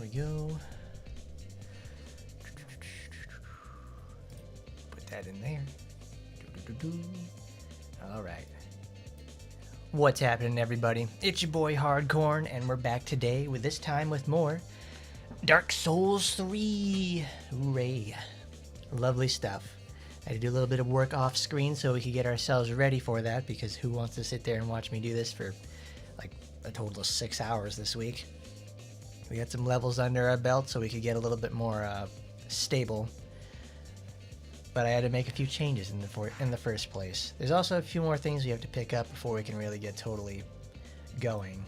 we go. Put that in there. All right. What's happening, everybody? It's your boy Hardcorn, and we're back today with this time with more Dark Souls 3. Hooray. Lovely stuff. I had to do a little bit of work off screen so we could get ourselves ready for that, because who wants to sit there and watch me do this for like a total of 6 hours this week? We got some levels under our belt so we could get a little bit more stable. But I had to make a few changes in the first place. There's also a few more things we have to pick up before we can really get totally going.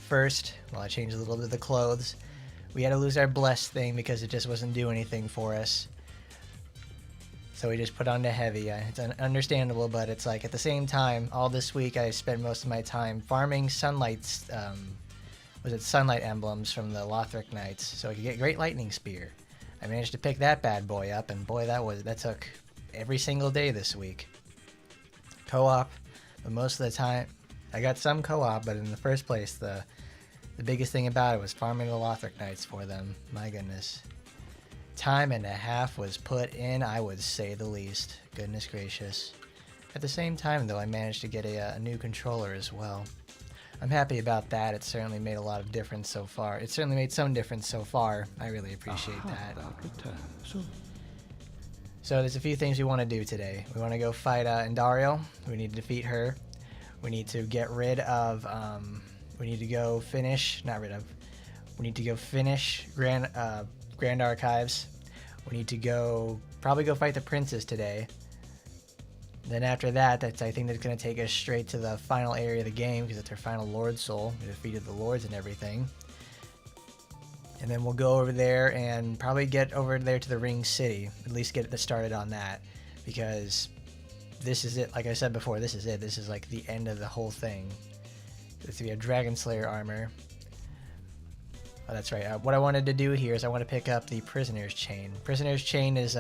First, well, I changed a little bit of the clothes. We had to lose our blessed thing because it just wasn't doing anything for us. So we just put on the heavy. It's understandable, but it's like at the same time, all this week I spent most of my time farming sunlight emblems from the Lothric Knights, so I could get Great Lightning Spear. I managed to pick that bad boy up, and boy, that took every single day this week. Co-op, but most of the time, I got some co-op, but in the first place, the biggest thing about it was farming the Lothric Knights for them. My goodness. Time and a half was put in, I would say the least. Goodness gracious. At the same time, though, I managed to get a new controller as well. I'm happy about that. It certainly made a lot of difference so far. It certainly made some difference so far. I really appreciate that. So there's a few things we want to do today. We want to go fight Ariandel. We need to defeat her. We need to get rid of... we need to go finish... Not rid of. We need to go finish Grand Archives. We need to probably go fight the princess today. Then after that, I think that's going to take us straight to the final area of the game, because it's our final Lord Soul. We defeated the Lords and everything. And then we'll go over there and probably get over there to the Ring City. At least get started on that, because this is it. Like I said before, this is it. This is like the end of the whole thing. We have Dragon Slayer armor. Oh, that's right. What I wanted to do here is I want to pick up the Prisoner's Chain. Prisoner's Chain is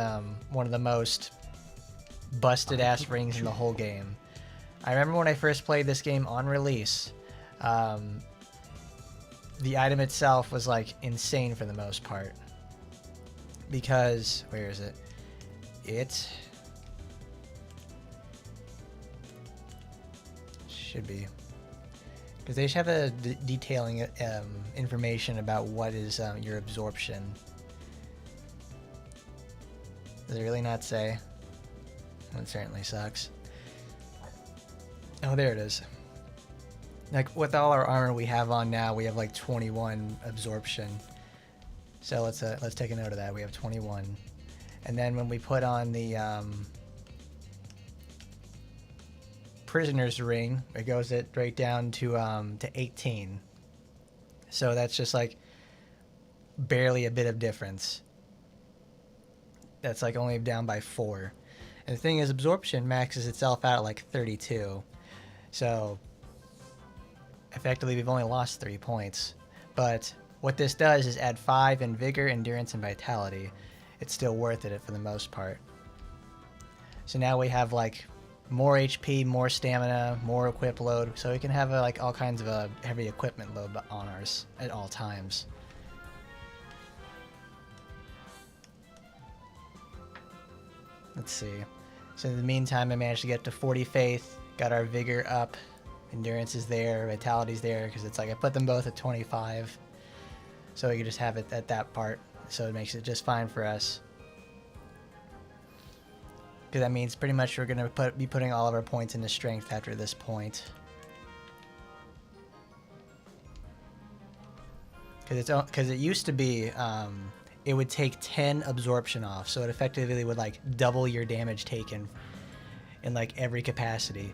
one of the most busted ass rings in the whole game. I remember when I first played this game on release, the item itself was like insane for the most part, because where is it? It should be, because they should have a detailing information about what is your absorption. Does it really not say? That certainly sucks. Oh, there it is. Like, with all our armor we have on now, we have like 21 absorption. So let's take a note of that. We have 21. And then when we put on the Prisoner's Ring, it goes right down to 18. So that's just like barely a bit of difference. That's like only down by 4. And the thing is, absorption maxes itself out at like 32. So effectively we've only lost 3 points. But what this does is add 5 in vigor, endurance, and vitality. It's still worth it for the most part. So now we have like more HP, more stamina, more equip load, so we can have like all kinds of heavy equipment load on ours at all times. Let's see. So in the meantime, I managed to get to 40 faith, got our vigor up, endurance is there, vitality's there, because it's like I put them both at 25, so we can just have it at that part, so it makes it just fine for us. Because that means pretty much we're going to be putting all of our points into strength after this point. Because it used to be, it would take 10 absorption off, so it effectively would like double your damage taken in like every capacity.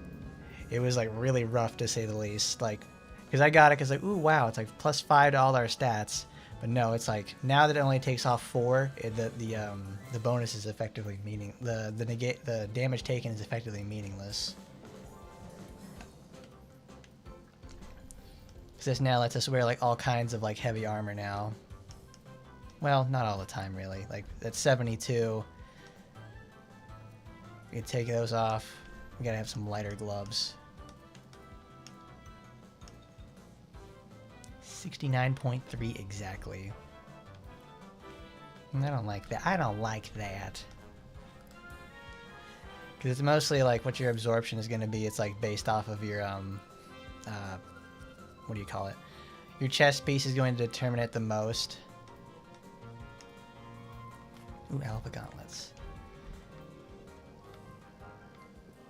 It was like really rough, to say the least. Like, because I got it because like, ooh, wow, it's like plus 5 to all our stats. But no, it's like now that it only takes off 4, the bonus is effectively the damage taken is effectively meaningless. So this now lets us wear like all kinds of like heavy armor now. Well, not all the time really. Like that's 72. We can take those off. We gotta have some lighter gloves. 69.3 exactly. I don't like that. I don't like that. Because it's mostly like what your absorption is going to be. It's like based off of your, what do you call it? Your chest piece is going to determine it the most. Ooh, alpha gauntlets.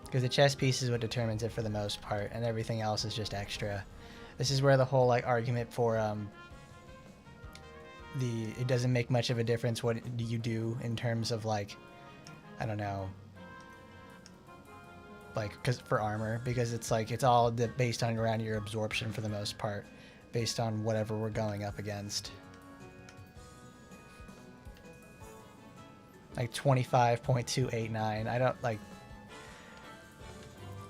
Because the chest piece is what determines it for the most part, and everything else is just extra. This is where the whole like argument for it doesn't make much of a difference what you do in terms of like, I don't know, like because for armor, because it's like it's all based on around your absorption for the most part, based on whatever we're going up against. Like 25.289. I don't like.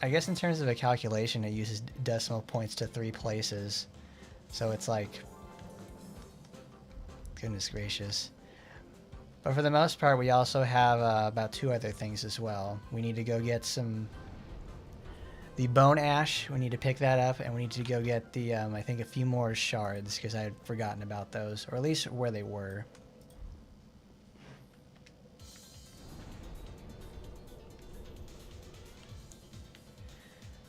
I guess in terms of a calculation, it uses decimal points to 3 places. So it's like, goodness gracious. But for the most part, we also have about 2 other things as well. We need to go get the bone ash. We need to pick that up, and we need to go get the, I think, a few more shards, because I had forgotten about those, or at least where they were.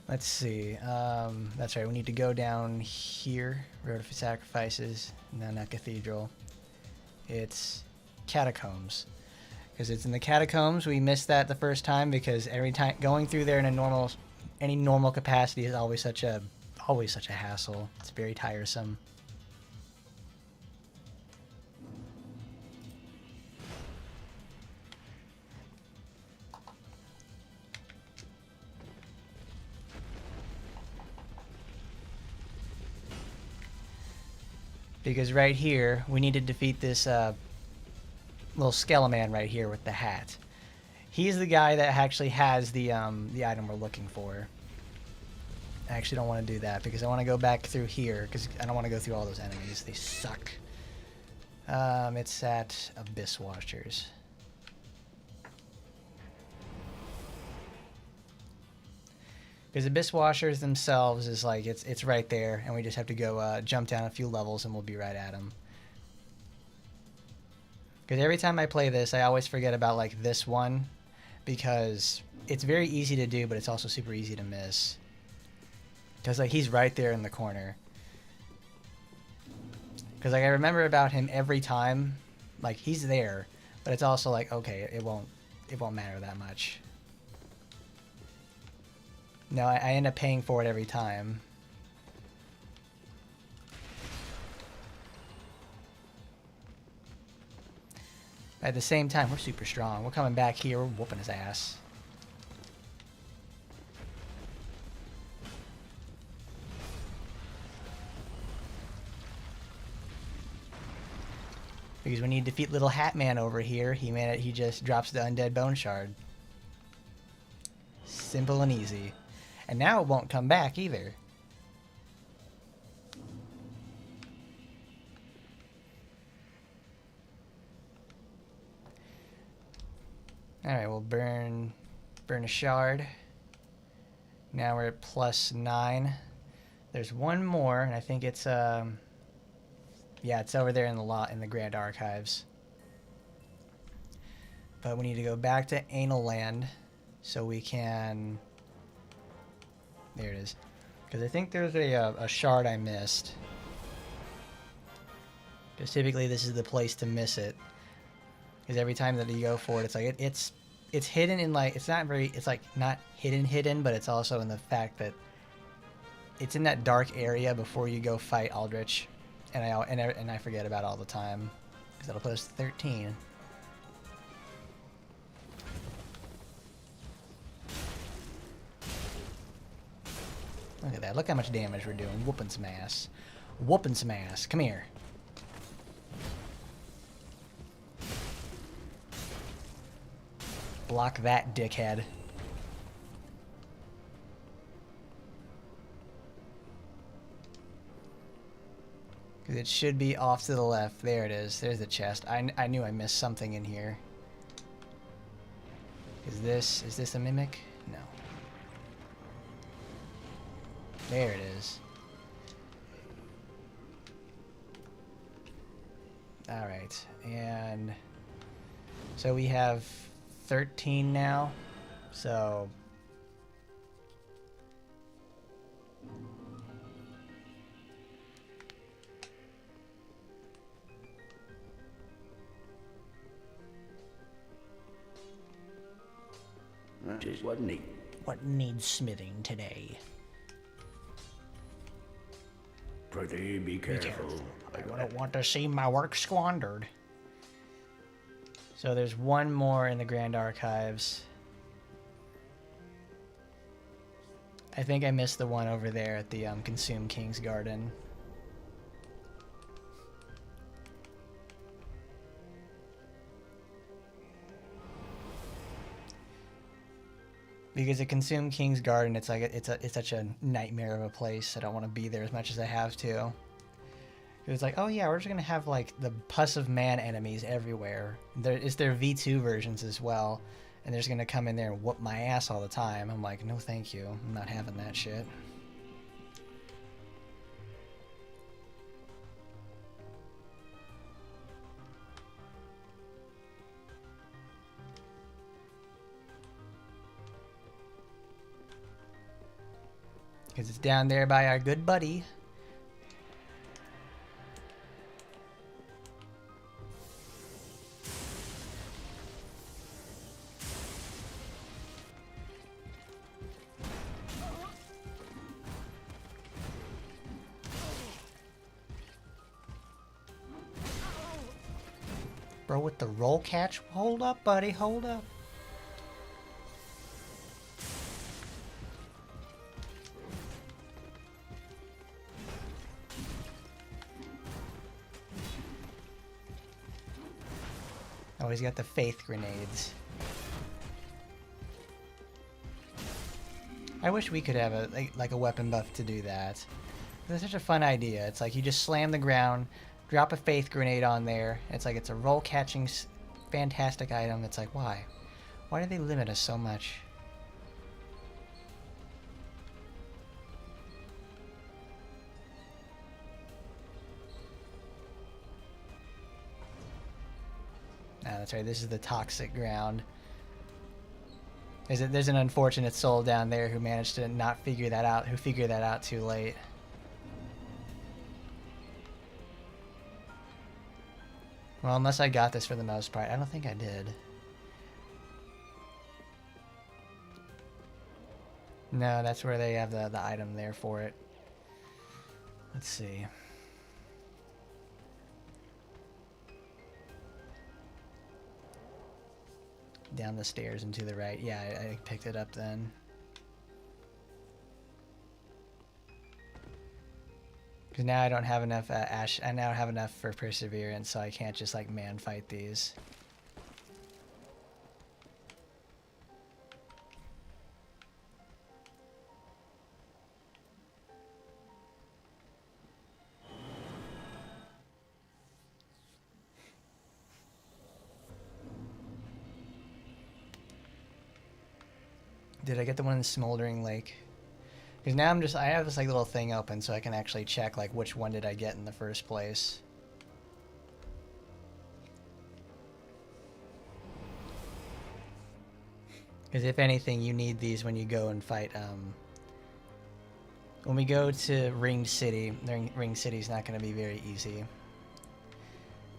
Let's see. That's right. We need to go down here. Road of Sacrifices. No, not Cathedral. It's Catacombs. Because it's in the Catacombs. We missed that the first time because every time going through there in any normal capacity is always such a hassle. It's very tiresome. Because right here, we need to defeat this little Skeleman right here with the hat. He's the guy that actually has the item we're looking for. I actually don't want to do that because I want to go back through here because I don't want to go through all those enemies. They suck. It's at Abyss Washers. Because Abyss Washers themselves is like, it's right there, and we just have to go jump down a few levels and we'll be right at them. Because every time I play this, I always forget about like this one, because it's very easy to do, but it's also super easy to miss. Because like he's right there in the corner. Because like I remember about him every time, like he's there, but it's also like, okay, it won't matter that much. No, I end up paying for it every time. At the same time, we're super strong. We're coming back here, we're whooping his ass. Because when you defeat little Hat Man over here, he just drops the undead bone shard. Simple and easy. And now it won't come back either. Alright, we'll burn a shard. Now we're at +9. There's one more, and I think it's yeah, it's over there in the Grand Archives. But we need to go back to Anal Land so we can. There it is. Because I think there's a shard I missed. Because typically this is the place to miss it. Because every time that you go for it, it's like it's hidden in like it's like not hidden, but it's also in the fact that it's in that dark area before you go fight Aldrich, and I forget about it all the time. Because that'll put us to 13. Look at that. Look how much damage we're doing. Whooping some ass. Whooping some ass. Come here. Block that, dickhead. Because it should be off to the left. There it is. There's the chest. I knew I missed something in here. Is this a mimic? No. There it is. All right, and so we have 13 now. So Just what neat. what needs smithing today? Pretty be careful. I don't want to see my work squandered. So there's one more in the Grand Archives. I think I missed the one over there at the Consume King's Garden. Because at Consume King's Garden, it's like it's such a nightmare of a place. I don't want to be there as much as I have to. It's like, oh yeah, we're just gonna have like the pus of man enemies everywhere. There is their V2 versions as well, and they're just gonna come in there and whoop my ass all the time. I'm like, no, thank you. I'm not having that shit. Because it's down there by our good buddy. Bro, with the roll catch? Hold up, buddy, hold up. Oh, he's got the faith grenades. I wish we could have a like a weapon buff to do that. That's such a fun idea. It's like you just slam the ground, drop a faith grenade on there. It's like it's a roll catching fantastic item. It's like, why? Why do they limit us so much? Ah, that's right. This is the toxic ground. There's an unfortunate soul down there who managed to not figure that out, who figured that out too late. Well, unless I got this for the most part. I don't think I did. No, that's where they have the item there for it. Let's see. Down the stairs and to the right. Yeah, I picked it up then. Because now I don't have enough ash. I now have enough for perseverance, so I can't just like man fight these. Did I get the one in the Smoldering Lake? Because now I have this like little thing open so I can actually check like which one did I get in the first place. Because if anything, you need these when you go and fight. When we go to Ringed City, Ringed City's not going to be very easy.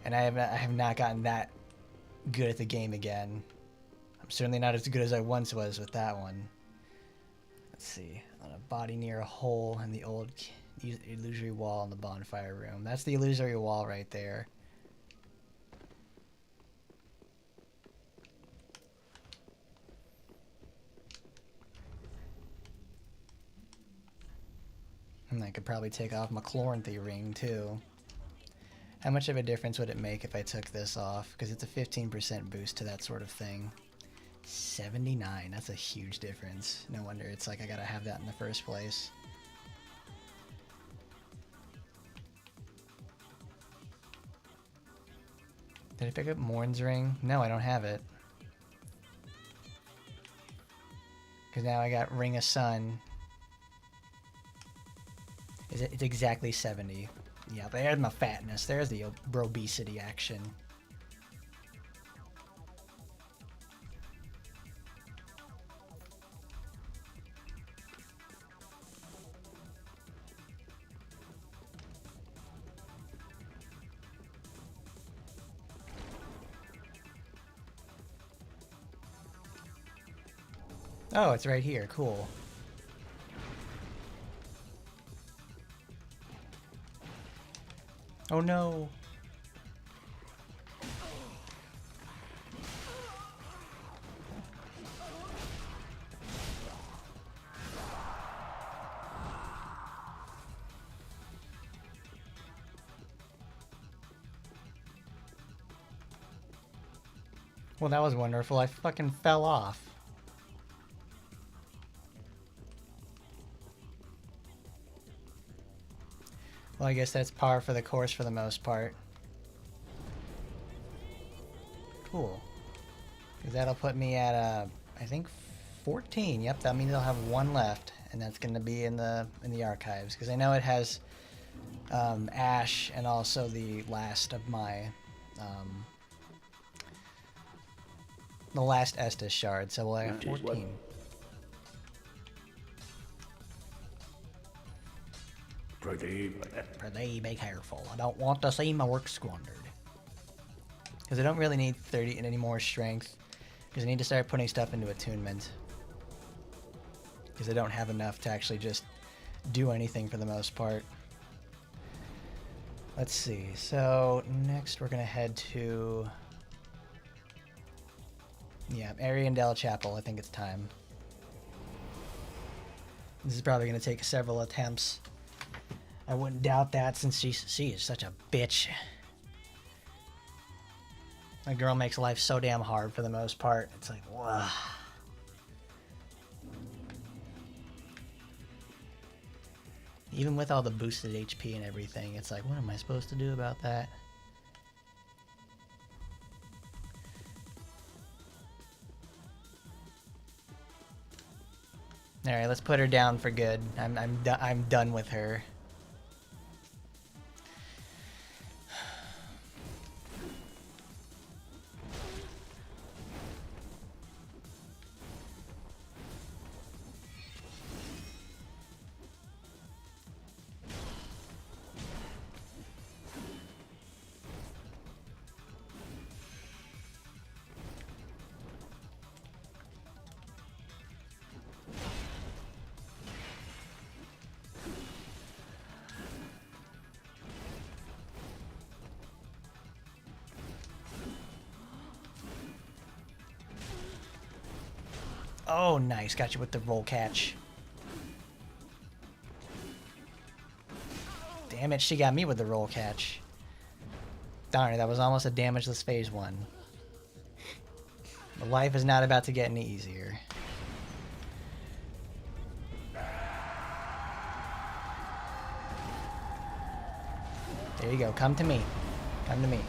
And I have not gotten that good at the game again. I'm certainly not as good as I once was with that one. Let's see. On a body near a hole in the old illusory wall in the bonfire room. That's the illusory wall right there. And I could probably take off my Chloranthy ring too. How much of a difference would it make if I took this off? Because it's a 15% boost to that sort of thing. 79, that's a huge difference. No wonder it's like I gotta have that in the first place. Did I pick up Morn's ring? No, I don't have it. Because now I got Ring of Sun. It's exactly 70. Yeah, there's my fatness. There's the obesity action. Oh, it's right here. Cool. Oh no. Well, that was wonderful. I fucking fell off. Well, I guess that's par for the course for the most part. Cool. Because that'll put me at, I think 14. Yep, that means I'll have one left. And that's going to be in the archives. Because I know it has Ash and also the last of my... the last Estus shard. So we'll have 14. Pretty be careful. I don't want to see my work squandered. Because I don't really need 30 any more strength. Because I need to start putting stuff into attunement. Because I don't have enough to actually just do anything for the most part. Let's see. So next we're going to head to... yeah, Ariandel Chapel. I think it's time. This is probably going to take several attempts. I wouldn't doubt that since she is such a bitch. That girl makes life so damn hard for the most part. It's like, wow. Even with all the boosted HP and everything, it's like, what am I supposed to do about that? Alright, let's put her down for good. I'm done with her. Oh, nice. Got you with the roll catch. Damn it, she got me with the roll catch. Darn it, that was almost a damageless phase one. But life is not about to get any easier. There you go. Come to me. Come to me.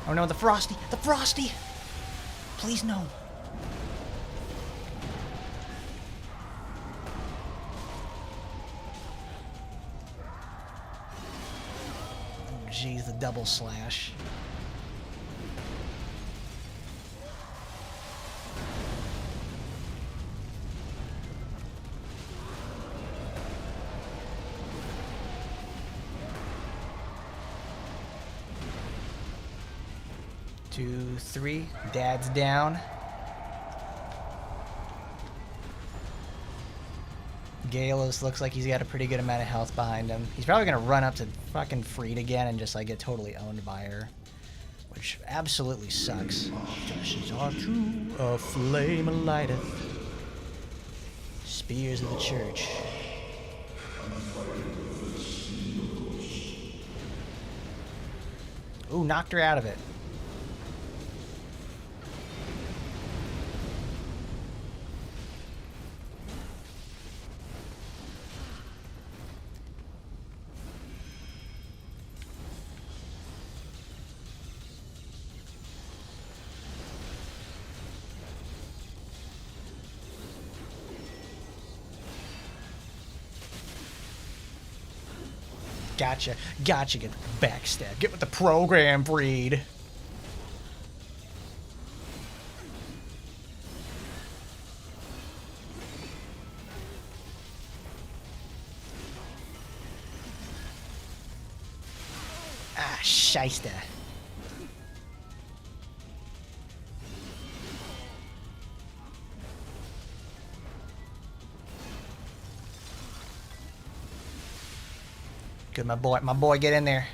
Oh no, the Frosty! The Frosty! Please no. Oh jeez, the double slash. Two, three. Dad's down. Galus looks like he's got a pretty good amount of health behind him. He's probably going to run up to fucking Freed again and just like get totally owned by her. Which absolutely sucks. Ashes are true, a flame lighteth. Spears of the church. Ooh, knocked her out of it. Gotcha. Gotcha. Get the backstab. Get with the program, breed. Ah, shyster. Good, my boy. My boy, get in there.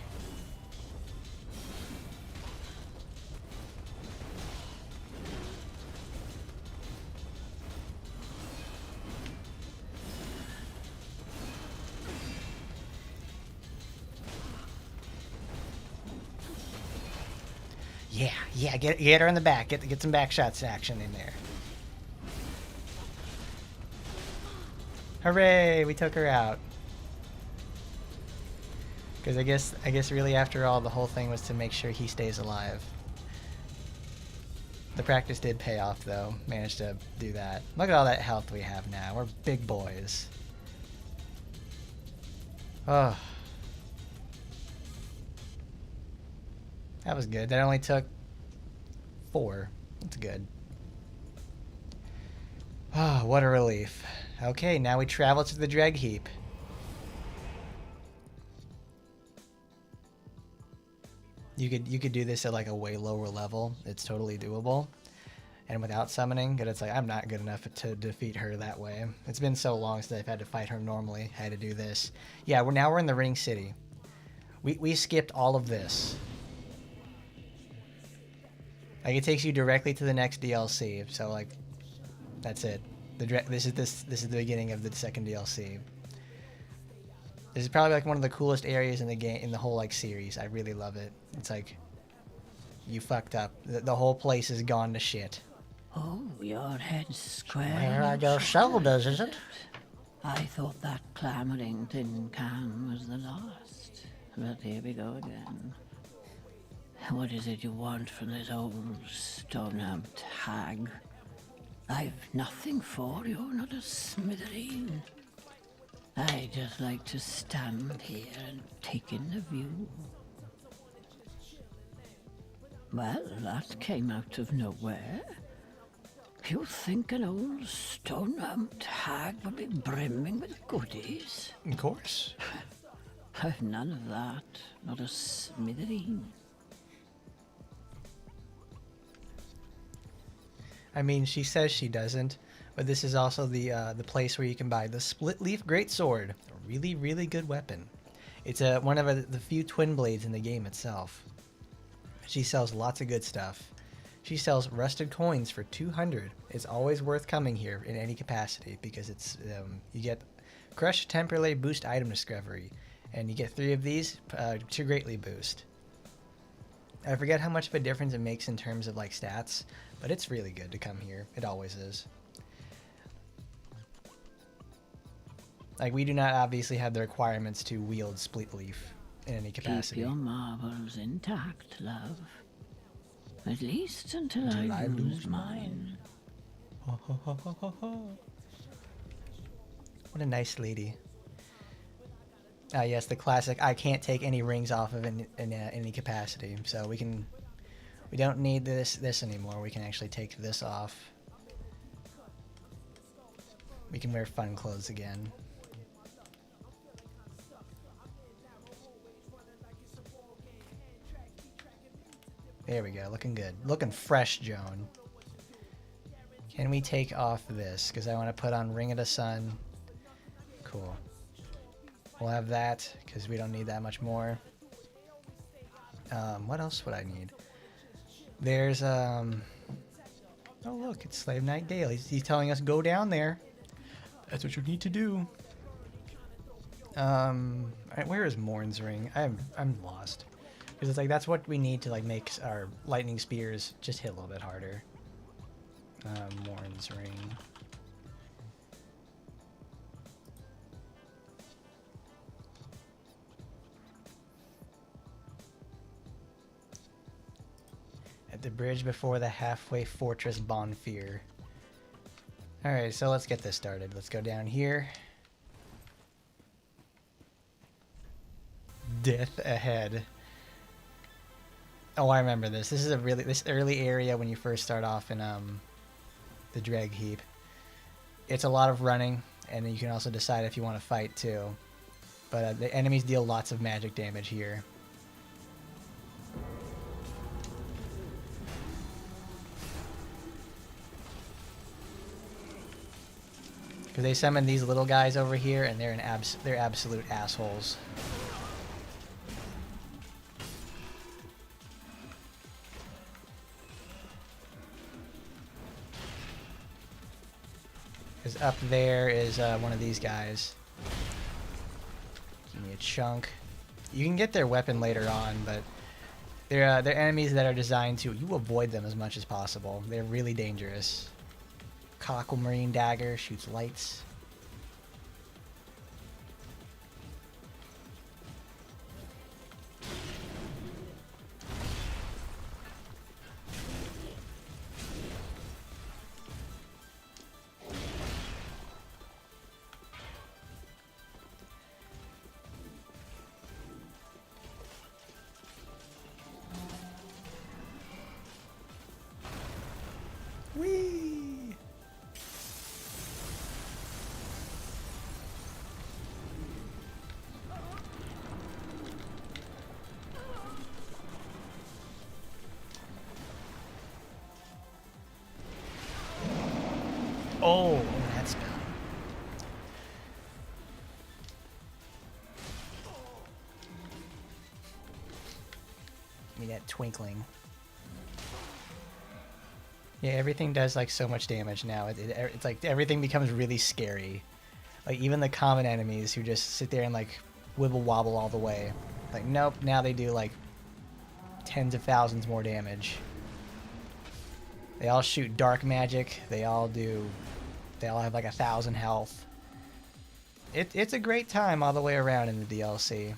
Yeah, get her in the back. Get some back shots action in there. Hooray! We took her out. Because I guess really after all, the whole thing was to make sure he stays alive. The practice did pay off though. Managed to do that. Look at all that health we have now. We're big boys. Oh. That was good. That only took 4. That's good. Oh, what a relief. Okay, now we travel to the Dreg Heap. You could do this at like a way lower level. It's totally doable. And without summoning, but it's like I'm not good enough to defeat her that way. It's been so long since I've had to fight her normally. I had to do this. Yeah, we're in the Ring City. We skipped all of this. Like it takes you directly to the next DLC. So like that's it. This is the beginning of the second DLC. This is probably like one of the coolest areas in the game, in the whole like series. I really love it. It's like you fucked up. The whole place is gone to shit. Oh, your head's square. Where are your shoulders, is it? I thought that clamoring tin can was the last. But here we go again. What is it you want from this old stone-amped hag? I've nothing for you, not a smithereen. I just like to stand here and take in the view. Well, that came out of nowhere. You think an old stone-amped hag would be brimming with goodies? Of course. I've none of that, not a smithereen. I mean, she says she doesn't, but this is also the place where you can buy the Split Leaf Greatsword. A really, really good weapon. It's one of the few twin blades in the game itself. She sells lots of good stuff. She sells rusted coins for 200. It's always worth coming here in any capacity because it's you get Crush Temporarily Boost Item Discovery, and you get 3 of these to greatly boost. I forget how much of a difference it makes in terms of like stats, but it's really good to come here. It always is. Like we do not obviously have the requirements to wield Split Leaf in any capacity. Keep your marbles intact, love. At least until I lose mine. What a nice lady. Ah, yes, the classic. I can't take any rings off of in any capacity, so we don't need this anymore. We can actually take this off. We can wear fun clothes again. There we go, looking good. Looking fresh, Joan. Can we take off this? Because I want to put on Ring of the Sun. Cool. We'll have that, because we don't need that much more. What else would I need? There's, oh look, it's Slave Knight Gale. He's telling us go down there. That's what you need to do. Alright, where is Morn's ring? I'm lost. Because it's like that's what we need to like make our lightning spears just hit a little bit harder. Warren's ring. At the bridge before the halfway fortress Bonfire. Alright, so let's get this started. Let's go down here. Death ahead. Oh, I remember this. This is this early area when you first start off in the drag heap. It's a lot of running, and then you can also decide if you want to fight too. But the enemies deal lots of magic damage here. Because they summon these little guys over here, and they're they're absolute assholes. Because up there is one of these guys. Give me a chunk. You can get their weapon later on, but they're enemies that are designed to you avoid them as much as possible. They're really dangerous. Cockle Marine Dagger shoots lights. Whee! Oh, that spell. Give me that twinkling. Yeah, everything does like so much damage now. It's like everything becomes really scary. Like even the common enemies who just sit there and like wibble wobble all the way. Like nope, now they do like tens of thousands more damage. They all shoot dark magic. They all have like 1,000 health. It's a great time all the way around in the DLC.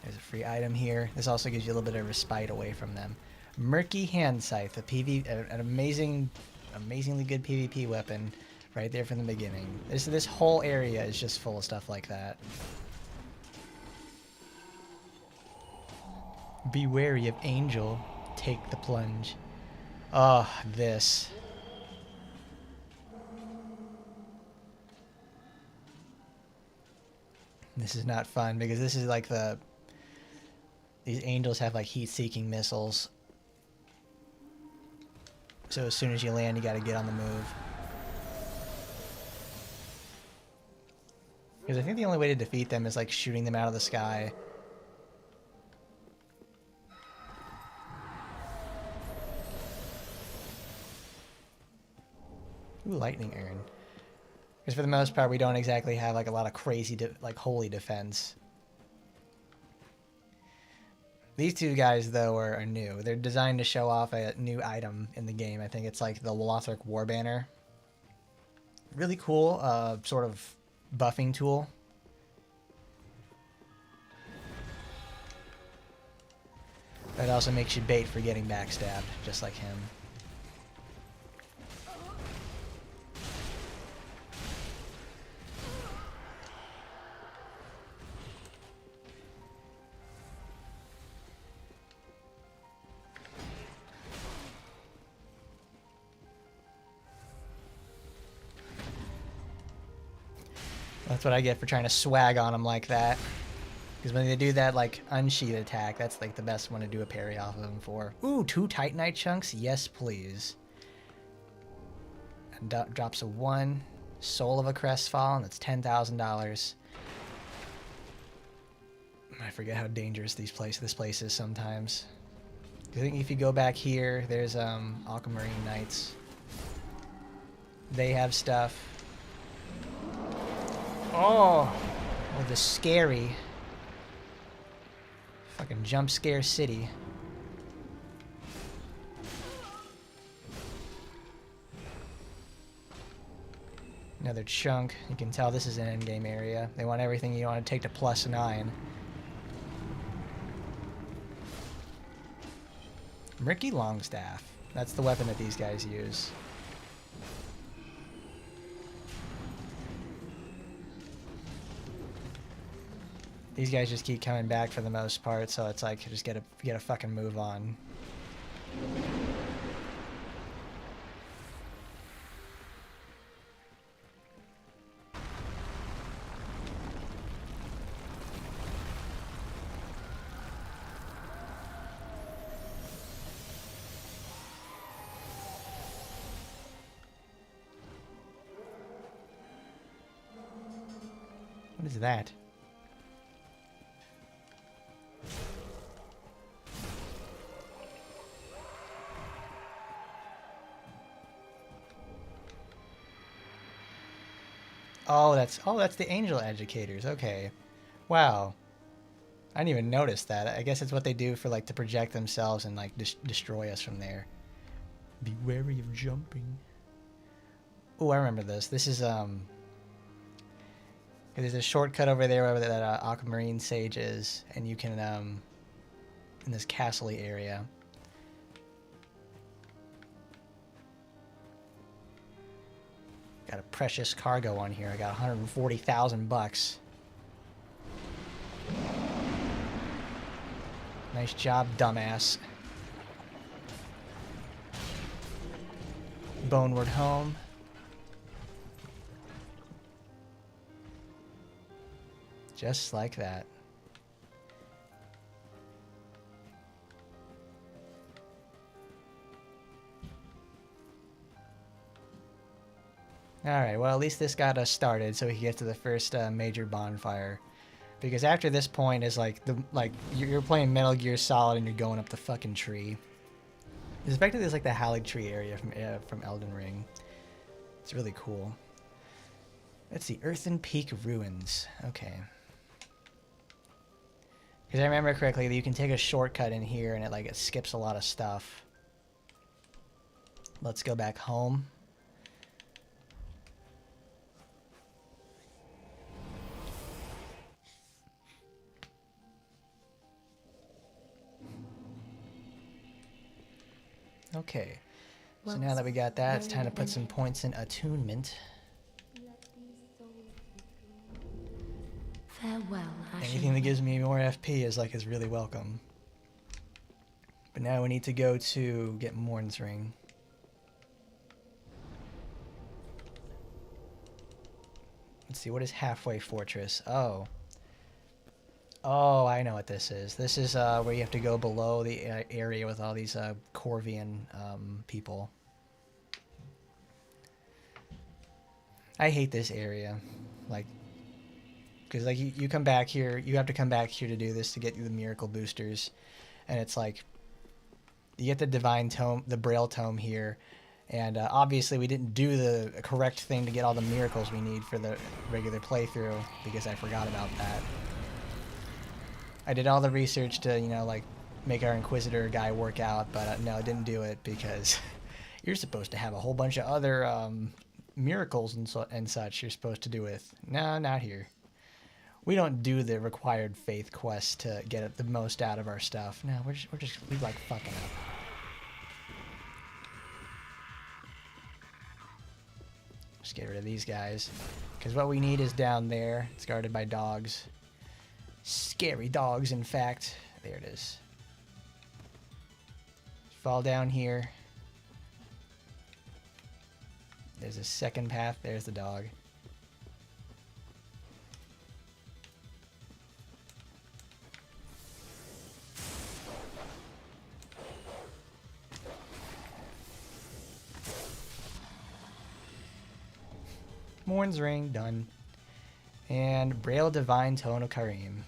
There's a free item here. This also gives you a little bit of respite away from them. Murky Hand Scythe, an amazingly good PvP weapon right there from the beginning. This whole area is just full of stuff like that. Be wary of Angel. Take the plunge. Oh, this. This is not fun because this is like these angels have like heat-seeking missiles. So as soon as you land, you gotta get on the move. Because I think the only way to defeat them is like shooting them out of the sky. Ooh, lightning urn. Because for the most part, we don't exactly have like a lot of crazy, like holy defense. These two guys, though, are new. They're designed to show off a new item in the game. I think it's like the Lothric War Banner. Really cool, sort of buffing tool. That also makes you bait for getting backstabbed, just like him. That's what I get for trying to swag on them like that. Because when they do that, like, unsheath attack, that's, like, the best one to do a parry off of them for. Ooh, 2 Titanite chunks? Yes, please. And drops a 1. Soul of a Crestfallen, that's $10,000. I forget how dangerous this place is sometimes. I think if you go back here, there's, Aquamarine Knights. They have stuff. Oh, the scary Fucking jump scare city. Another chunk. You can tell this is an endgame area. They want everything you want to take to +9. Murky Longstaff. That's the weapon that these guys use. These guys just keep coming back for the most part, so it's like just get a fucking move on. What is that? Oh, that's the angel educators. Okay. Wow. I didn't even notice that. I guess it's what they do for like to project themselves and like destroy us from there. Be wary of jumping. Oh, I remember this. This is there's a shortcut over there where that aquamarine sage is, and you can in this castle-y area. Got a precious cargo on here. I got 140,000 bucks. Nice job, dumbass. Boneward home. Just like that. Alright, well at least this got us started so we can get to the first major bonfire. Because after this point is like you're playing Metal Gear Solid and you're going up the fucking tree. It's effectively like the Hallig Tree area from Elden Ring. It's really cool. Let's see, Earthen Peak Ruins. Okay. Because I remember correctly that you can take a shortcut in here and it skips a lot of stuff. Let's go back home. Okay, so now that we got that, it's time to put some points in attunement. Farewell, Anything that gives me more FP is really welcome. But now we need to go to get Morn's Ring. Let's see, what is Halfway Fortress? Oh. Oh, I know what this is. This is where you have to go below the area with all these Corvian people. I hate this area. Because you come back here, you have to come back here to do this to get the miracle boosters. And it's like, you get the Divine Tome, the Braille Tome here. And obviously we didn't do the correct thing to get all the miracles we need for the regular playthrough because I forgot about that. I did all the research to, make our Inquisitor guy work out, but no, I didn't do it because you're supposed to have a whole bunch of other miracles and such you're supposed to do with. No, not here. We don't do the required faith quests to get the most out of our stuff. No, we fucking up. Just get rid of these guys. Because what we need is down there. It's guarded by dogs. Scary dogs, in fact. There it is. Fall down here. There's a second path. There's the dog. Morn's Ring, done. And Braille Divine Tone of Karim.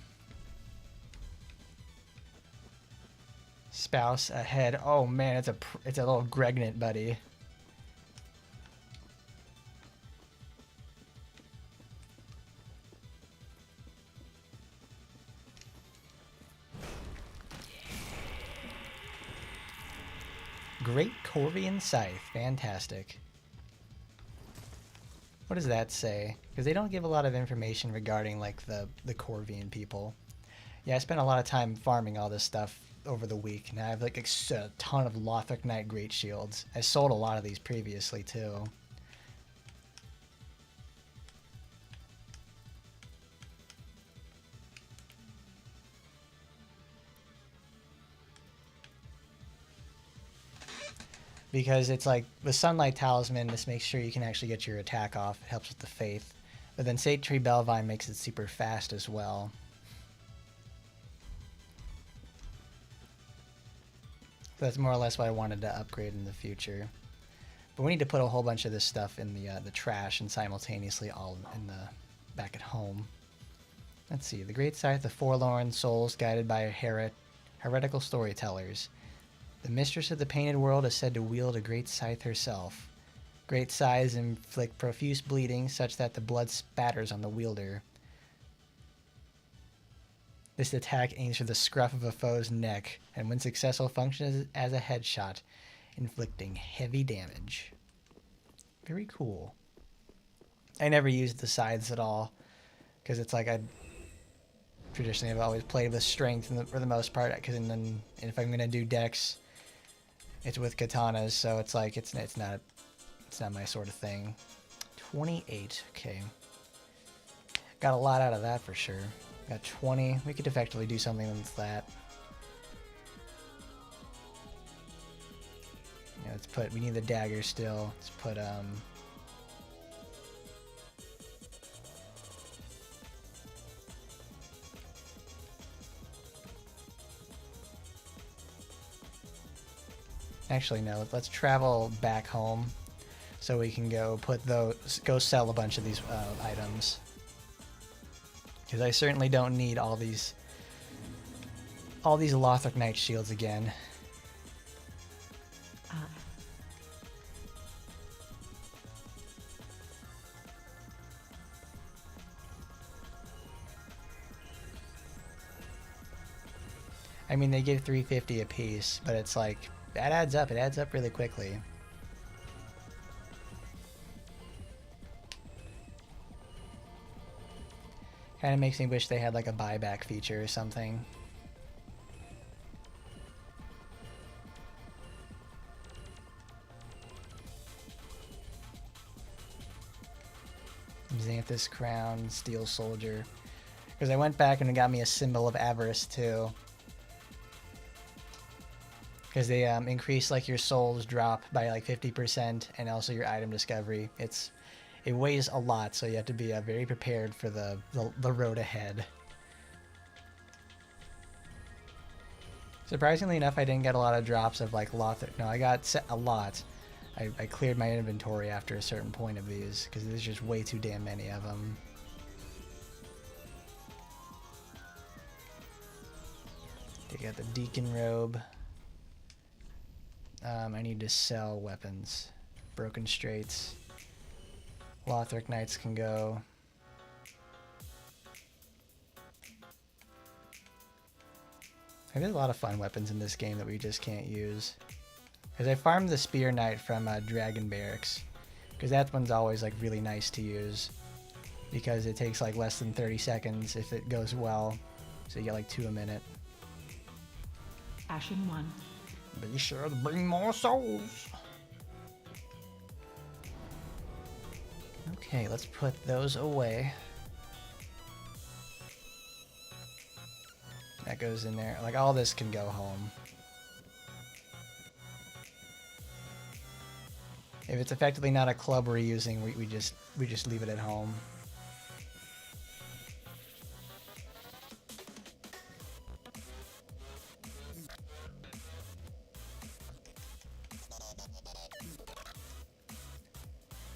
Spouse ahead. Oh man, it's a little Gregnant buddy. Great Corvian Scythe. Fantastic. What does that say? Because they don't give a lot of information regarding like the Corvian people. Yeah, I spent a lot of time farming all this stuff over the week, and I have like a ton of Lothric Knight Great Shields. I sold a lot of these previously too. Because it's like the Sunlight Talisman, this makes sure you can actually get your attack off. It helps with the faith. But then Sate Tree Bellvine makes it super fast as well. So that's more or less what I wanted to upgrade in the future. But we need to put a whole bunch of this stuff in the trash and simultaneously all in the back at home. Let's see. The Great Scythe, the Forlorn Souls guided by heretical storytellers. The mistress of the painted world is said to wield a great scythe herself. Great scythes inflict profuse bleeding such that the blood spatters on the wielder. This attack aims for the scruff of a foe's neck, and when successful functions as a headshot, inflicting heavy damage. Very cool. I never used the scythes at all, because it's like I traditionally have always played with strength for the most part, because then if I'm going to do dex, it's with katanas, so it's like it's not my sort of thing. 28, okay. Got a lot out of that for sure. Got 20. We could effectively do something with that. Yeah, let's put. We need the dagger still. Let's put Actually, no. Let's travel back home, so we can go sell a bunch of these items. Because I certainly don't need all these Lothric Knight shields again. I mean, they give 350 a piece, but it's like that adds up. It adds up really quickly. Kind of makes me wish they had like a buyback feature or something. Xanthus Crown, Steel Soldier. Because I went back and it got me a Symbol of Avarice too. Because they increase like your souls drop by like 50% and also your item discovery. It weighs a lot, so you have to be very prepared for the road ahead. Surprisingly enough, I didn't get a lot of drops of like Lothric. No, I got a lot. I cleared my inventory after a certain point of these because there's just way too damn many of them. They got the Deacon Robe. I need to sell weapons. Broken Straits. Lothric Knights can go. There's a lot of fun weapons in this game that we just can't use. Because I farmed the Spear Knight from Dragon Barracks. Because that one's always like really nice to use. Because it takes like less than 30 seconds if it goes well. So you get like 2 a minute. Ashen 1. Be sure to bring more souls. Okay, let's put those away. That goes in there. Like all this can go home. If it's effectively not a club we're using, we just leave it at home.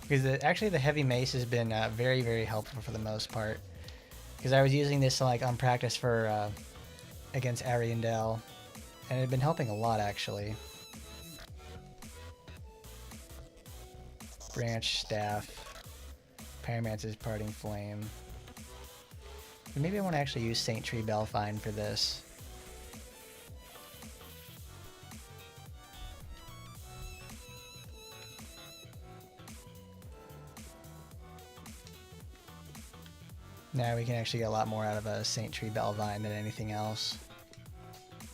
Because actually the heavy mace has been very, very helpful for the most part. Because I was using this like on practice for against Ariandel, and it had been helping a lot actually. Branch Staff, Pyromancer's Parting Flame. And maybe I want to actually use Saint Tree Bellvine for this. Now we can actually get a lot more out of a Saint Tree Belvine than anything else.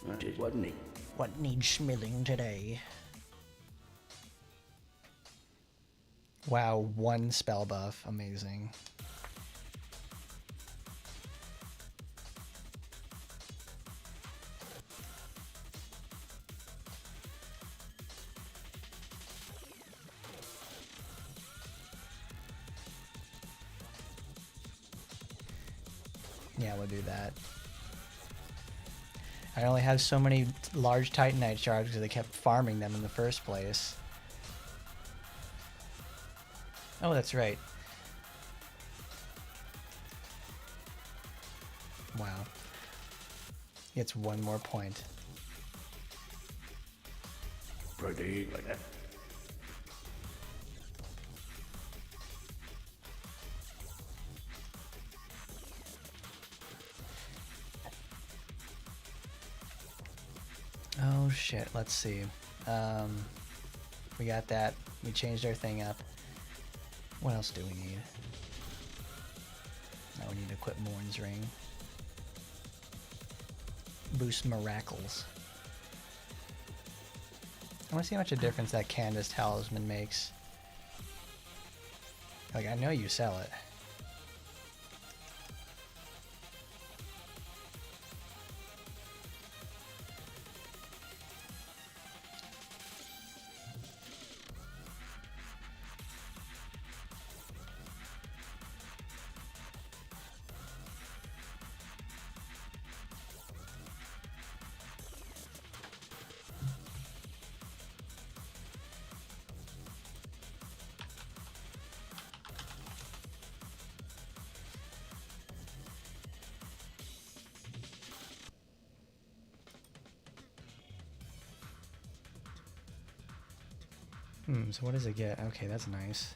That is what neat. What needs smithing today? Wow, 1 spell buff. Amazing. Yeah, we'll do that. I only have so many large Titanite shards because I kept farming them in the first place. Oh, that's right. Wow. Gets 1 more point. Pretty good. Oh shit, let's see. We got that. We changed our thing up. What else do we need? Now we need to equip Morn's Ring. Boost Miracles. I want to see how much a difference that Candace Talisman makes. Like, I know you sell it. So what does it get? Okay, that's nice.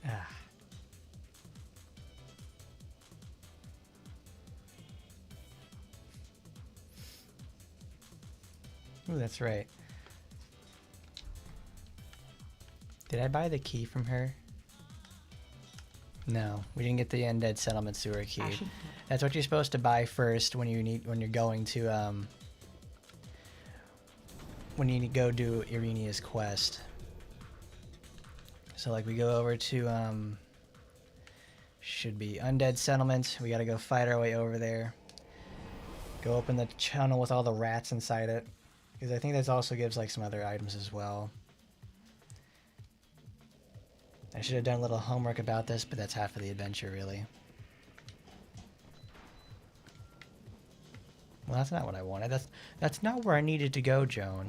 Ah. Ooh, that's right. Did I buy the key from her? No, we didn't get the Undead Settlement Sewer key. That's what you're supposed to buy first when you're going to when you go do Irenia's quest. So like we go over to should be Undead Settlement. We gotta go fight our way over there. Go open the tunnel with all the rats inside it. Because I think that also gives like some other items as well. I should have done a little homework about this, but that's half of the adventure really. Well, that's not what I wanted. That's not where I needed to go, Joan.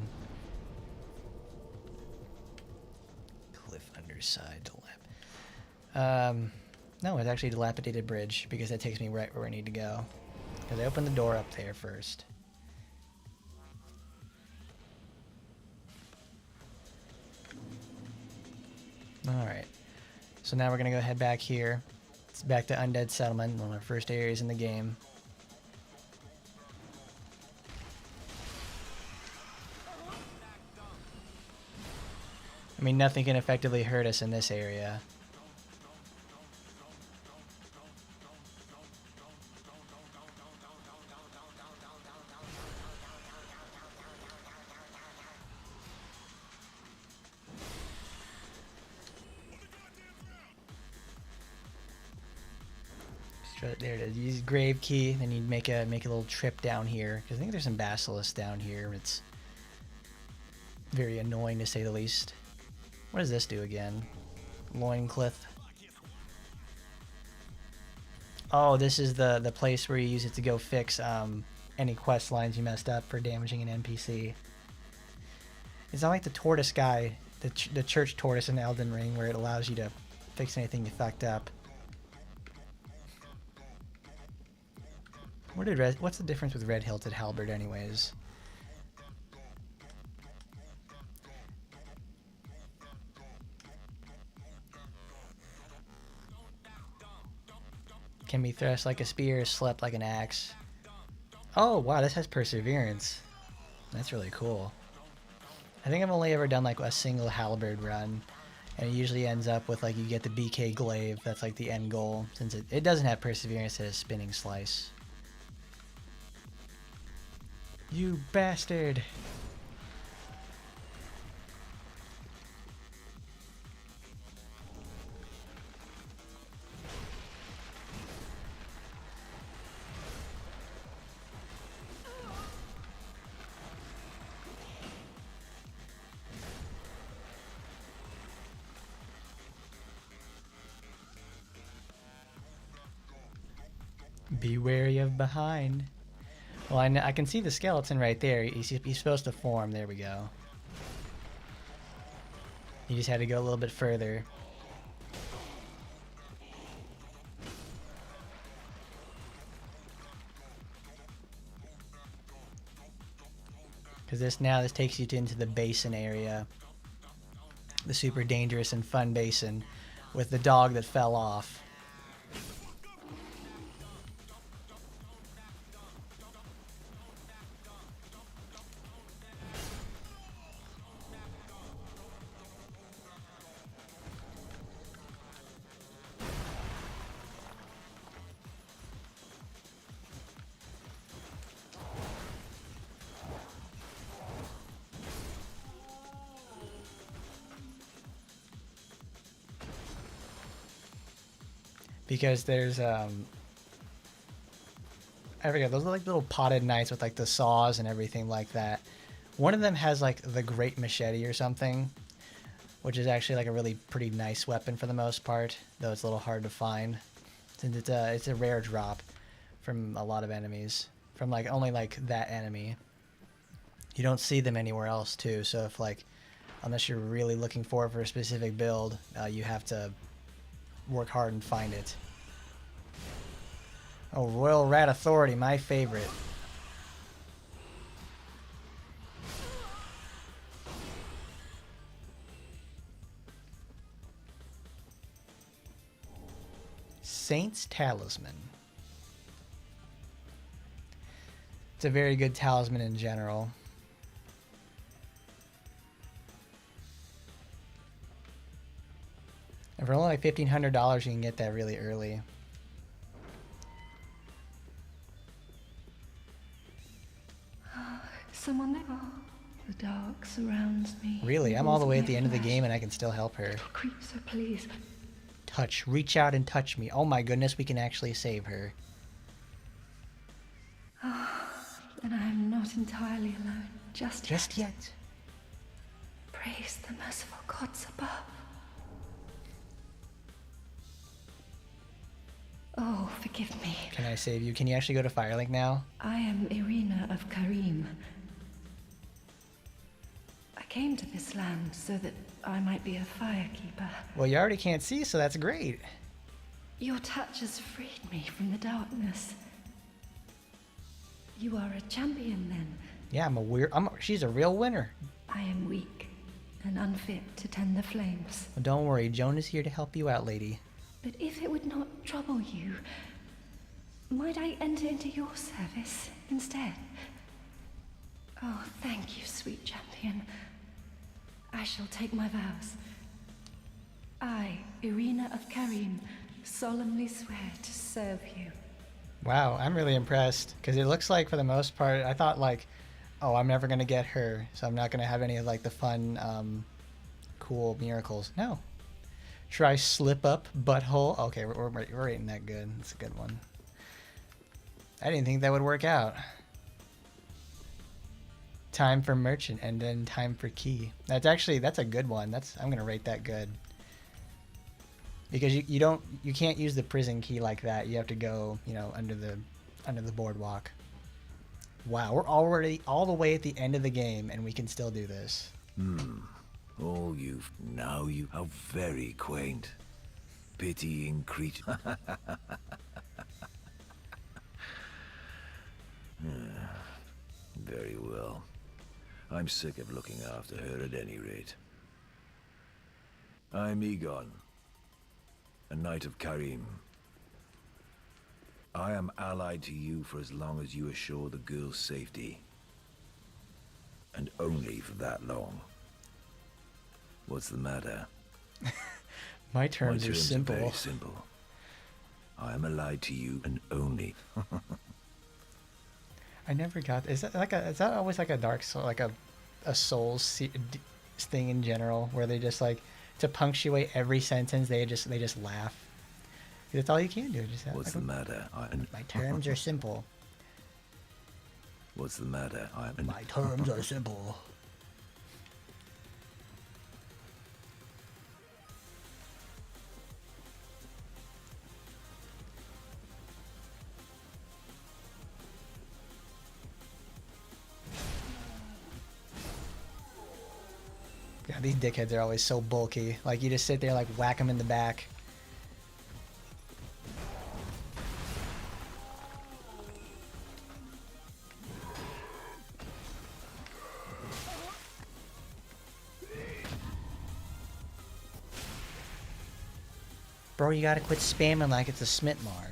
Cliff underside no, it's actually dilapidated bridge because that takes me right where I need to go. Because I opened the door up there first. Alright. So now we're going to go head back here. It's back to Undead Settlement, one of our first areas in the game. I mean, nothing can effectively hurt us in this area. There it is. Use grave key. Then you make a little trip down here because I think there's some basilisks down here. It's very annoying to say the least. What does this do again? loincloth. Oh, this is the place where you use it to go fix any quest lines you messed up for damaging an NPC. It's not like the tortoise guy, the church tortoise in Elden Ring, where it allows you to fix anything you fucked up. What's the difference with red hilted halberd anyways? Can be thrust like a spear, slept like an axe. Oh wow, this has perseverance. That's really cool. I think I've only ever done like a single halberd run, and it usually ends up with like you get the BK glaive. That's like the end goal, since it doesn't have perseverance. It has spinning slice. You bastard! Be wary of behind. Well, I can see the skeleton right there. He's supposed to form. There we go. You just had to go a little bit further. Because this takes you into the basin area. The super dangerous and fun basin with the dog that fell off. Because there's I forget, those are like little potted knights with like the saws and everything like that. One of them has like the great machete or something, which is actually like a really pretty nice weapon for the most part, though it's a little hard to find since it's a rare drop from a lot of enemies, from like only like that enemy. You don't see them anywhere else too, so if like, unless you're really looking for a specific build, you have to work hard and find it. Oh, Royal Rat Authority, my favorite. Saint's Talisman. It's a very good talisman in general. And for only like $1,500, you can get that really early. Someone there. Oh, the dark surrounds me. Really? I'm all the way at the end of the game and I can still help her. Little creep, so please. Touch. Reach out and touch me. Oh my goodness, we can actually save her. Then I am not entirely alone. Just yet. Praise the merciful gods above. Oh, forgive me. Can I save you? Can you actually go to Firelink now? I am Irina of Karim. I came to this land so that I might be a firekeeper. Well, you already can't see, so that's great. Your touch has freed me from the darkness. You are a champion, then? Yeah, she's a real winner. I am weak and unfit to tend the flames. Well, don't worry, Joan is here to help you out, lady. But if it would not trouble you, might I enter into your service instead? Oh, thank you, sweet champion. I shall take my vows. I, Irina of Karim, solemnly swear to serve you. Wow, I'm really impressed, because it looks like for the most part, I thought like, oh, I'm never going to get her, so I'm not going to have any of like the fun, cool miracles. No. Try slip up butthole. Okay, we're rating that good. That's a good one. I didn't think that would work out. Time for merchant and then time for key. That's a good one. I'm gonna rate that good. because you can't use the prison key like that. You have to go, you know, under the boardwalk. Wow, we're already all the way at the end of the game and we can still do this. Oh, how very quaint. Pitying creature. Very well. I'm sick of looking after her at any rate. I'm Egon, a knight of Karim. I am allied to you for as long as you assure the girl's safety. And only for that long. What's the matter? My terms are Very simple. simple. I am allied to you and only. I never got. Is that always like a Dark Soul, like a Souls thing in general, where they just like to punctuate every sentence they just laugh. That's all you can do. Just What's the matter? My terms are simple. What's the matter? My terms are simple. God, these dickheads are always so bulky. Like you just sit there, like whack them in the back. Bro, you gotta quit spamming like it's a Smitmar.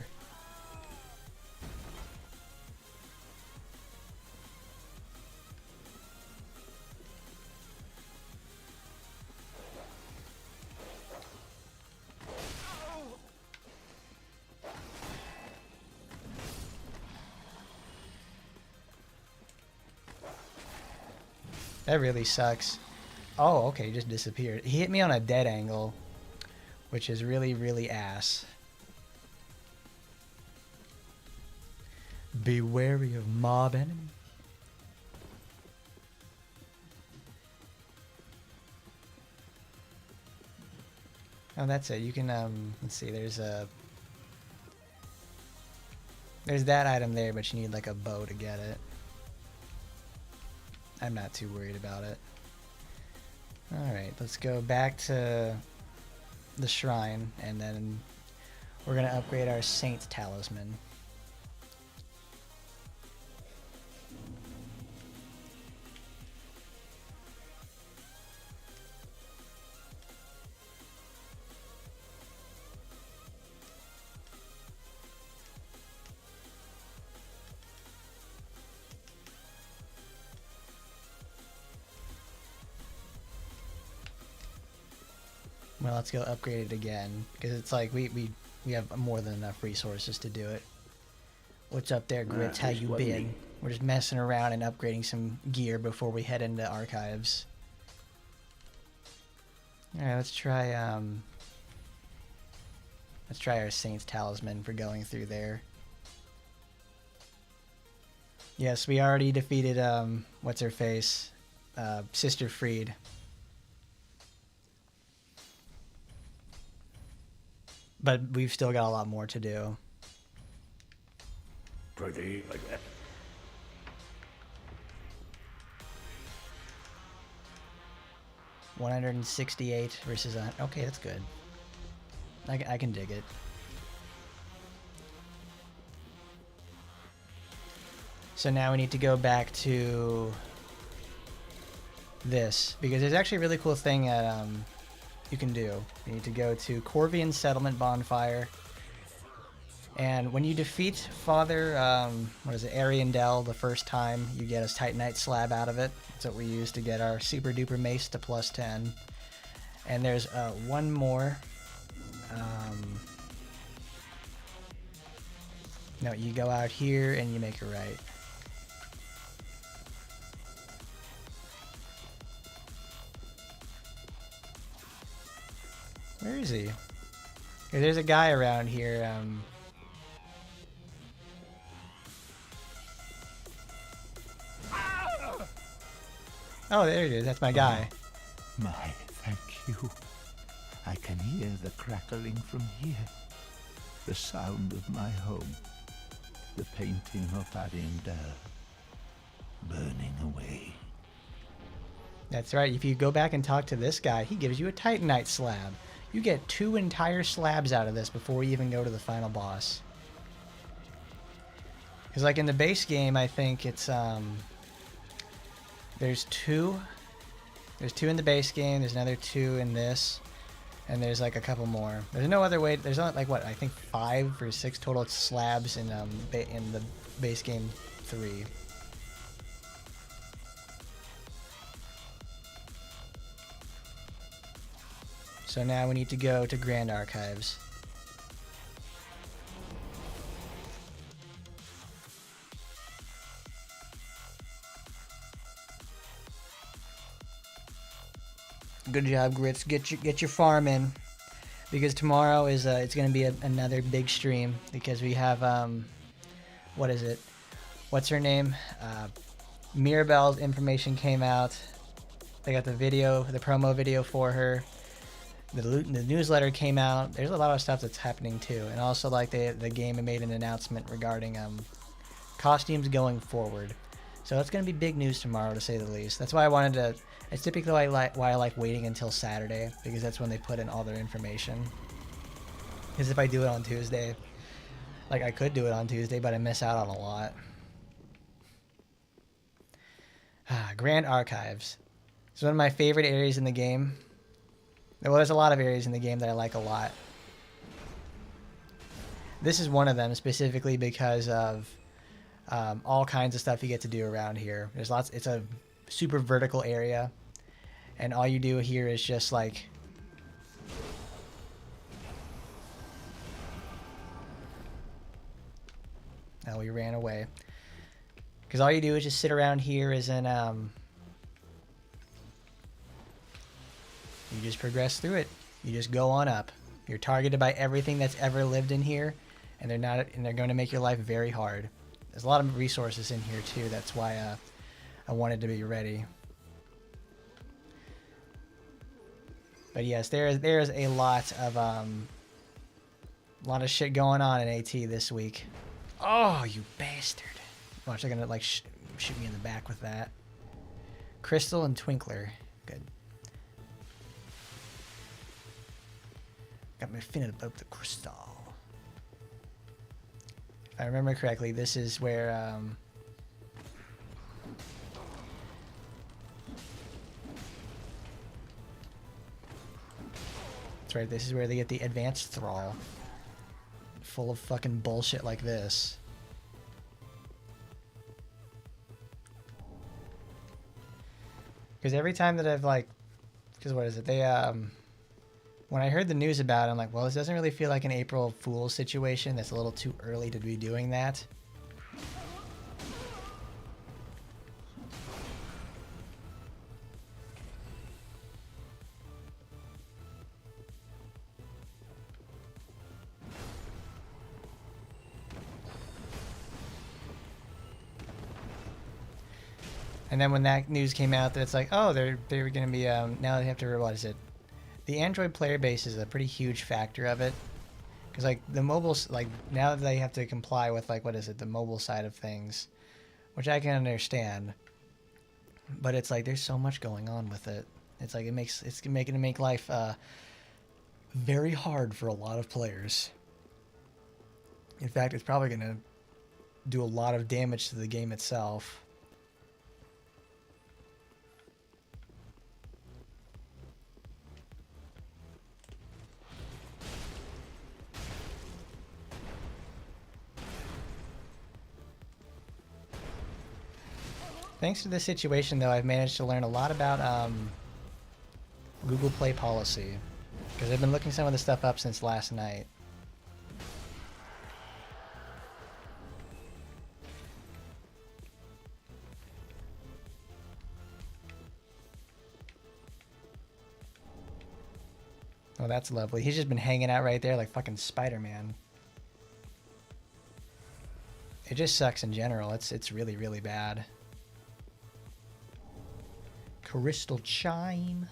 That really sucks. Oh, okay, just disappeared. He hit me on a dead angle, which is really, really ass. Be wary of mob enemy. Oh, that's it. You can, let's see, there's that item there, but you need like a bow to get it. I'm not too worried about it. Alright, let's go back to the shrine, and then we're going to upgrade our Saint's Talisman. Well, let's go upgrade it again, because it's like we have more than enough resources to do it. What's up there, Grits? How you been? We're just messing around and upgrading some gear before we head into archives. Alright, let's try our Saint's Talisman for going through there. Yes, we already defeated what's her face? Sister Freed. But we've still got a lot more to do. Pretty like that. $168 versus okay, that's good. I can dig it. So now we need to go back to this, because there's actually a really cool thing that you can do. You need to go to Corvian Settlement Bonfire, and when you defeat Father, Ariandel the first time, you get a Titanite slab out of it. That's what we use to get our super duper mace to +10. And there's one more. No, you go out here and you make a right. Where is he? There's a guy around here. Oh, there it is. That's my guy. My, thank you. I can hear the crackling from here, the sound of my home, the painting of Ariandel burning away. That's right. If you go back and talk to this guy, he gives you a Titanite slab. You get 2 entire slabs out of this before you even go to the final boss. Because like in the base game, I think it's there's 2. There's 2 in the base game. There's another 2 in this, and there's like a couple more. There's no other way. There's not like what I think 5 or 6 total slabs in the base game 3. So now we need to go to Grand Archives. Good job, Grits. Get your farm in, because tomorrow is it's gonna be another big stream, because we have what is it? What's her name? Mirabelle's information came out. They got the video, the promo video for her. The newsletter came out. There's a lot of stuff that's happening too, and also like the game made an announcement regarding costumes going forward. So it's gonna be big news tomorrow, to say the least. That's why I wanted to. It's typically why I like waiting until Saturday, because that's when they put in all their information. Because if I do it on Tuesday, like I could do it on Tuesday, but I miss out on a lot. Grand Archives. It's one of my favorite areas in the game. Well, there's a lot of areas in the game that I like a lot. This is one of them, specifically because of all kinds of stuff you get to do around here. There's lots. It's a super vertical area, and all you do here is just like oh, we ran away, because all you do is just sit around here as in you just progress through it. You just go on up. You're targeted by everything that's ever lived in here, and they're going to make your life very hard. There's a lot of resources in here too. That's why I wanted to be ready. But yes, there's a lot of shit going on in AT this week. Oh, you bastard! Watch, they're gonna like shoot me in the back with that. Crystal and Twinkler, good. Got my fin above the crystal. If I remember correctly, this is where that's right, this is where they get the advanced thrall. Full of fucking bullshit like this. Because every time that I've like, because what is it? They when I heard the news about it, I'm like, well, this doesn't really feel like an April Fool's situation. That's a little too early to be doing that. And then when that news came out that it's like, oh, they're going to be now they have to realize it. The Android player base is a pretty huge factor of it, because like the mobile, like now that they have to comply with like what is it, the mobile side of things, which I can understand. But it's like there's so much going on with it. It's like it's making to make life very hard for a lot of players. In fact, it's probably going to do a lot of damage to the game itself. Thanks to this situation, though, I've managed to learn a lot about Google Play policy, because I've been looking some of the stuff up since last night. Oh, that's lovely. He's just been hanging out right there like fucking Spider-Man. It just sucks in general. It's really, really bad. Crystal Chime.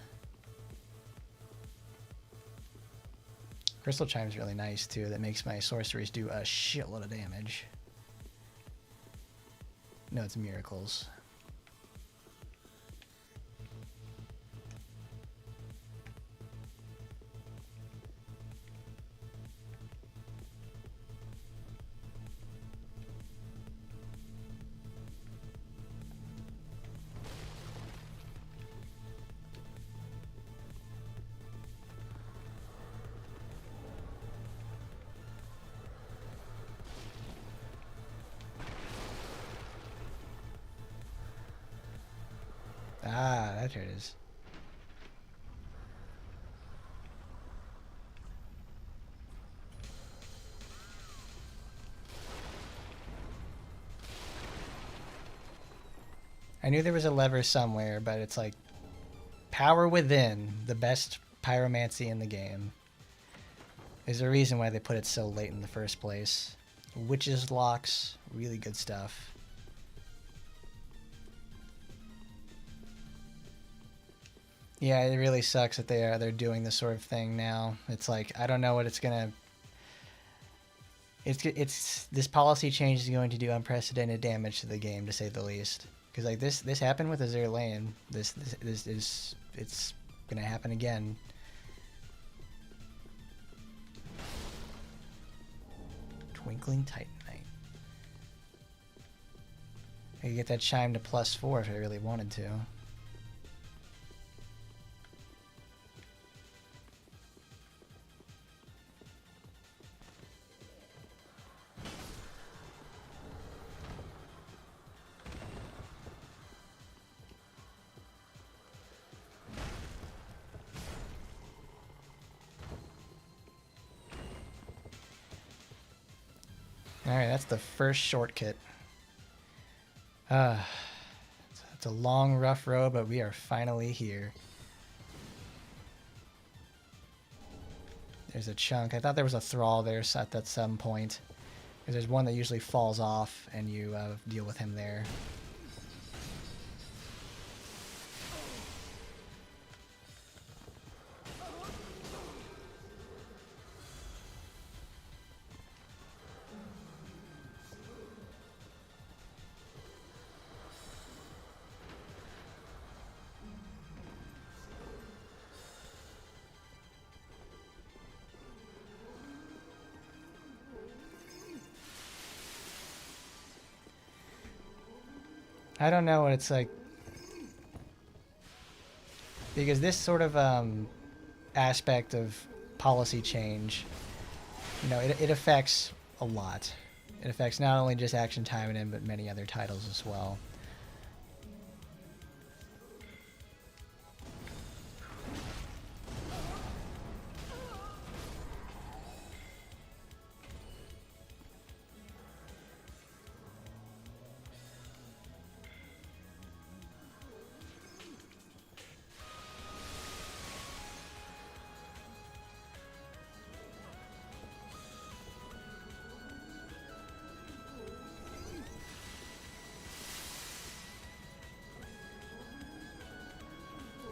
Crystal Chime's really nice too. That makes my sorceries do a shitload of damage. No, it's miracles. Ah, that's here it is. I knew there was a lever somewhere, but it's like power within, the best pyromancy in the game. There's a reason why they put it so late in the first place. Witches locks, really good stuff. Yeah, it really sucks that they're doing this sort of thing now. It's like, I don't know what it's gonna. It's this policy change is going to do unprecedented damage to the game, to say the least. Because like this happened with Azure Lane. This is it's gonna happen again. Twinkling Titanite. I could get that chime to +4 if I really wanted to. Alright, that's the first shortcut. It's a long, rough road, but we are finally here. There's a chunk. I thought there was a thrall there at some point. Because there's one that usually falls off, and you deal with him there. I don't know what it's like. Because this sort of aspect of policy change, you know, it affects a lot. It affects not only just Action Time but many other titles as well.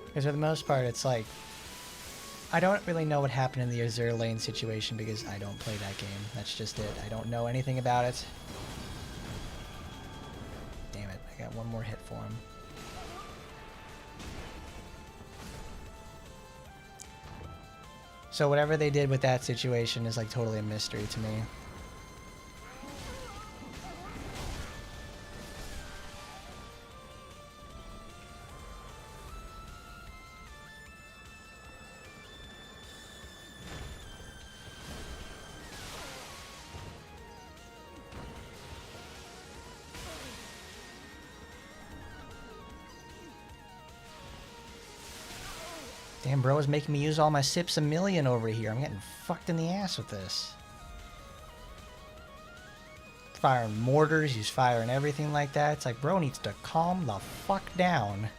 Because for the most part, it's like, I don't really know what happened in the Azure Lane situation because I don't play that game. That's just it. I don't know anything about it. Damn it, I got one more hit for him. So whatever they did with that situation is like totally a mystery to me. Damn, bro is making me use all my sips a million over here. I'm getting fucked in the ass with this. Firing mortars, he's firing everything like that. It's like, bro needs to calm the fuck down.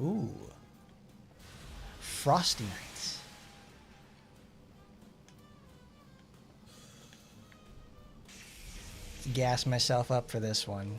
Ooh. Frosty Nights. Let's gas myself up for this one.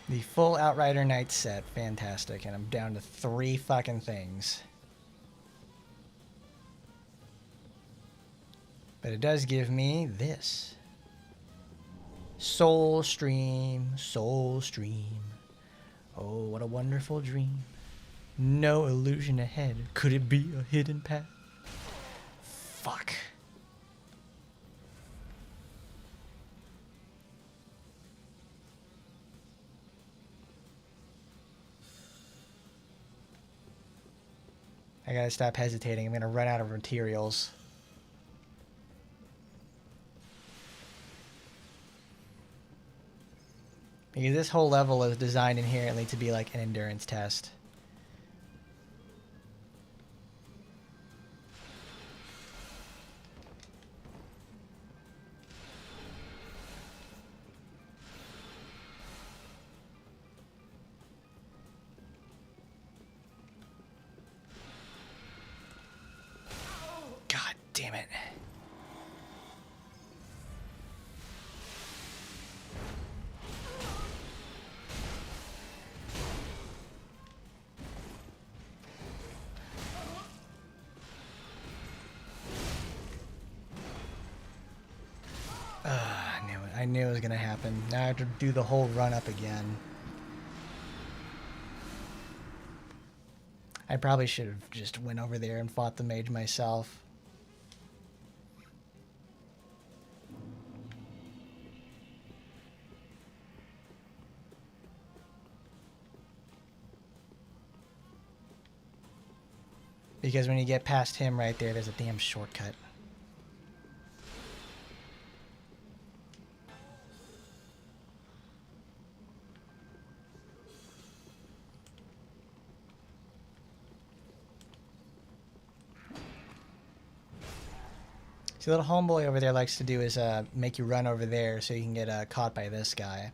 The full Outrider Knight set, fantastic, and I'm down to 3 fucking things. But it does give me this. Soul Stream, Soul Stream. Oh, what a wonderful dream. No illusion ahead. Could it be a hidden path? Fuck. I gotta stop hesitating. I'm gonna run out of materials. Because this whole level is designed inherently to be like an endurance test. God damn it. I knew it was gonna happen. Now I have to do the whole run up again. I probably should have just went over there and fought the mage myself. Because when you get past him right there, there's a damn shortcut. See, little homeboy over there likes to do is make you run over there so you can get caught by this guy.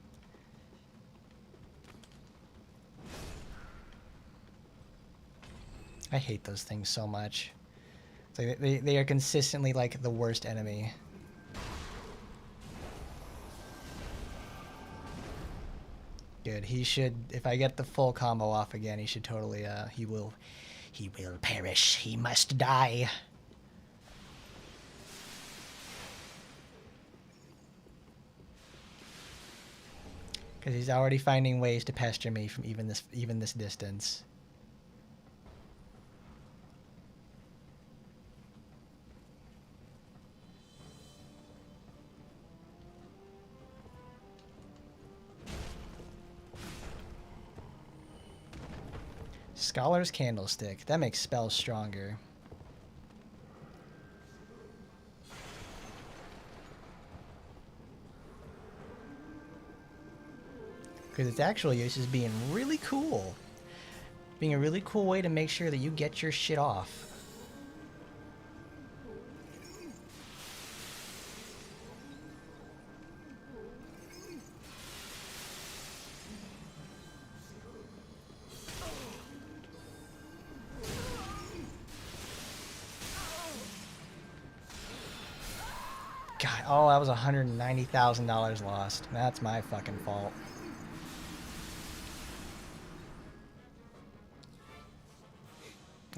I hate those things so much. It's like they are consistently like the worst enemy. Good. He should, if I get the full combo off again, he should totally he will perish. He must die. Because he's already finding ways to pester me from even this distance. Scholar's Candlestick. That makes spells stronger. Because its actual use is being really cool. Being a really cool way to make sure that you get your shit off. God, oh, that was $190,000 lost. That's my fucking fault.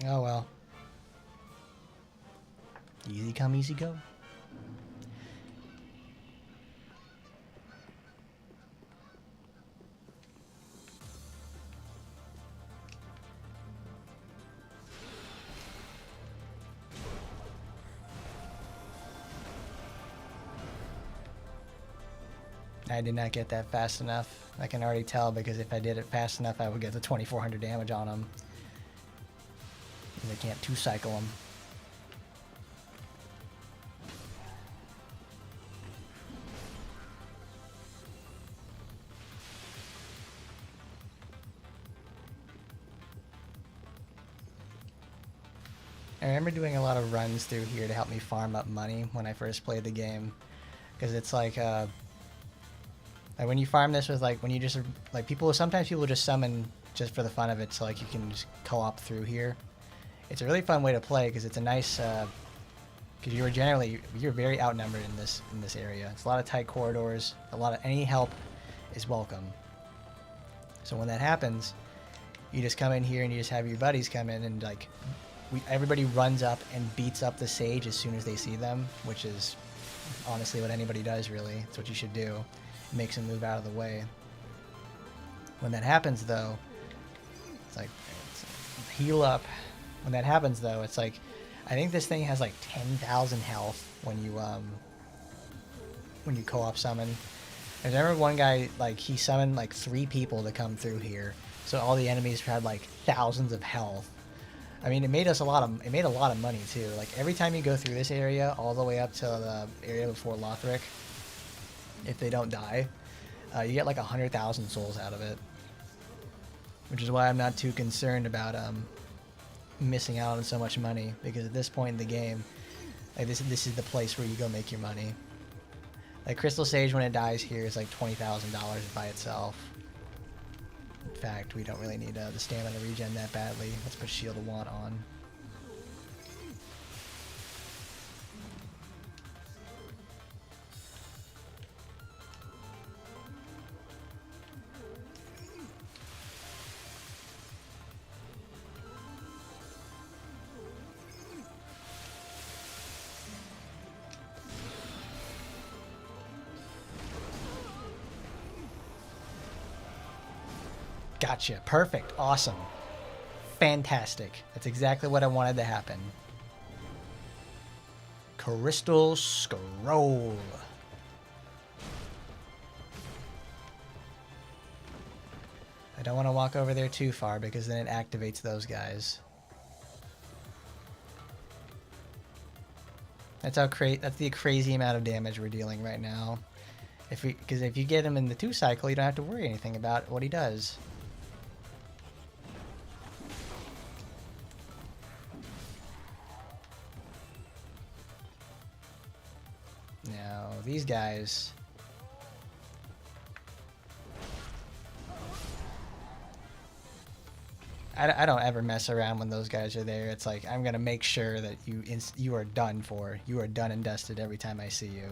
Oh well. Easy come, easy go. I did not get that fast enough. I can already tell because if I did it fast enough, I would get the 2400 damage on him. I can't two-cycle him. I remember doing a lot of runs through here to help me farm up money when I first played the game, because it's like when you farm this with like when you just like sometimes people just summon just for the fun of it, so like you can just co-op through here. It's a really fun way to play because it's a nice because you're very outnumbered in this area. It's a lot of tight corridors. Any help is welcome. So when that happens, you just come in here and you just have your buddies come in and like everybody runs up and beats up the sage as soon as they see them, which is honestly what anybody does really. It's what you should do. It makes them move out of the way. When that happens though, it's like heal up. When that happens though, it's like I think this thing has like 10,000 health when you co-op summon. I remember one guy, like he summoned like 3 people to come through here, so all the enemies had like thousands of health. I mean, it made a lot of money too. Like every time you go through this area, all the way up to the area before Lothric, if they don't die, you get like 100,000 souls out of it. Which is why I'm not too concerned about missing out on so much money, because at this point in the game, like this is the place where you go make your money. Like Crystal Sage, when it dies here, is like $20,000 by itself. In fact, we don't really need the stamina regen that badly. Let's put Shield of Want on. Gotcha. Perfect. Awesome. Fantastic. That's exactly what I wanted to happen. Crystal Scroll. I don't want to walk over there too far because then it activates those guys. That's the crazy amount of damage we're dealing right now. Because if you get him in the 2 cycle, you don't have to worry anything about what he does. Now, these guys... I don't ever mess around when those guys are there. It's like, I'm going to make sure that you are done for. You are done and dusted every time I see you.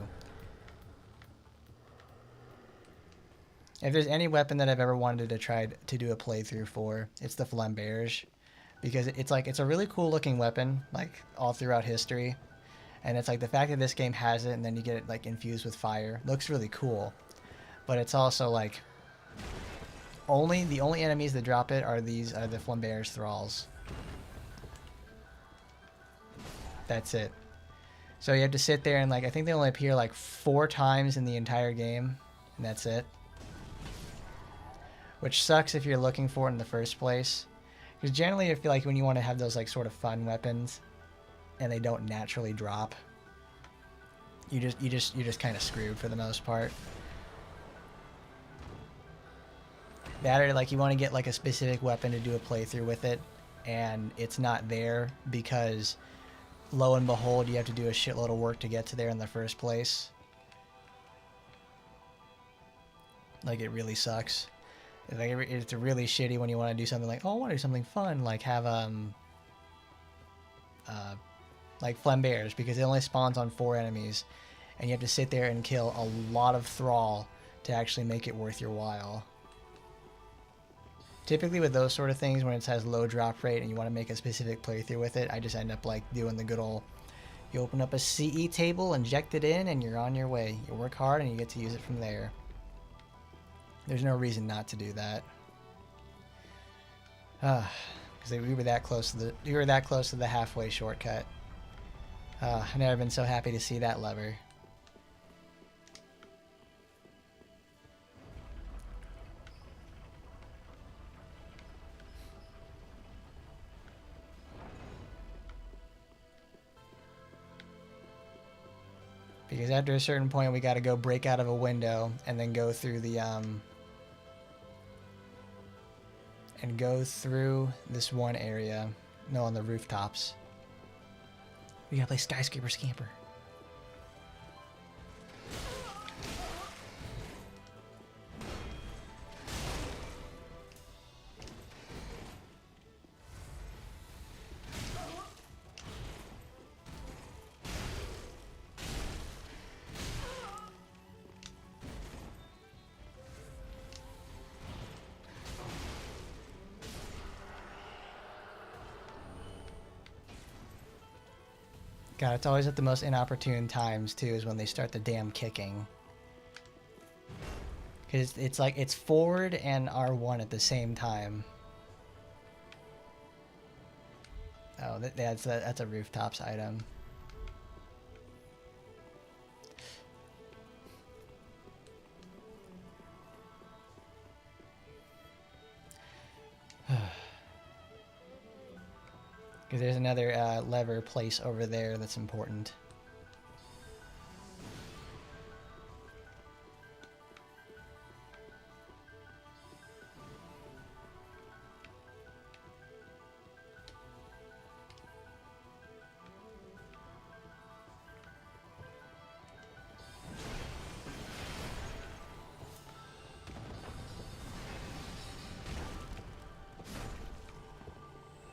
If there's any weapon that I've ever wanted to try to do a playthrough for, it's the Flamberge. Because it's a really cool looking weapon, like, all throughout history. And it's like the fact that this game has it and then you get it like infused with fire looks really cool. But it's also like the only enemies that drop it are the Flamberge thralls. That's it. So you have to sit there and like I think they only appear like 4 times in the entire game, and that's it. Which sucks if you're looking for it in the first place. Because generally I feel like when you want to have those like sort of fun weapons and they don't naturally drop, you're just kind of screwed for the most part. That or like you want to get like a specific weapon to do a playthrough with it and it's not there because lo and behold you have to do a shitload of work to get to there in the first place. Like it really sucks. Like it's really shitty when you want to do something like, oh, I want to do something fun, like have like Flamberge, because it only spawns on 4 enemies and you have to sit there and kill a lot of thrall to actually make it worth your while. Typically with those sort of things, when it has low drop rate and you want to make a specific playthrough with it, I just end up like doing the good old, you open up a CE table, inject it in, and you're on your way. You work hard and you get to use it from there. There's no reason not to do that. Because we were that close to the halfway shortcut. I've never been so happy to see that lever. Because after a certain point, we got to go break out of a window and then go through the and go through this one area. No, on the rooftops. We gotta play Skyscraper Scamper. God, it's always at the most inopportune times, too, is when they start the damn kicking. Because it's like, it's forward and R1 at the same time. Oh, that's a rooftops item. Because there's another lever place over there that's important.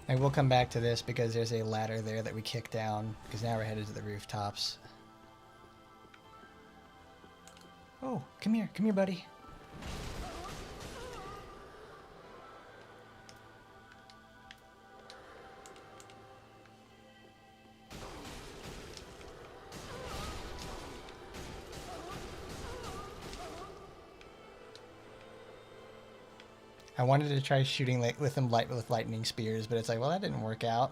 I will come back to this because there's a ladder there that we kicked down, because now we're headed to the rooftops. Oh, come here, buddy. I wanted to try shooting with them with lightning spears, but it's like, well, that didn't work out.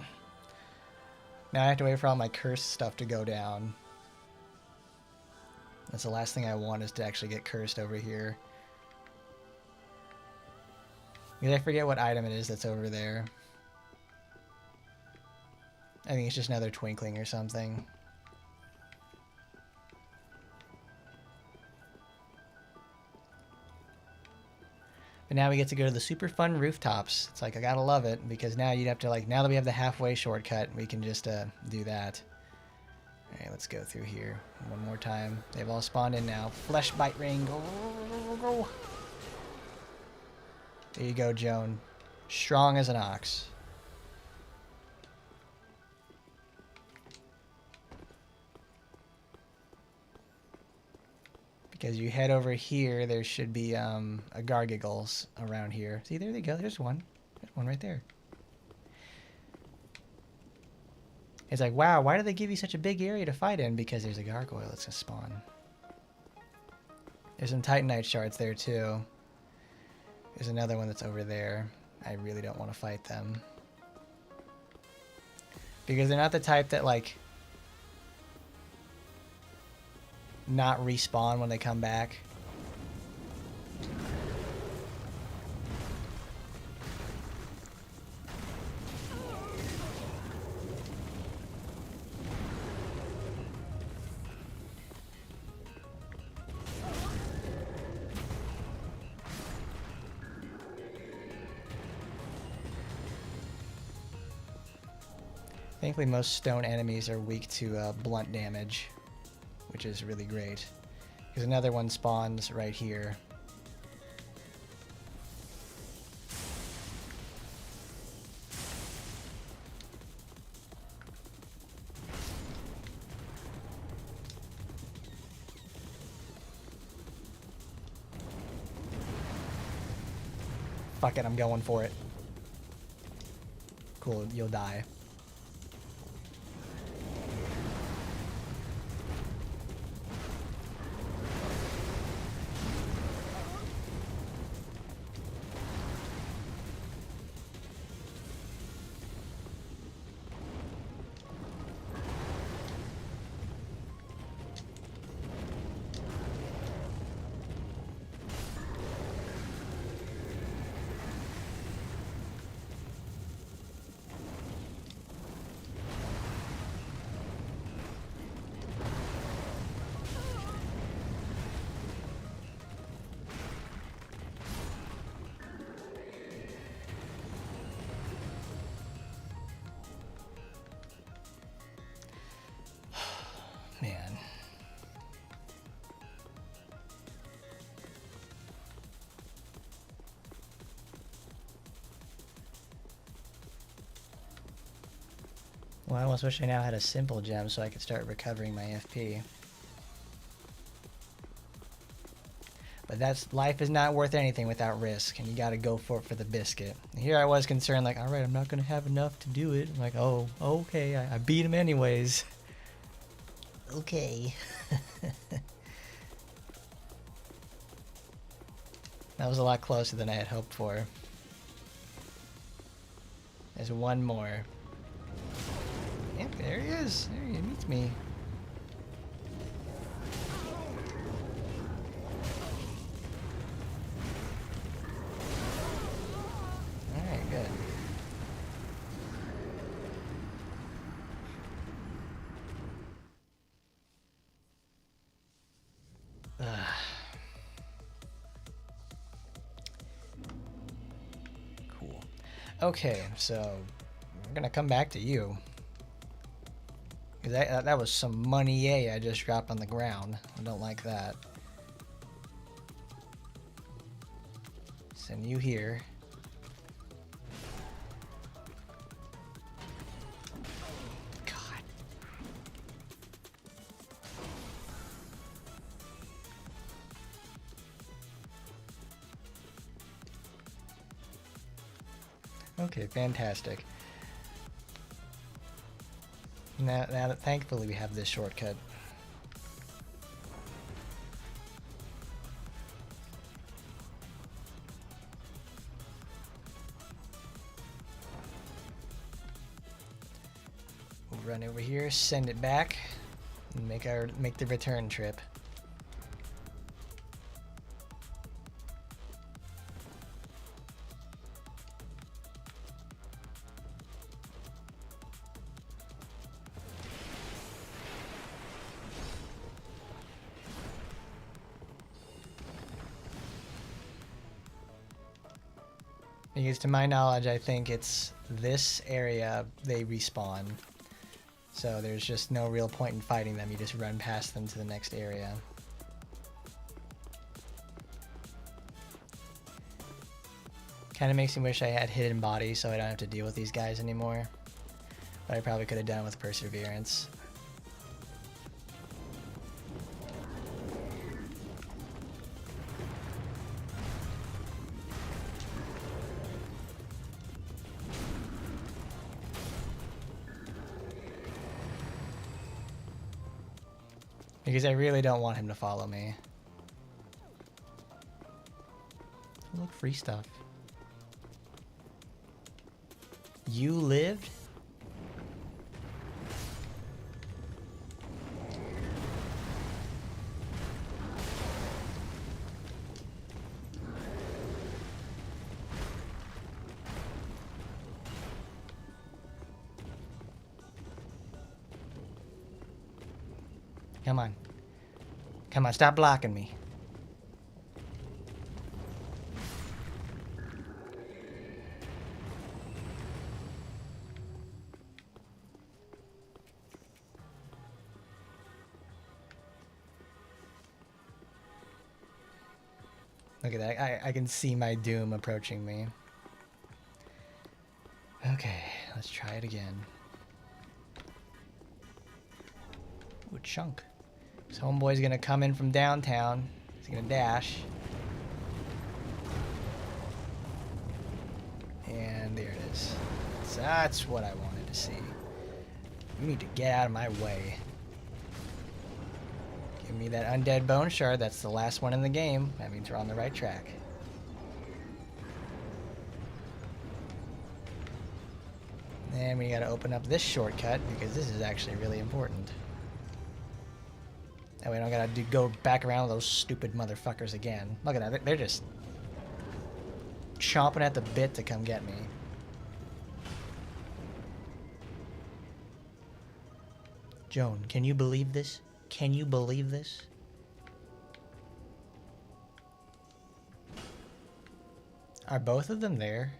Now I have to wait for all my cursed stuff to go down. That's the last thing I want, is to actually get cursed over here. Because I forget what item it is that's over there. I think it's just another twinkling or something. But now we get to go to the super fun rooftops. It's like, I gotta love it, because now you'd have to, like, now that we have the halfway shortcut, we can just do that. Alright, let's go through here one more time. They've all spawned in now. Flesh bite ring. Go, go, go, go. There you go, Joan. Strong as an ox. Because you head over here, there should be a Gargiggles around here. See, there they go. There's one. There's one right there. It's like, wow, why do they give you such a big area to fight in? Because there's a gargoyle that's gonna spawn. There's some Titanite shards there too. There's another one that's over there. I really don't want to fight them. Because they're not the type that, like, not respawn when they come back. Thankfully, most stone enemies are weak to blunt damage, which is really great. Because another one spawns right here. Fuck it, I'm going for it. Cool, you'll die. Well, I almost wish I now had a simple gem so I could start recovering my FP. But life is not worth anything without risk, and you gotta go for it for the biscuit. And here I was concerned, like, alright, I'm not gonna have enough to do it. I'm like, oh, okay, I beat him anyways. Okay. That was a lot closer than I had hoped for. There's one more. Yep, there he is. There he meets me. Alright, good. Ugh. Cool. Okay, so we're gonna come back to you. 'Cause that was some money I just dropped on the ground. I don't like that. Send you here. God. Okay, fantastic. Now thankfully we have this shortcut. We'll run over here, send it back, and make the return trip. Because to my knowledge, I think it's this area they respawn. So there's just no real point in fighting them. You just run past them to the next area. Kind of makes me wish I had hidden body so I don't have to deal with these guys anymore. But I probably could have done it with perseverance. Because I really don't want him to follow me. Look, free stuff. You lived? Come on. Come on, stop blocking me. Look at that. I can see my doom approaching me. Okay, let's try it again. Ooh, chunk. This homeboy's gonna come in from downtown. He's gonna dash. And there it is. So that's what I wanted to see. You need to get out of my way. Give me that undead bone shard. That's the last one in the game. That means we're on the right track. And we gotta open up this shortcut because this is actually really important. That way I don't gotta go back around with those stupid motherfuckers again. Look at that. They're just chomping at the bit to come get me. Joan, can you believe this? Can you believe this? Are both of them there?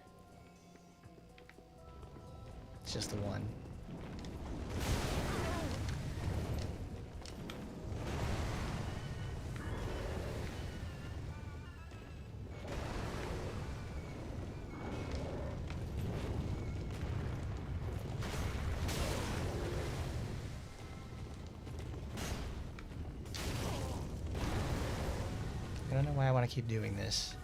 It's just the one. don't know why I want to keep doing this.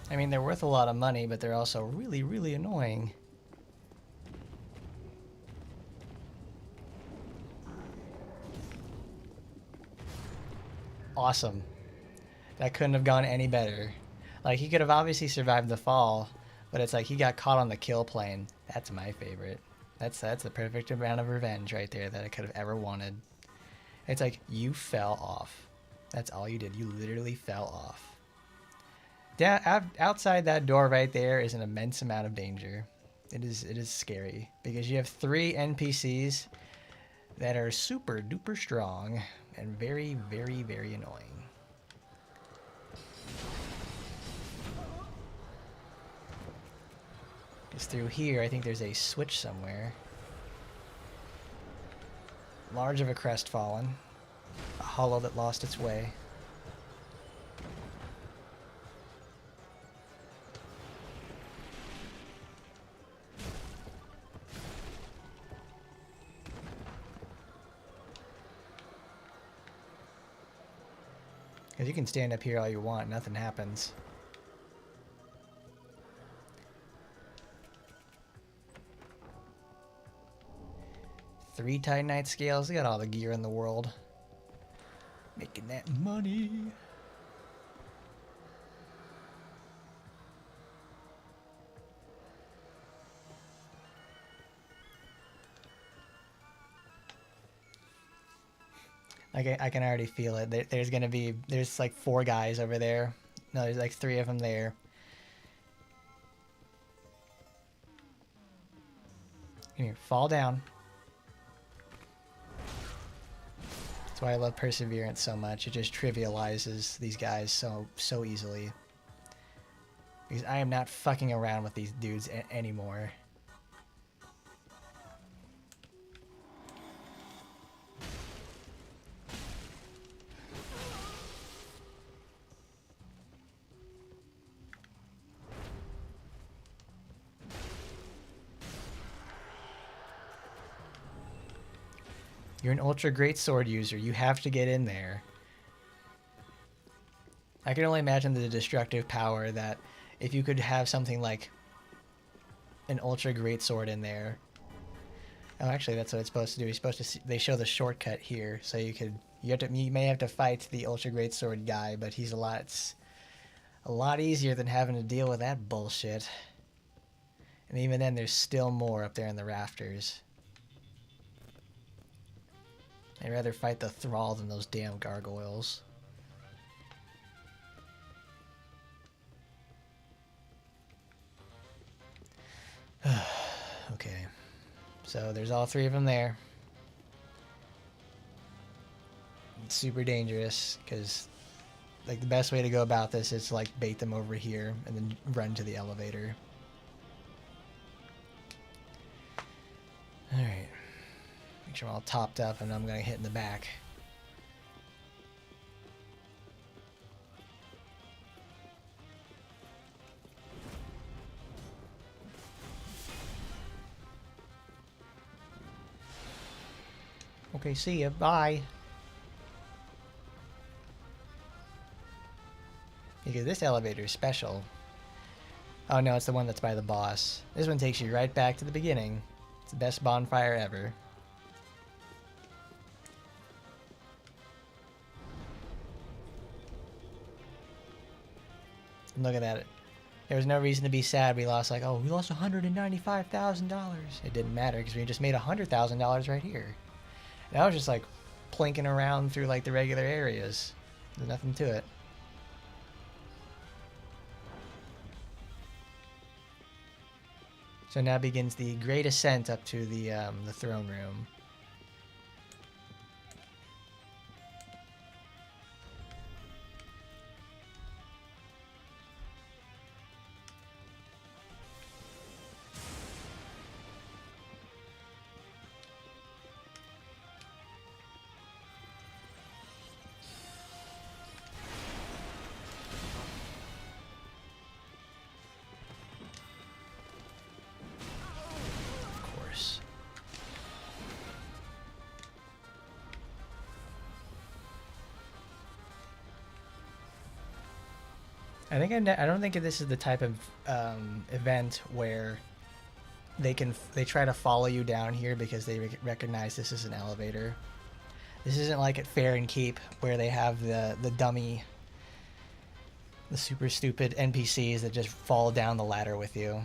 I mean, they're worth a lot of money, but they're also really, really annoying. Awesome. That couldn't have gone any better. Like, he could have obviously survived the fall, but it's like he got caught on the kill plane. That's my favorite. That's the perfect amount of revenge right there that I could have ever wanted. It's like, you fell off. That's all you did. You literally fell off. Outside that door right there is an immense amount of danger. It is scary because you have 3 NPCs that are super duper strong and very, very, very annoying. Because through here, I think there's a switch somewhere. Large of a crestfallen. A hollow that lost its way. Because you can stand up here all you want, nothing happens. Three Titanite scales, they got all the gear in the world. Making that money. I can already feel it. There's like 4 guys over there. No, there's like 3 of them there. Here, fall down. That's why I love Perseverance so much. It just trivializes these guys so easily. Because I am not fucking around with these dudes anymore. You're an ultra great sword user. You have to get in there. I can only imagine the destructive power that if you could have something like an ultra great sword in there. Oh, actually, that's what it's supposed to do. You're supposed to they show the shortcut here, so you may have to fight the ultra great sword guy, but he's a lot easier than having to deal with that bullshit. And even then, there's still more up there in the rafters. I'd rather fight the Thrall than those damn gargoyles. Okay. So there's all 3 of them there. It's super dangerous because like the best way to go about this is to like bait them over here and then run to the elevator. Alright. Make sure I'm all topped up and I'm going to hit in the back. Okay, see ya. Bye. Because this elevator is special. Oh no, it's the one that's by the boss. This one takes you right back to the beginning. It's the best bonfire ever. Look at that. There was no reason to be sad. We lost we lost $195,000. It didn't matter because we just made $100,000 right here. And I was just like plinking around through like the regular areas. There's nothing to it. So now begins the great ascent up to the throne room. I don't think this is the type of event where they try to follow you down here because they recognize this is an elevator. This isn't like at Fair and Keep where they have the dummy, the super stupid NPCs that just fall down the ladder with you.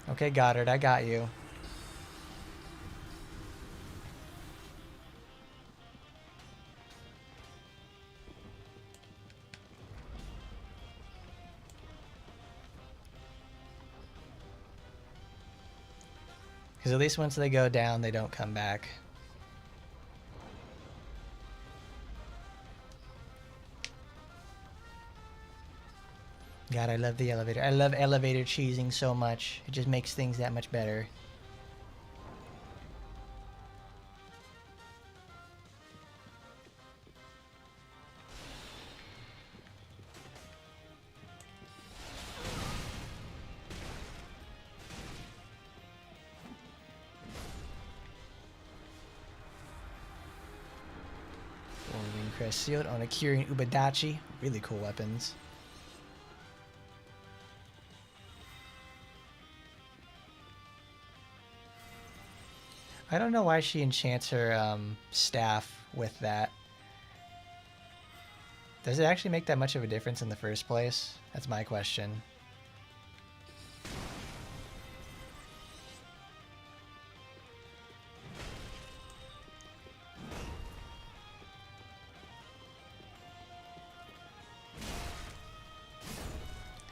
Okay, Goddard, I got you. Because at least once they go down, they don't come back. God, I love the elevator. I love elevator cheesing so much. It just makes things that much better. Wing Crest Sealed on a Kyrian Ubadachi. Really cool weapons. I don't know why she enchants her staff with that. Does it actually make that much of a difference in the first place? That's my question.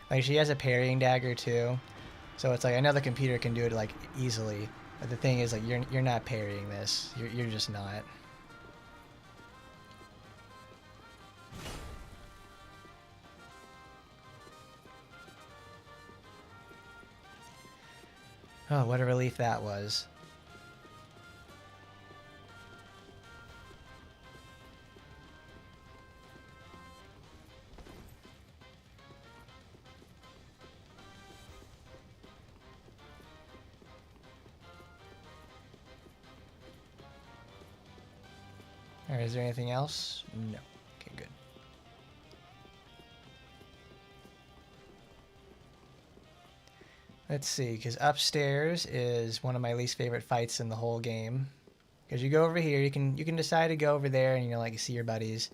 Like, she has a parrying dagger too, so it's like I know the computer can do it like easily, but the thing is, like, you're not parrying this. You're just not. Oh, what a relief that was. Alright, is there anything else? No. Okay, good. Let's see, because upstairs is one of my least favorite fights in the whole game. Because you go over here, you can decide to go over there and, you know, like, see your buddies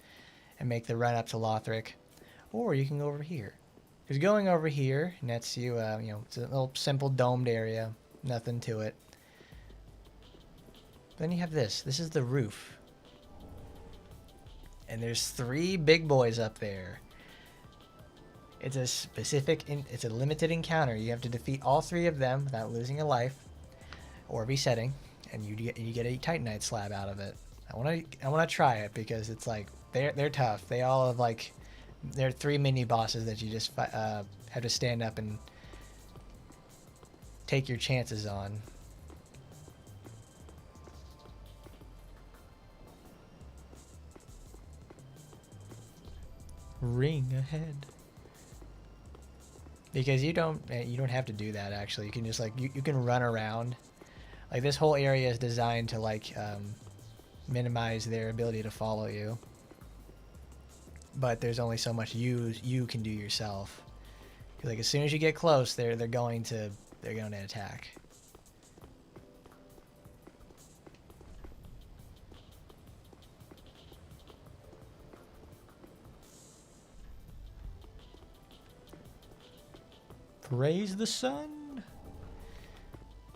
and make the run up to Lothric, or you can go over here. Because going over here nets you, you know, it's a little simple domed area, nothing to it. Then you have this. This is the roof. And there's 3 big boys up there. It's a it's a limited encounter. You have to defeat all 3 of them without losing a life or resetting, and you get a Titanite slab out of it. I want to try it because it's like they're tough. They all have like they're 3 mini bosses that you just have to stand up and take your chances on. Ring ahead. Because you don't have to do that actually. You can just like you can run around. Like, this whole area is designed to like minimize their ability to follow you. But there's only so much you can do yourself. Like, as soon as you get close, they're going to attack. Praise the sun.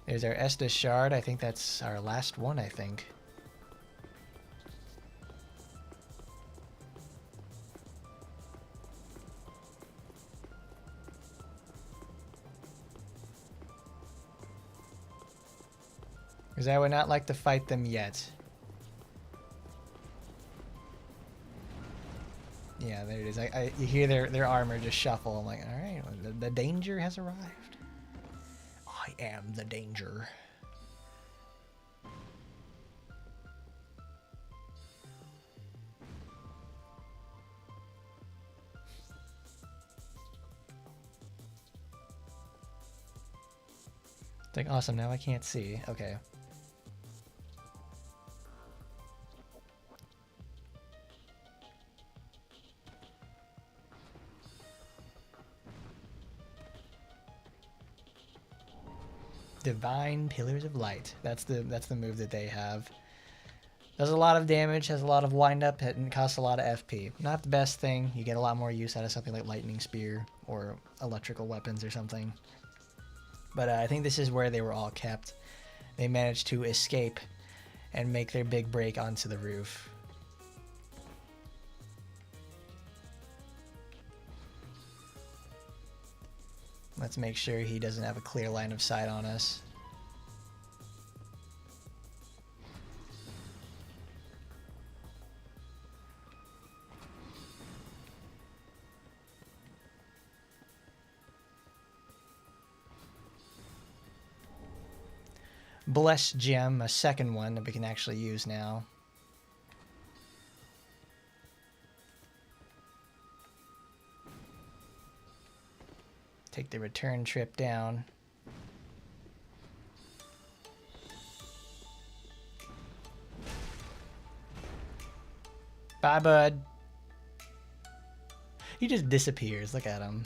There's our Estus shard. I think that's our last one, I think. Because I would not like to fight them yet. Yeah, there it is. You hear their armor just shuffle. I'm like, all right, the danger has arrived. I am the danger. It's like, awesome, now I can't see. Okay. Divine Pillars of Light. That's the move that they have. Does a lot of damage, has a lot of wind up, and costs a lot of FP. Not the best thing. You get a lot more use out of something like Lightning Spear or electrical weapons or something. But I think this is where they were all kept. They managed to escape and make their big break onto the roof. Let's make sure he doesn't have a clear line of sight on us. Bless Gem, a second one that we can actually use now. Take the return trip down. Bye, bud. He just disappears. Look at him.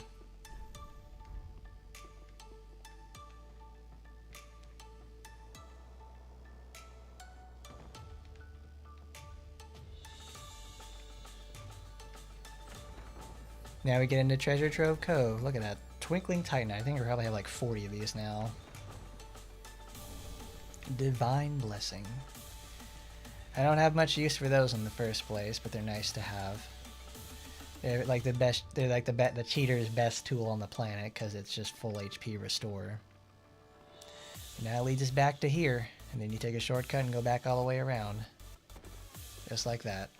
Now we get into Treasure Trove Cove. Look at that. Twinkling Titan. I think we probably have like 40 of these now. Divine Blessing. I don't have much use for those in the first place, but they're nice to have. They're like the best. They're like the cheater's best tool on the planet because it's just full HP restore. And that leads us back to here, and then you take a shortcut and go back all the way around, just like that.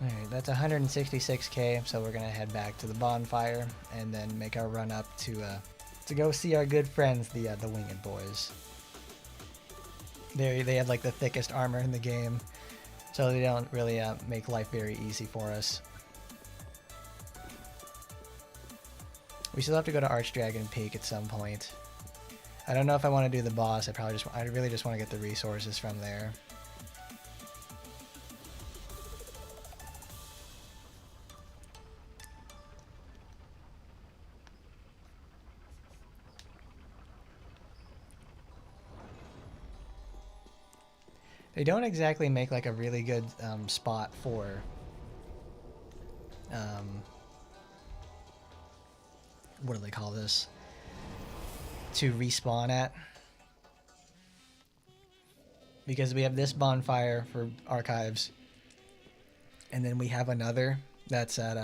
Alright, that's 166k, so we're gonna head back to the bonfire and then make our run up to go see our good friends, the Winged Boys. They have like the thickest armor in the game, so they don't really make life very easy for us. We still have to go to Archdragon Peak at some point. I don't know if I want to do the boss. I really just want to get the resources from there. They don't exactly make like a really good spot for what do they call this? To respawn at. Because we have this bonfire for archives, and then we have another that's at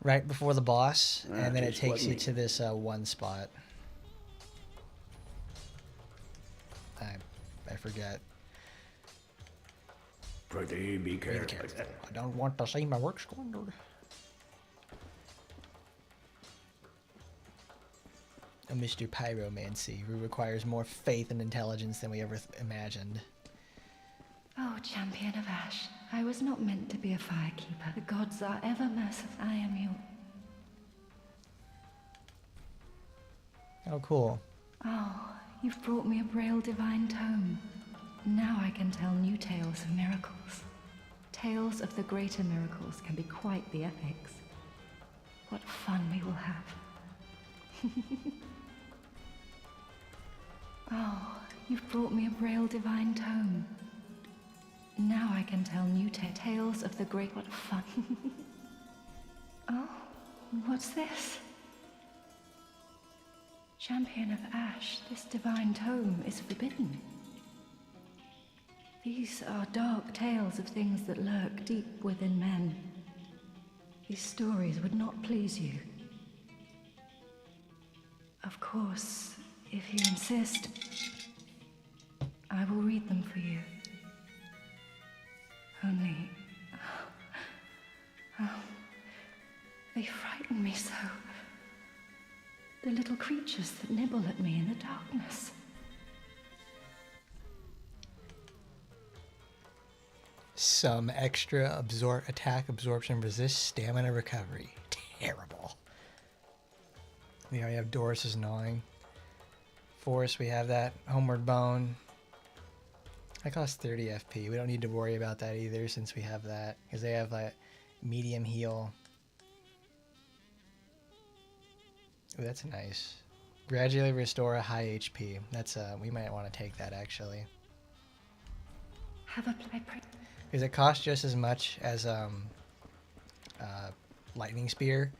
right before the boss, and then it takes you to this one spot. I forget. Pretty be careful. I don't want to see my work squandered. A Mr. Pyromancy, who requires more faith and intelligence than we ever imagined. Oh, Champion of Ash, I was not meant to be a firekeeper. The gods are ever merciful. I am you. Oh, cool. Oh, you've brought me a Braille Divine Tome. Now I can tell new tales of miracles. Tales of the greater miracles can be quite the epics. What fun we will have. Oh, you've brought me a Braille Divine Tome. Now I can tell new tales of the great... What fun. Oh, what's this? Champion of Ash, this divine tome is forbidden. These are dark tales of things that lurk deep within men. These stories would not please you. Of course, if you insist, I will read them for you. Only, me so. The little creatures that nibble at me in the darkness. Some extra attack absorption, resist, stamina recovery. Terrible. We already have Doris's gnawing. Force, we have that. Homeward Bone. That costs 30 FP. We don't need to worry about that either since we have that. Because they have that medium heal. Ooh, that's nice. Gradually restore a high HP. That's we might want to take that actually. Have a play. Because it costs just as much as Lightning Spear.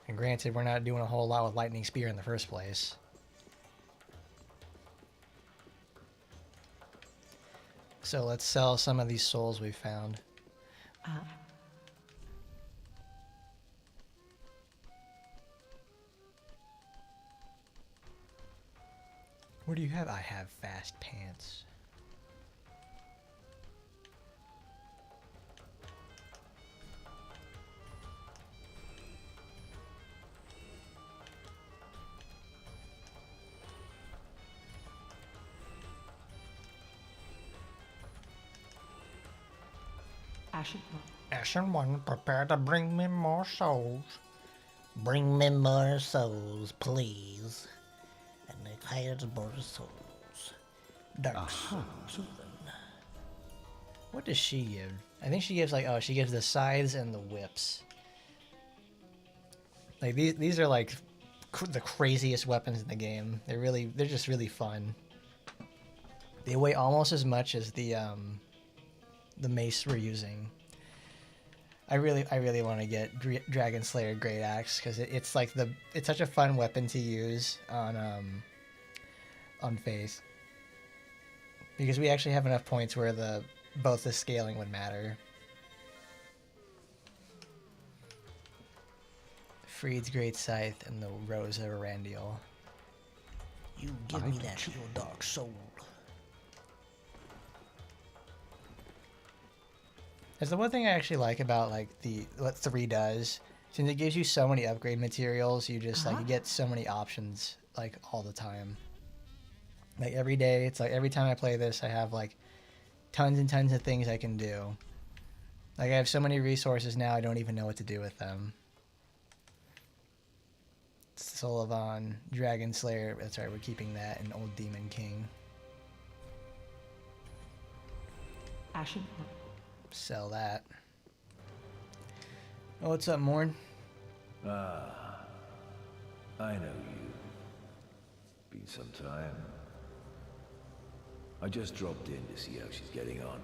And granted, we're not doing a whole lot with Lightning Spear in the first place. So let's sell some of these souls we found. What do you have? I have fast pants. Ashen One, prepare to bring me more souls. Bring me more souls, please. And require more souls. Dark souls. What does she give? I think she gives like, oh, she gives the scythes and the whips. Like these are like the craziest weapons in the game. They're just really fun. They weigh almost as much as the mace we're using. I really want to get Dragon Slayer Great Axe because it's like it's such a fun weapon to use on Faith. Because we actually have enough points where both the scaling would matter. Freed's Great Scythe and the Rose of Ariandel. You give me that your dark soul. That's the one thing I actually like about like what 3 does. Since it gives you so many upgrade materials, you just like you get so many options like all the time. Like every day, it's like every time I play this, I have like tons and tons of things I can do. Like I have so many resources now, I don't even know what to do with them. Sullivan, Dragon Slayer, that's right, we're keeping that, and Old Demon King. Ashen. Sell that. Oh, what's up, Morn? Ah, I know you. Been some time. I just dropped in to see how she's getting on.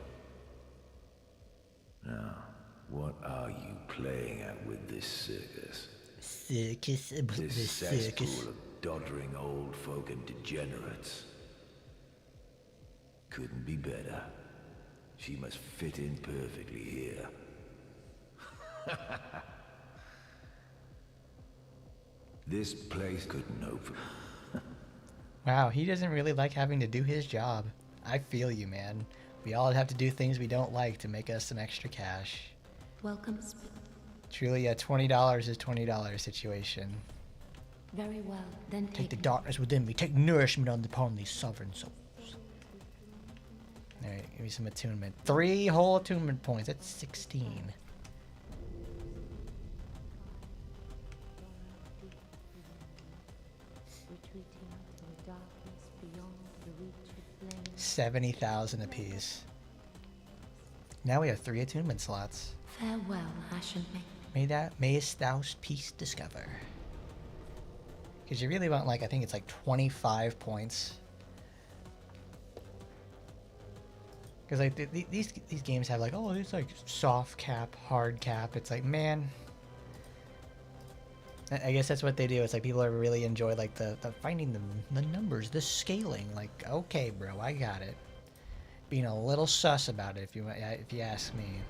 Now, what are you playing at with this circus? Circus, This the circus. cesspool of doddering old folk and degenerates. Couldn't be better. She must fit in perfectly here. This place couldn't hope for... Wow, he doesn't really like having to do his job. I feel you, man. We all have to do things we don't like to make us some extra cash. Welcome. Truly, a $20 is $20 situation. Very well. Then Take the darkness within me. Take nourishment upon these sovereign souls. Alright, give me some attunement. 3 whole attunement points. That's 16. $70,000 apiece. Now we have 3 attunement slots. Farewell, Ashenby. Mayest thou peace discover. Because you really want, like, I think it's like 25 points. Because like these games have like, oh, it's like soft cap, hard cap. It's like, man, I guess that's what they do. It's like people really enjoy like the finding the numbers, the scaling. Like, okay, bro, I got it. Being a little sus about it, if you ask me.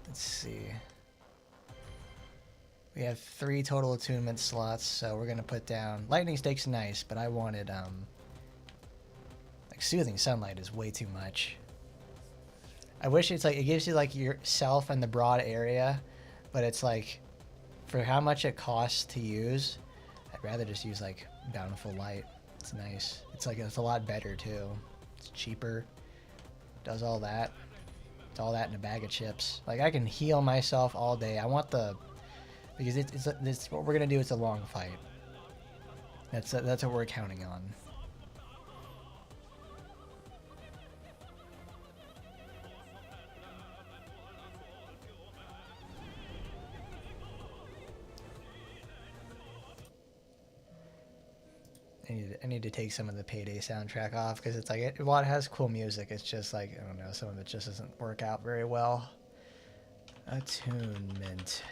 Let's see. We have 3 total attunement slots, so we're gonna put down lightning stake's nice, but I wanted like soothing sunlight is way too much. I wish it's like it gives you like yourself and the broad area, but it's like, for how much it costs to use, I'd rather just use like Bountiful Light. It's nice. It's like, it's a lot better too. It's cheaper. Does all that. It's all that in a bag of chips. Like, I can heal myself all day. I want the, because it's what we're gonna do. It's a long fight. That's what we're counting on. I need to take some of the Payday soundtrack off because it's like, while it has cool music, it's just like, I don't know, some of it just doesn't work out very well. Attunement.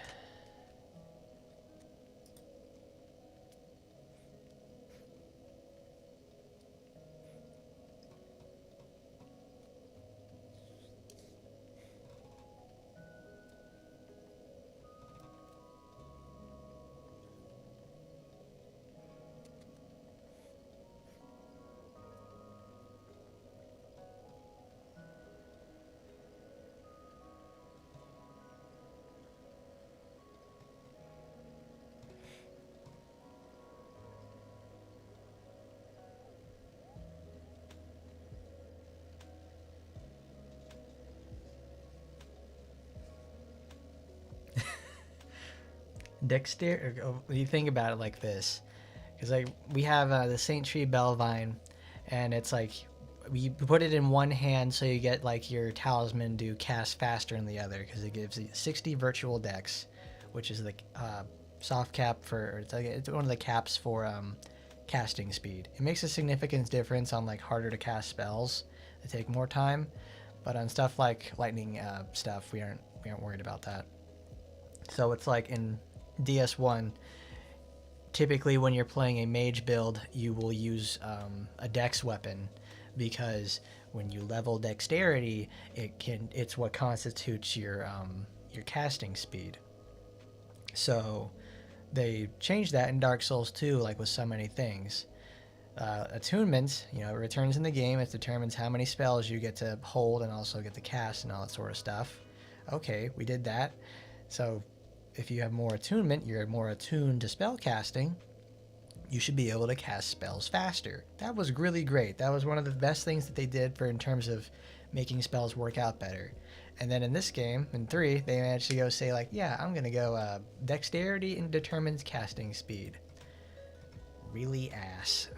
Dexter, you think about it like this, because like we have the Saint Tree Bellvine, and it's like you put it in one hand so you get like your talisman to cast faster in the other, because it gives you 60 virtual dex, which is the soft cap for, it's one of the caps for casting speed. It makes a significant difference on like harder to cast spells that take more time, but on stuff like lightning stuff, we aren't worried about that. So it's like in DS1, typically when you're playing a mage build, you will use a dex weapon, because when you level dexterity, it's what constitutes your casting speed. So they changed that in Dark Souls 2, like with so many things. Attunement, it returns in the game. It determines how many spells you get to hold and also get to cast and all that sort of stuff. Okay, we did that. So if you have more attunement, you're more attuned to spell casting, you should be able to cast spells faster. That was really great. That was one of the best things that they did in terms of making spells work out better. And then in this game, in 3, they managed to go say like, yeah, I'm going to go dexterity and determines casting speed. Really ass.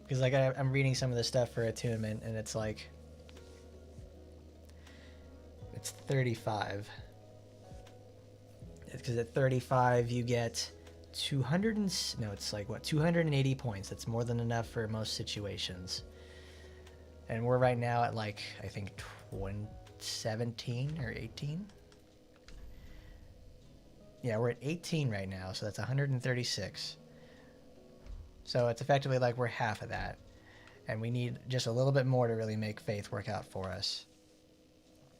Because like I'm reading some of the stuff for attunement, and it's like, it's 35. Because at 35 you get 280 points. That's more than enough for most situations. And we're right now at like, I think 17 or 18. Yeah, we're at 18 right now, so that's 136. So it's effectively like we're half of that. And we need just a little bit more to really make Faith work out for us.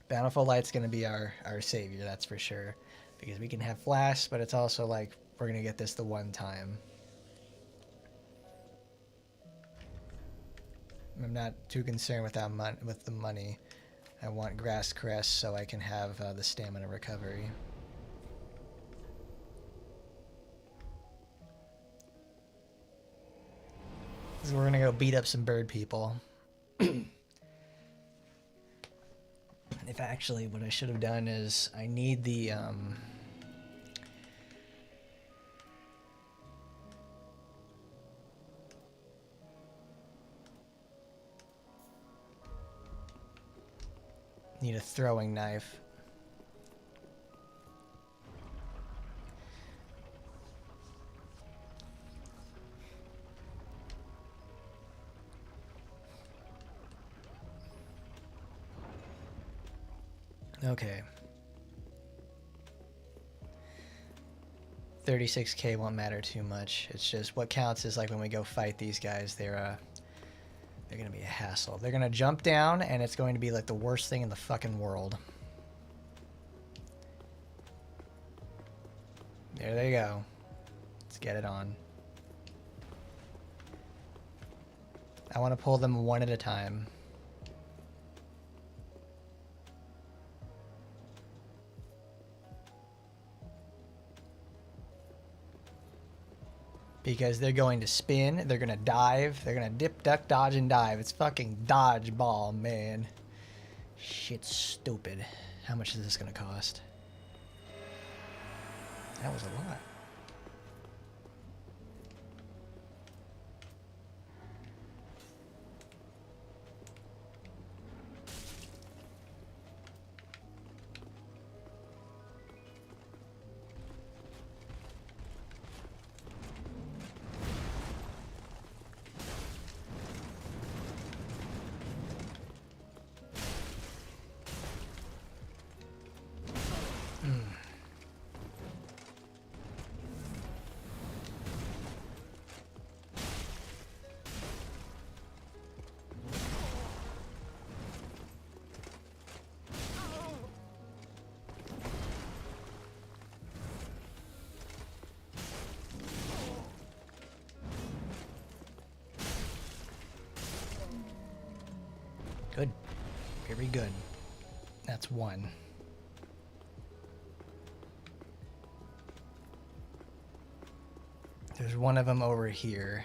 Bountiful Light's going to be our savior, that's for sure. Because we can have Flash, but it's also like, we're going to get this the one time. I'm not too concerned with the money. I want Grass Caress so I can have the stamina recovery. So we're gonna go beat up some bird people. If actually, what I should have done is I need the need a throwing knife. Okay. 36k won't matter too much. It's just what counts is like when we go fight these guys, they're gonna be a hassle. They're gonna jump down and it's going to be like the worst thing in the fucking world. There they go. Let's get it on. I want to pull them one at a time. Because they're going to spin, they're going to dive, they're going to dip, duck, dodge, and dive. It's fucking dodgeball, man. Shit's stupid. How much is this going to cost? That was a lot. Good. Very good. That's one. There's one of them over here.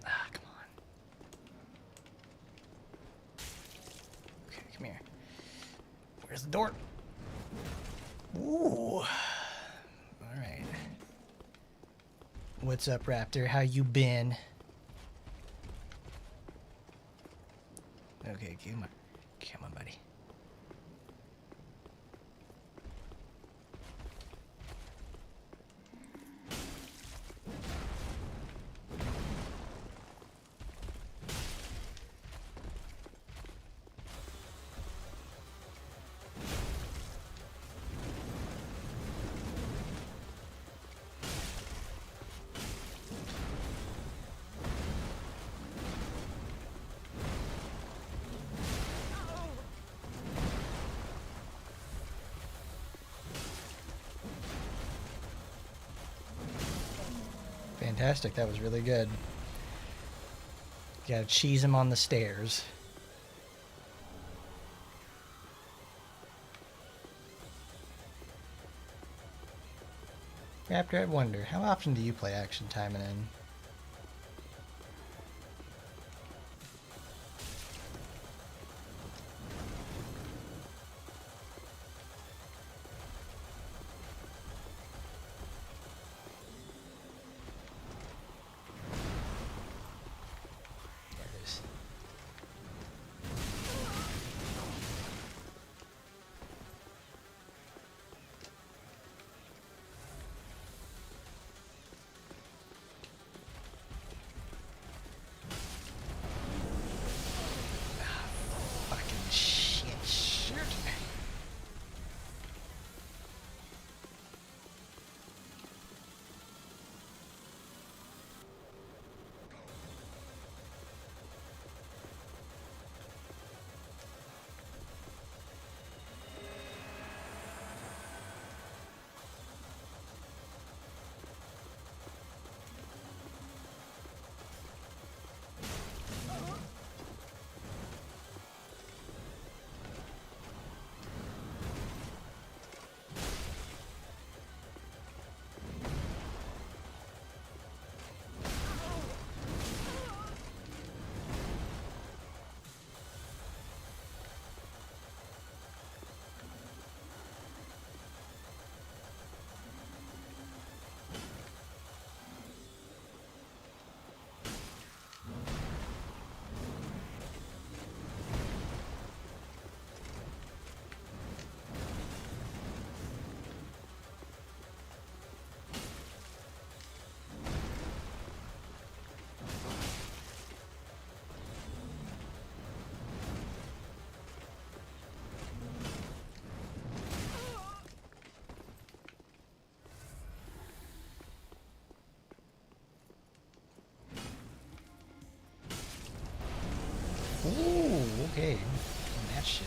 Ah, come on. Okay, come here. Where's the door? Ooh. All right. What's up, Raptor? How you been? Okay, come on. Come on, buddy. Fantastic. That was really good. You gotta cheese him on the stairs. Raptor, I wonder, how often do you play Action Time and End? There it is. Okay, doing that shit.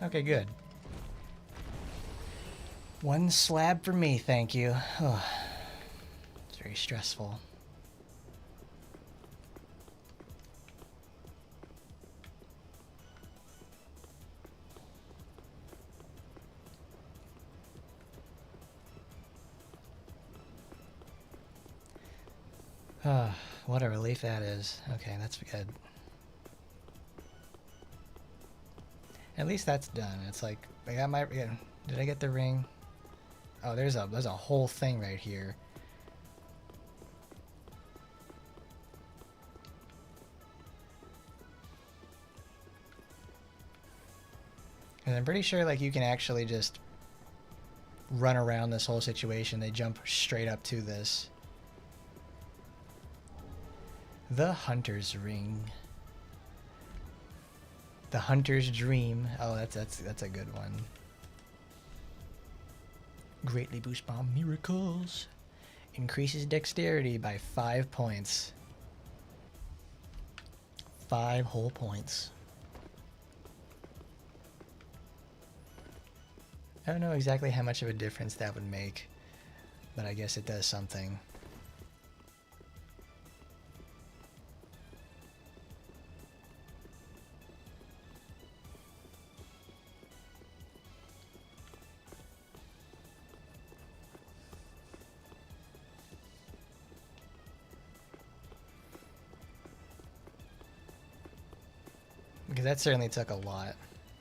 Okay, good. One slab for me, thank you. Oh, it's very stressful. What a relief that is. Okay, that's good. At least that's done. It's like I got my. Yeah, did I get the ring? Oh, there's a whole thing right here. And I'm pretty sure like you can actually just run around this whole situation. They jump straight up to this. The Hunter's Ring. The Hunter's Dream. Oh, that's a good one. Greatly boosts bomb miracles. Increases dexterity by 5 points. 5 whole points. I don't know exactly how much of a difference that would make, but I guess it does something. Because that certainly took a lot.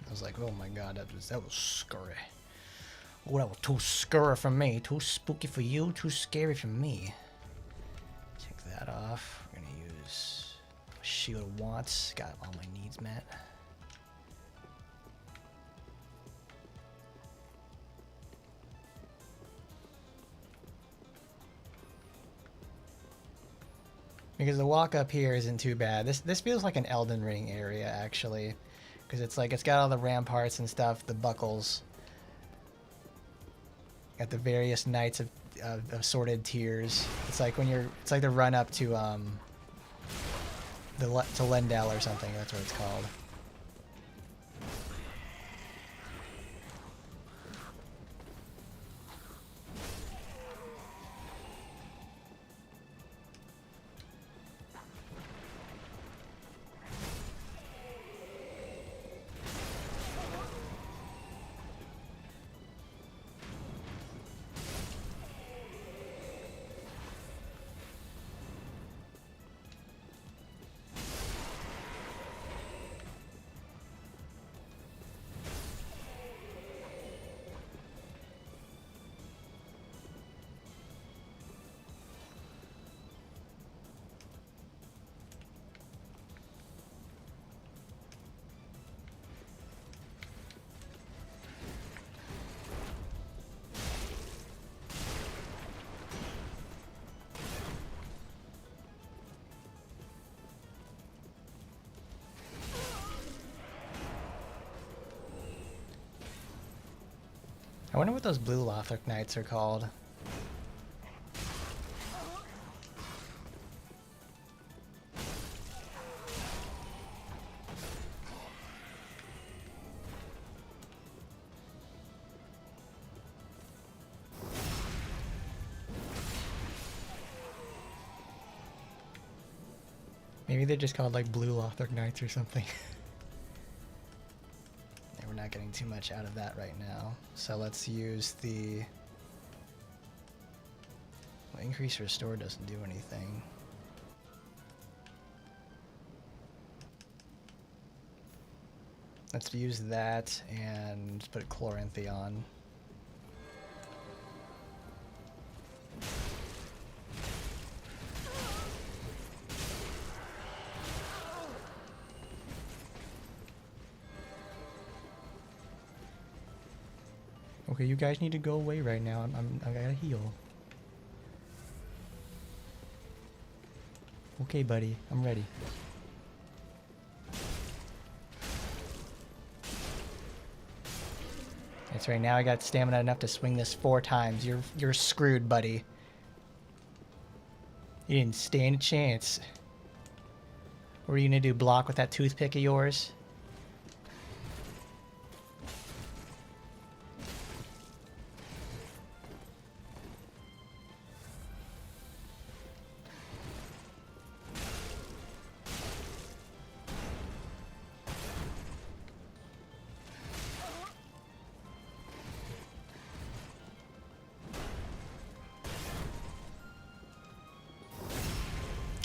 I was like, oh my god, that was scary. Oh, that was too scary for me. Too spooky for you, too scary for me. Take that off. We're gonna use Shield of Wants. Got all my needs met. Because the walk up here isn't too bad. This feels like an Elden Ring area, actually. Because it's like, it's got all the ramparts and stuff, the buckles. Got the various knights of assorted tiers. It's like when you're, it's like the run up to Lendel or something, that's what it's called. I wonder what those blue Lothric Knights are called. Maybe they're just called like blue Lothric Knights or something. We're not getting too much out of that right now. So let's use the... Well, increase restore doesn't do anything. Let's use that and put Chloranthy on. Okay, you guys need to go away right now. I gotta heal. Okay, buddy, I'm ready. That's right, now I got stamina enough to swing this 4 times. You're screwed, buddy. You didn't stand a chance. What are you gonna do, block with that toothpick of yours?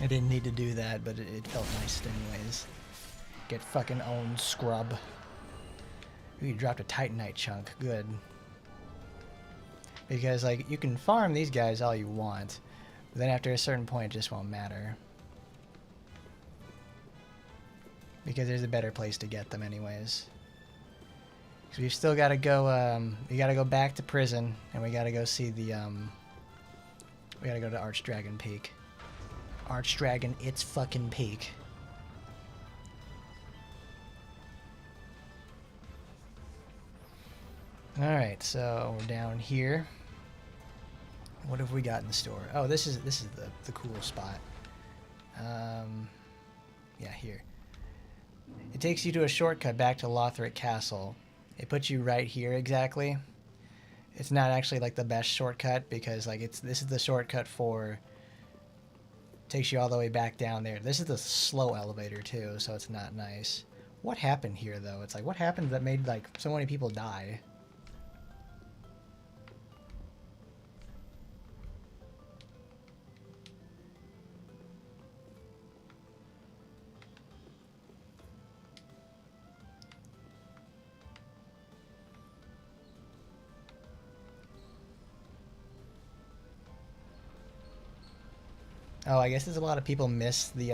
I didn't need to do that, but it felt nice anyways. Get fucking owned, scrub. Ooh, you dropped a Titanite chunk. Good. Because, like, you can farm these guys all you want, but then after a certain point, it just won't matter. Because there's a better place to get them anyways. So we've still got to go, we got to go back to prison, and we got to go see the, we got to go to Archdragon Peak. Archdragon, it's fucking peak. Alright, so we're down here. What have we got in the store? Oh, this is the cool spot. Yeah, here. It takes you to a shortcut back to Lothric Castle. It puts you right here exactly. It's not actually like the best shortcut because like this is the shortcut for takes you all the way back down there. This is the slow elevator too, so it's not nice. What happened here though? It's like what happened that made like so many people die? Oh, I guess there's a lot of people miss the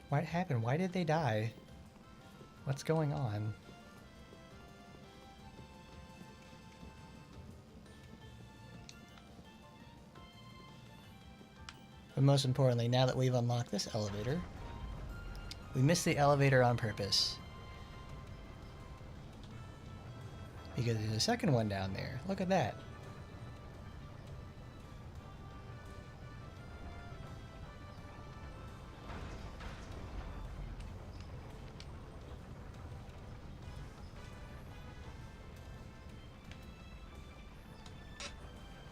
what happened? Why did they die? What's going on? But most importantly, now that we've unlocked this elevator, we missed the elevator on purpose. Because there's a second one down there. Look at that.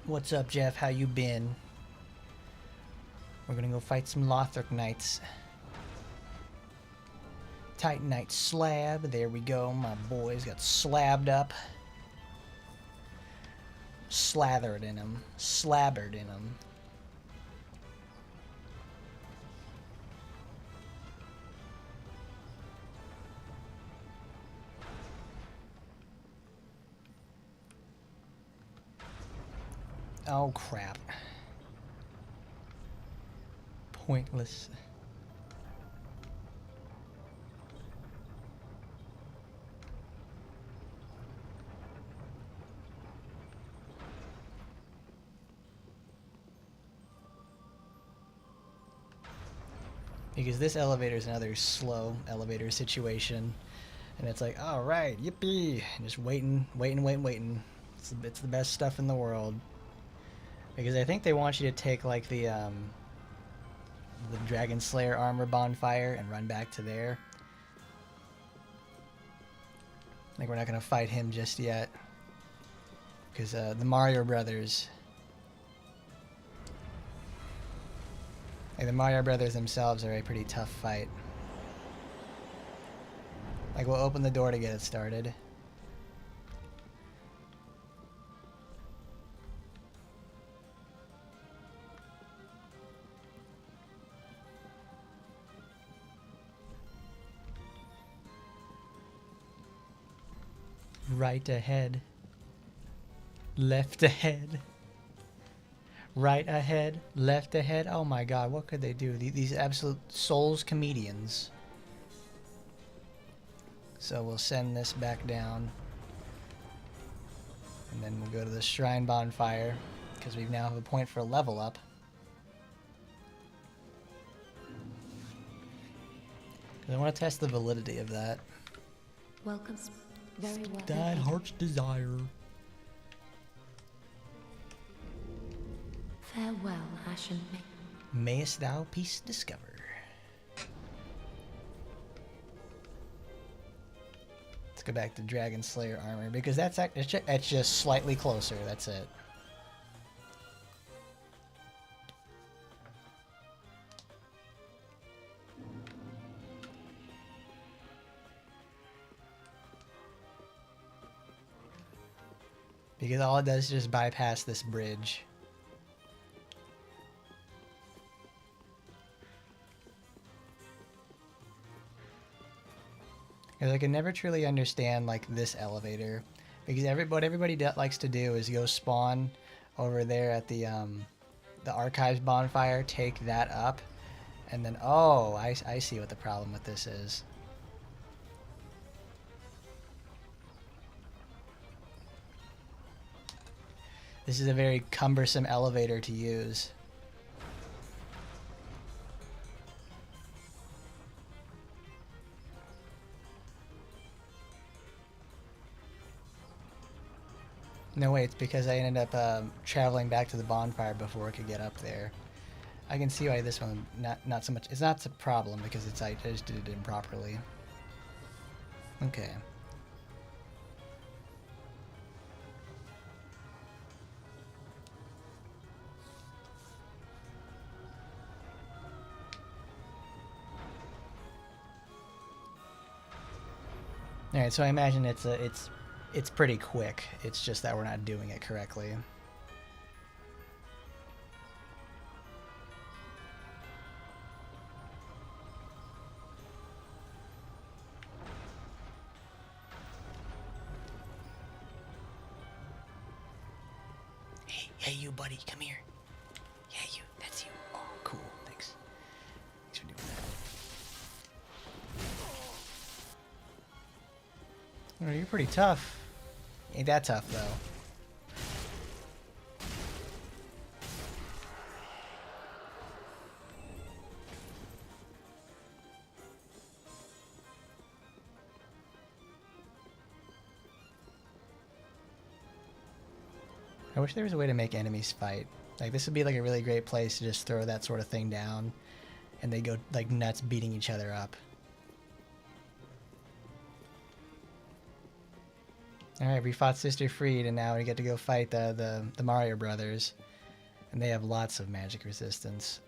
What's up, Jeff? How you been? We're gonna go fight some Lothric Knights. Titanite slab. There we go. My boys got slabbed up. Slathered in them. Slabbered in them. Oh, crap. Pointless. Because this elevator is another slow elevator situation. And it's like, alright, yippee! Just waiting. It's the best stuff in the world. Because I think they want you to take like the Dragon Slayer armor bonfire and run back to there. Like we're not gonna fight him just yet. Because the Mario Brothers... Like, the Mario Brothers themselves are a pretty tough fight. Like, we'll open the door to get it started. Right ahead. Left ahead. Right ahead, left ahead. Oh my god, what could they do? These absolute souls comedians. So we'll send this back down. And then we'll go to the shrine bonfire. because we now have a point for a level up. Because I want to test the validity of that. Welcome. Very well. That heart's desire. Farewell, Ashen Maiden. Mayest thou peace discover. Let's go back to Dragon Slayer armor because it's just slightly closer. That's it. Because all it does is just bypass this bridge. Because I can never truly understand like this elevator, because what everybody likes to do is go spawn over there at the archives bonfire, take that up, and then oh, I see what the problem with this is. This is a very cumbersome elevator to use. No, wait, it's because I ended up traveling back to the bonfire before I could get up there. I can see why this one, not so much, it's not a problem because I just did it improperly. Okay. Alright, so I imagine it's pretty quick. It's just that we're not doing it correctly. Hey, you, buddy, come here. Yeah, you, that's you. Oh, cool, thanks. Thanks for doing that. Oh, you're pretty tough. Ain't that tough, though. I wish there was a way to make enemies fight. Like, this would be like a really great place to just throw that sort of thing down, and they go like nuts beating each other up. Alright, we fought Sister Freed, and now we get to go fight the Mario Brothers. And they have lots of magic resistance.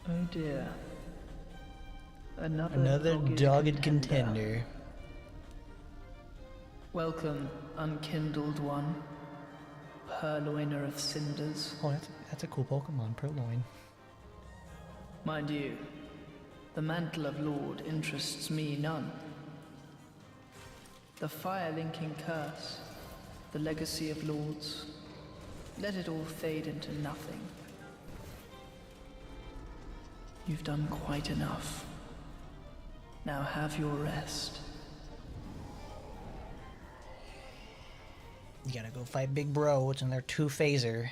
Oh dear. Another dogged contender. Welcome, unkindled one. Purloiner of cinders. Oh, that's a cool Pokemon, Purloin. Mind you, the mantle of Lord interests me none. The fire-linking curse, the legacy of lords, let it all fade into nothing. You've done quite enough. Now have your rest. You gotta go fight Big Bro. It's in their 2-phaser.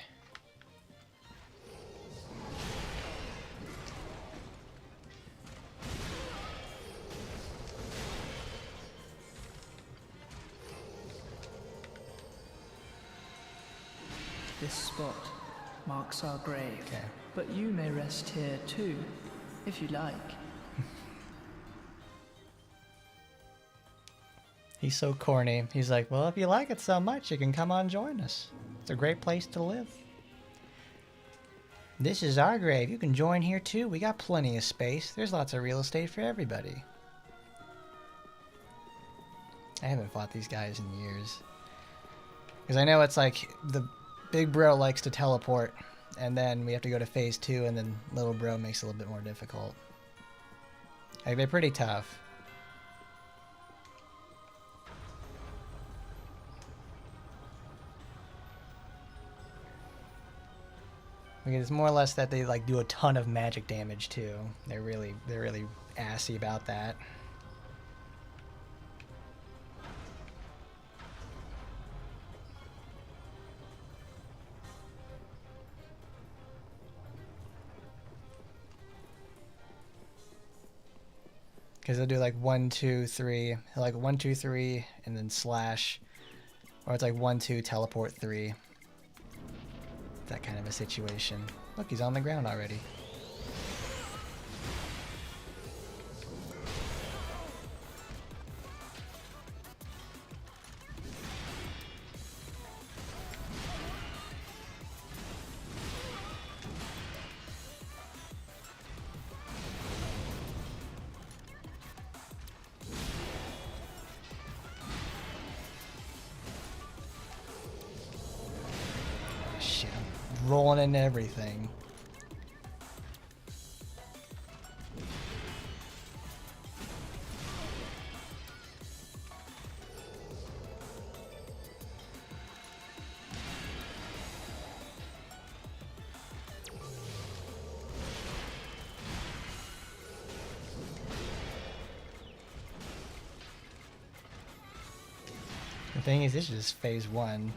This spot marks our grave. Okay. But you may rest here too, if you like. He's so corny. He's like, well, if you like it so much, you can come on join us. It's a great place to live. This is our grave. You can join here too. We got plenty of space. There's lots of real estate for everybody. I haven't fought these guys in years. Because I know it's like the Big Bro likes to teleport, and then we have to go to phase 2, and then Little Bro makes it a little bit more difficult. Like, they're pretty tough. Because it's more or less that they like do a ton of magic damage too. They're really assy about that. Because he'll do like 1, 2, 3. He'll like 1, 2, 3, and then slash. Or it's like 1, 2, teleport 3. That kind of a situation. Look, he's on the ground already. Shit, I'm rolling into everything. The thing is, this is just phase 1.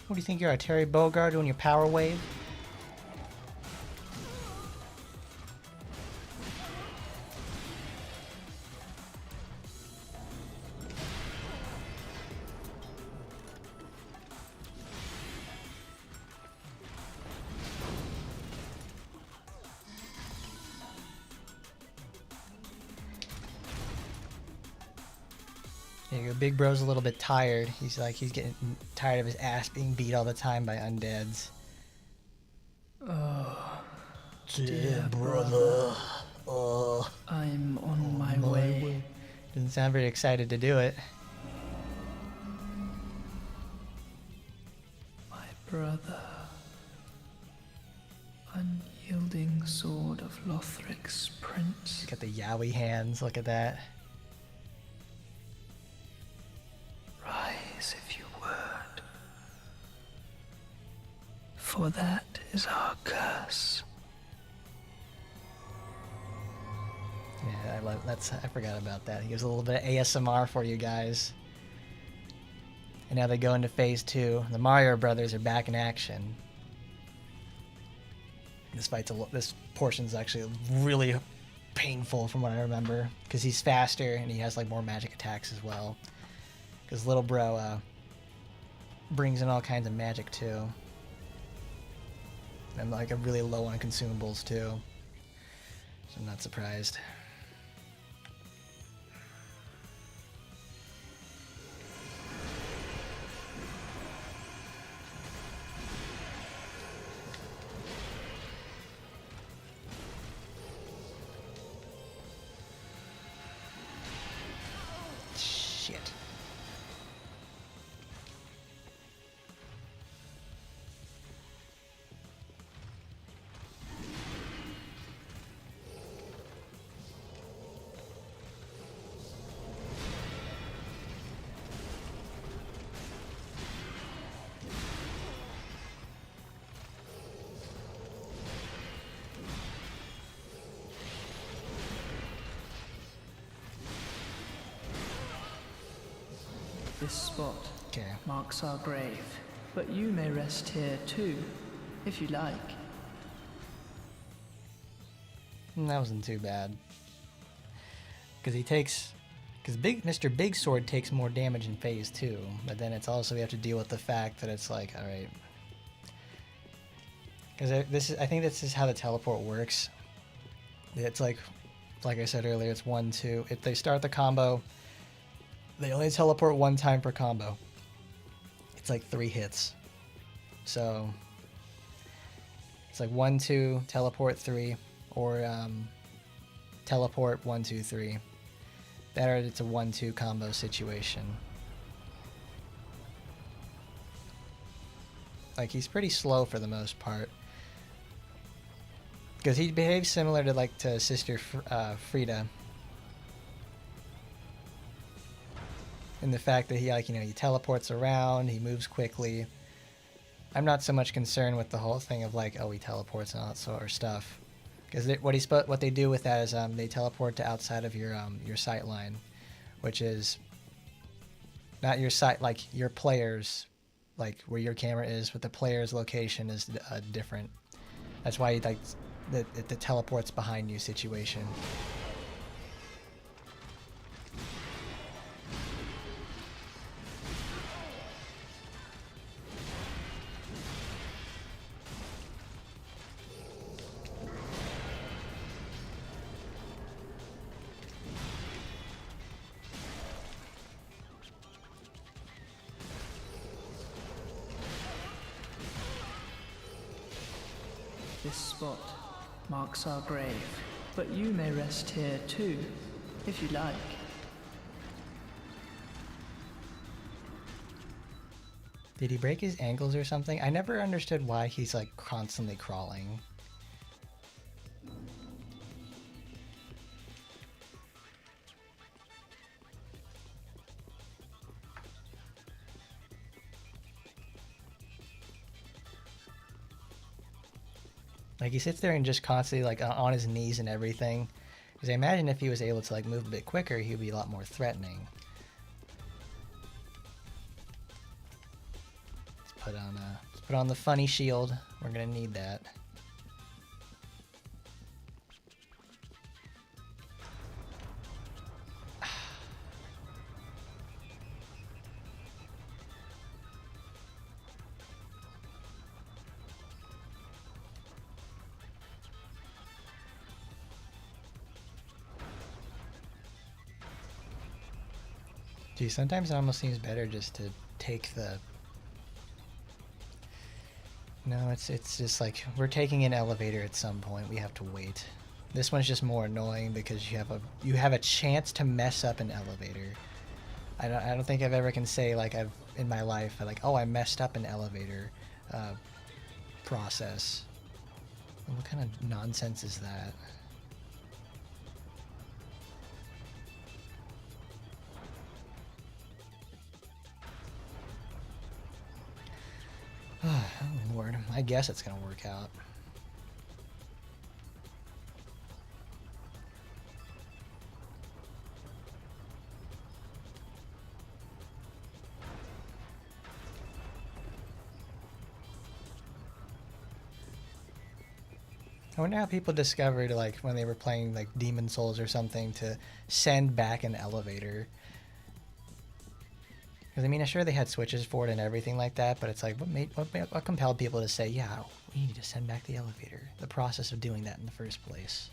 What do you think you're, a Terry Bogard doing your power wave? Yeah, your big bro's a little bit tired. He's getting tired of his ass being beat all the time by undeads. Oh, Dear brother. I'm on my way. Doesn't sound very excited to do it. My brother. Unyielding sword of Lothric's prince. He's got the yaoi hands. Look at that. Rise if you would. For that is our curse. Yeah, I forgot about that. He gives a little bit of ASMR for you guys. And now they go into phase 2. The Mario brothers are back in action. This portion's actually really painful from what I remember, because he's faster and he has like more magic attacks as well. Because little bro brings in all kinds of magic too, and like I'm really low on consumables too, so I'm not surprised. Shit. This spot Okay. marks our grave, but you may rest here too, if you like. That wasn't too bad. Because Mr. Big Sword takes more damage in phase 2, but then it's also, we have to deal with the fact that it's like, alright. Because I think this is how the teleport works. It's like I said earlier, it's 1, 2. If they start the combo, they only teleport 1 time per combo. It's like 3 hits. So it's like 1, 2, teleport 3, or teleport 1, 2, 3. Better it's a 1, 2 combo situation. Like, he's pretty slow for the most part. Because he behaves similar to Sister Frida. in the fact that he he teleports around, he moves quickly. I'm not so much concerned with the whole thing of like, oh, he teleports and all that sort of stuff, because what they do with that is they teleport to outside of your sight line, which is not your sight, like your players, like where your camera is, but the player's location is different. That's why like the teleports behind you situation. This spot marks our grave, but you may rest here too, if you like. Did he break his ankles or something? I never understood why he's like constantly crawling. Like he sits there and just constantly like on his knees and everything. Because I imagine if he was able to like move a bit quicker, he would be a lot more threatening. Let's put on the funny shield. We're gonna need that. Gee, sometimes it almost seems better just to take the... No, it's just like we're taking an elevator at some point. We have to wait. This one's just more annoying because you have a chance to mess up an elevator. I don't think I've ever can say like in my life like, oh, I messed up an elevator process. What kind of nonsense is that? Oh, Lord. I guess it's going to work out. I wonder how people discovered, like, when they were playing, like, Demon Souls or something, to send back an elevator. Because, I mean, I'm sure they had switches for it and everything like that, but it's like, what compelled people to say, yeah, we need to send back the elevator? The process of doing that in the first place.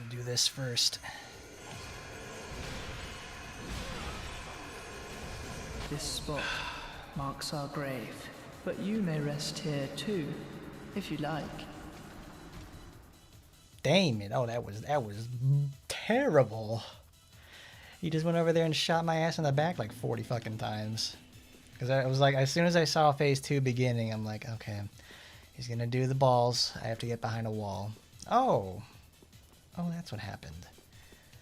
Do this first. This spot marks our grave, but you may rest here too, if you like. Damn it! Oh, that was terrible. He just went over there and shot my ass in the back like 40 fucking times. Because I was like, as soon as I saw phase 2 beginning, I'm like, okay, he's gonna do the balls. I have to get behind a wall. Oh. Oh, that's what happened.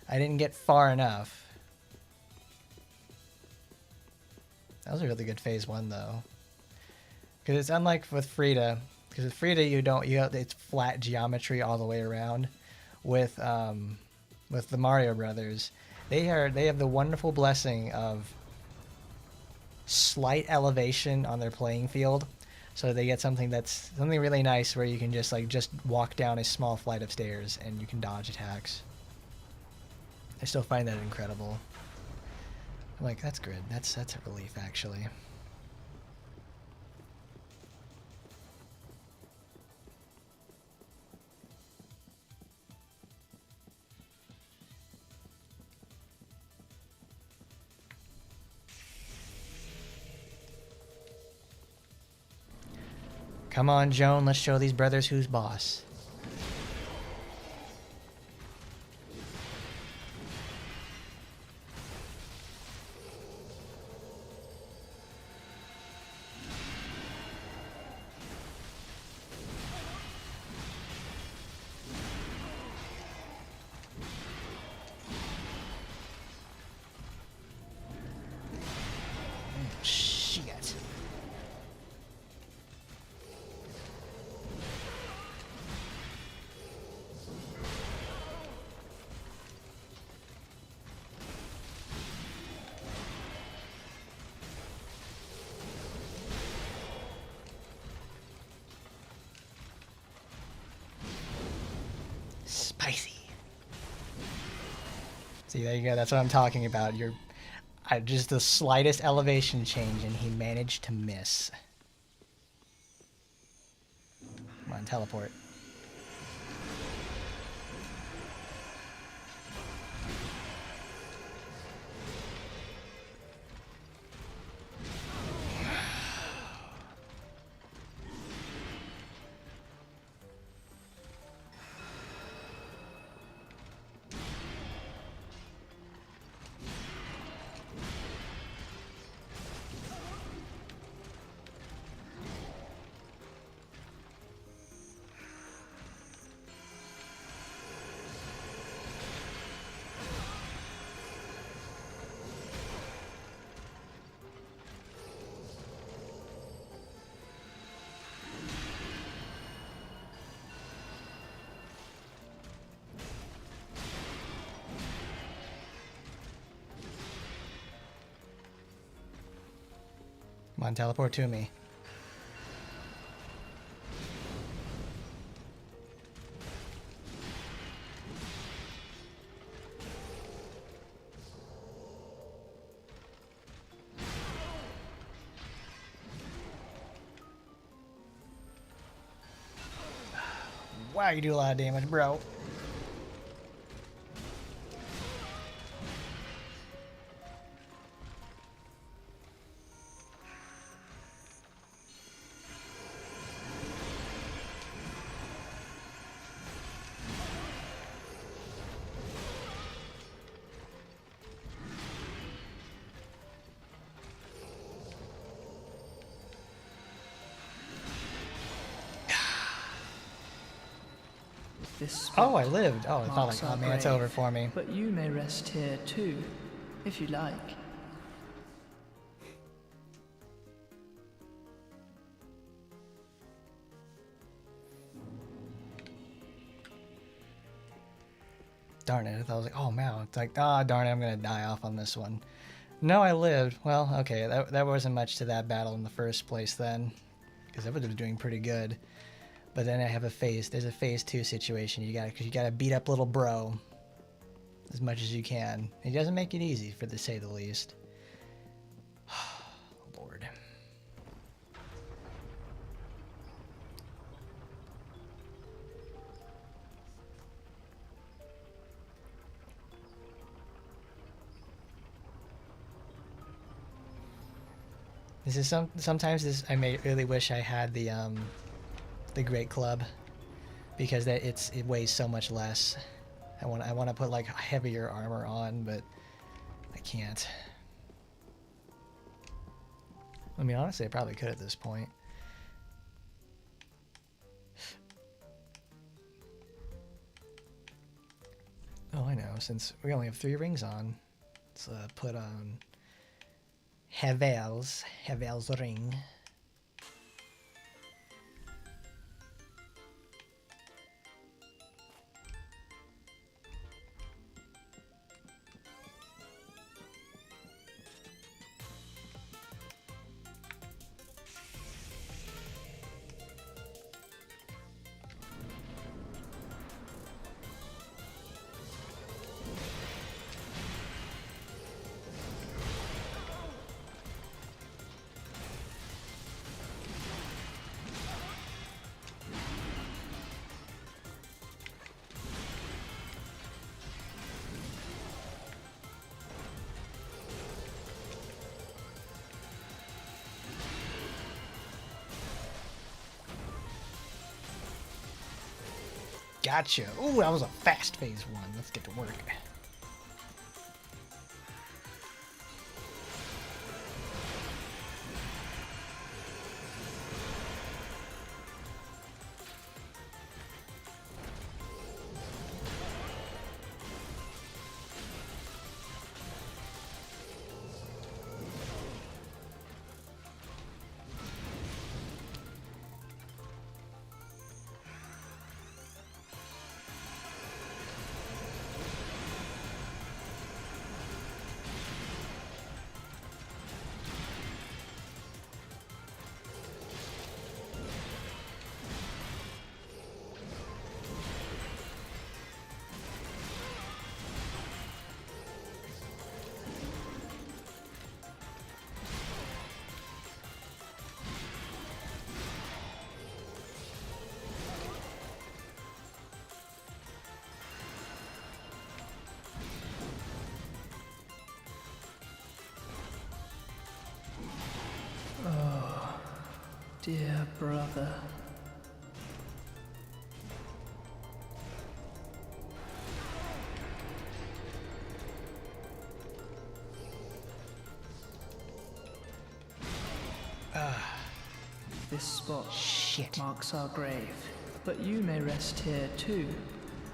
I didn't get far enough. That was a really good phase 1 though. Because it's unlike with Frida. Because with Frida it's flat geometry all the way around. With with the Mario Brothers, they have the wonderful blessing of slight elevation on their playing field, so they get something really nice where you can just walk down a small flight of stairs and you can dodge attacks. I still find that incredible. I'm like, that's good. That's a relief, actually. Come on, Joan, let's show these brothers who's boss. Shit. Spicy. See, there you go. That's what I'm talking about. Just the slightest elevation change, and he managed to miss. Come on, teleport. Come on, teleport to me. Wow, you do a lot of damage, bro. This Oh, I lived. Oh, I thought marks like, oh our man, it's grave, over for me. But you may rest here too, if you like. Darn it. I thought I was like, oh man, it's like, ah, darn it, I'm gonna die off on this one. No, I lived. Well, okay, that wasn't much to that battle in the first place then, because I would have been doing pretty good. But then I have there's a phase 2 situation. Cause you gotta beat up little bro as much as you can. He doesn't make it easy, for to say the least. Lord. This is sometimes this I may really wish I had the Great Club, because it weighs so much less. I want to put like heavier armor on, but I can't. I mean, honestly, I probably could at this point. Oh, I know. Since we only have 3 rings on, let's put on Havel's ring. Gotcha. Ooh, that was a fast phase one. Let's get to work. Dear brother. This spot Shit. marks our grave, but you may rest here too,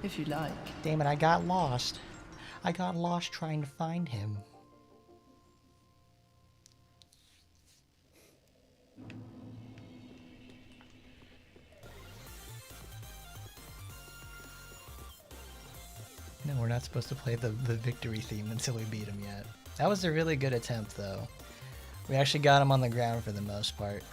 if you like. Damn it, I got lost. I got lost trying to find him. No, we're not supposed to play the victory theme until we beat him yet. That was a really good attempt, though. We actually got him on the ground for the most part.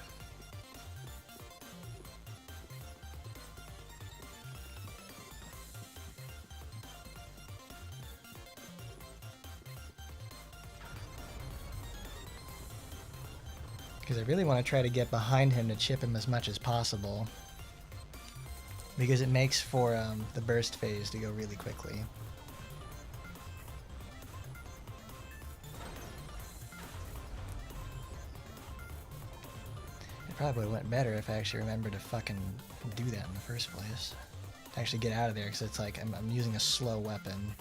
Because I really want to try to get behind him to chip him as much as possible. Because it makes for the burst phase to go really quickly. It probably went better if I actually remembered to fucking do that in the first place. To actually get out of there, because it's like I'm using a slow weapon.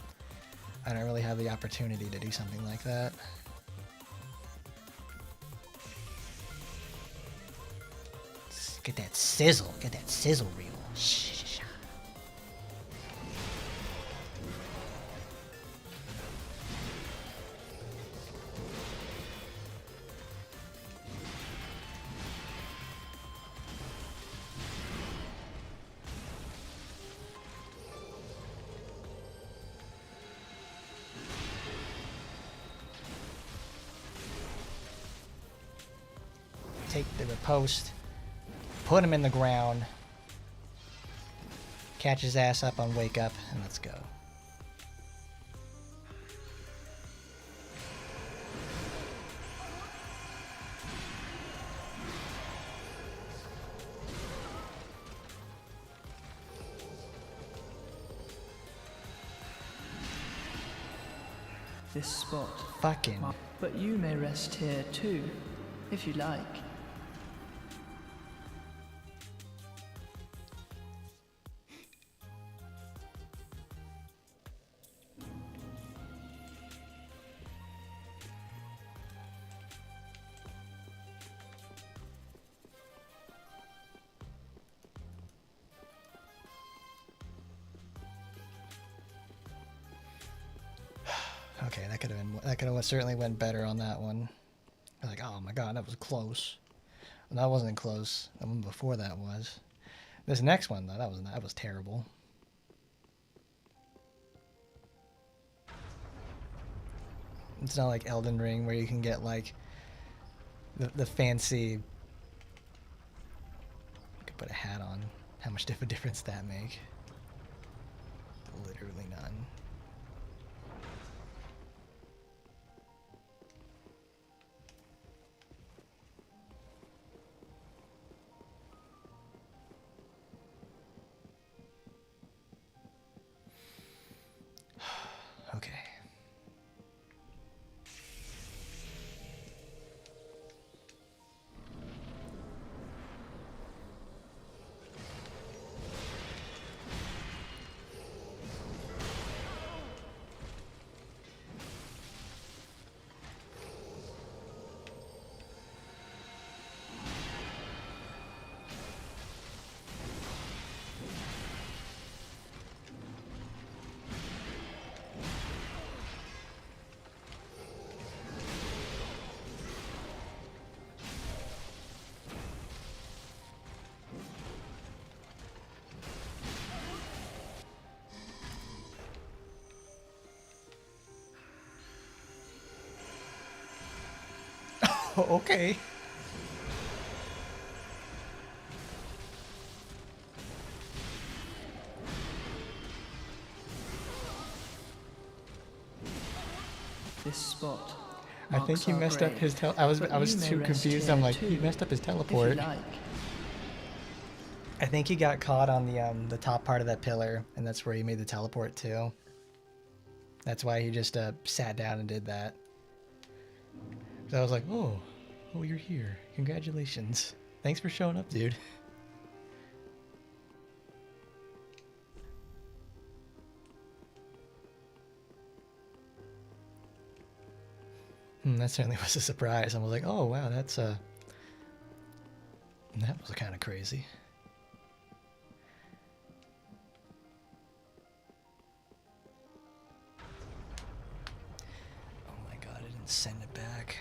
I don't really have the opportunity to do something like that. Get that sizzle. Get that sizzle reel. Shh. Take the post. Put him in the ground. Catch his ass up on wake up, and let's go. This spot. Fucking. But you may rest here too, if you like. Okay, that could have certainly went better on that one. I was like, oh my god, that was close. Well, that wasn't close. The one before that was. This next one though, that was terrible. It's not like Elden Ring where you can get like the fancy. You could put a hat on. How much of a difference that make? Literally none. Okay. Okay. This spot. I think marks he our messed up grave, his but I was you may too rest confused. here I'm like, too, he messed up his if you teleport. like. I think he got caught on the top part of that pillar, and that's where he made the teleport to. That's why he just sat down and did that. So I was like, oh, you're here. Congratulations. Thanks for showing up, dude. That certainly was a surprise. I was like, oh wow, that was kind of crazy. Oh my god, I didn't send it back.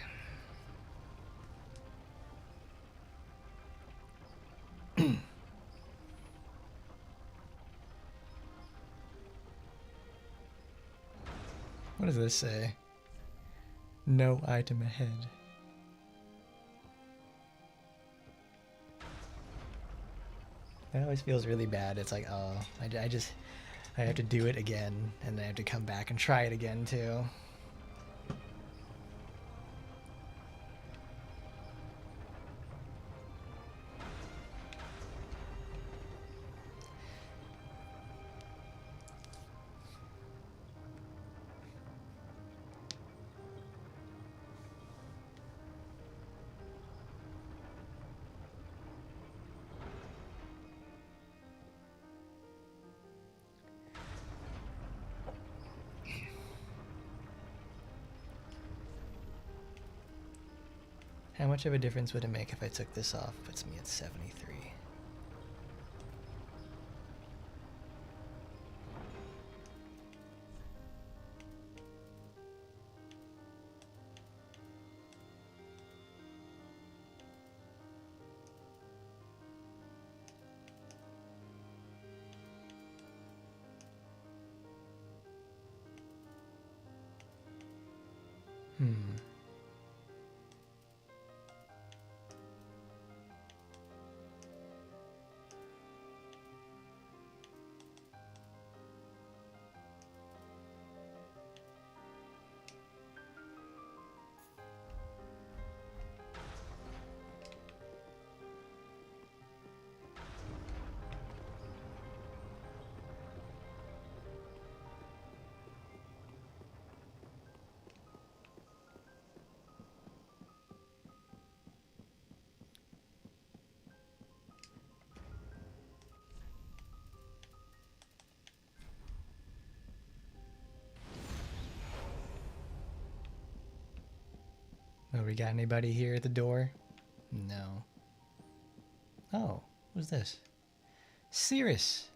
What does this say? No item ahead. That always feels really bad. It's like, oh, I have to do it again, and then I have to come back and try it again too. How much of a difference would it make if I took this off? Puts me at 73. Oh, we got anybody here at the door? No. Oh, what's this? Cirrus.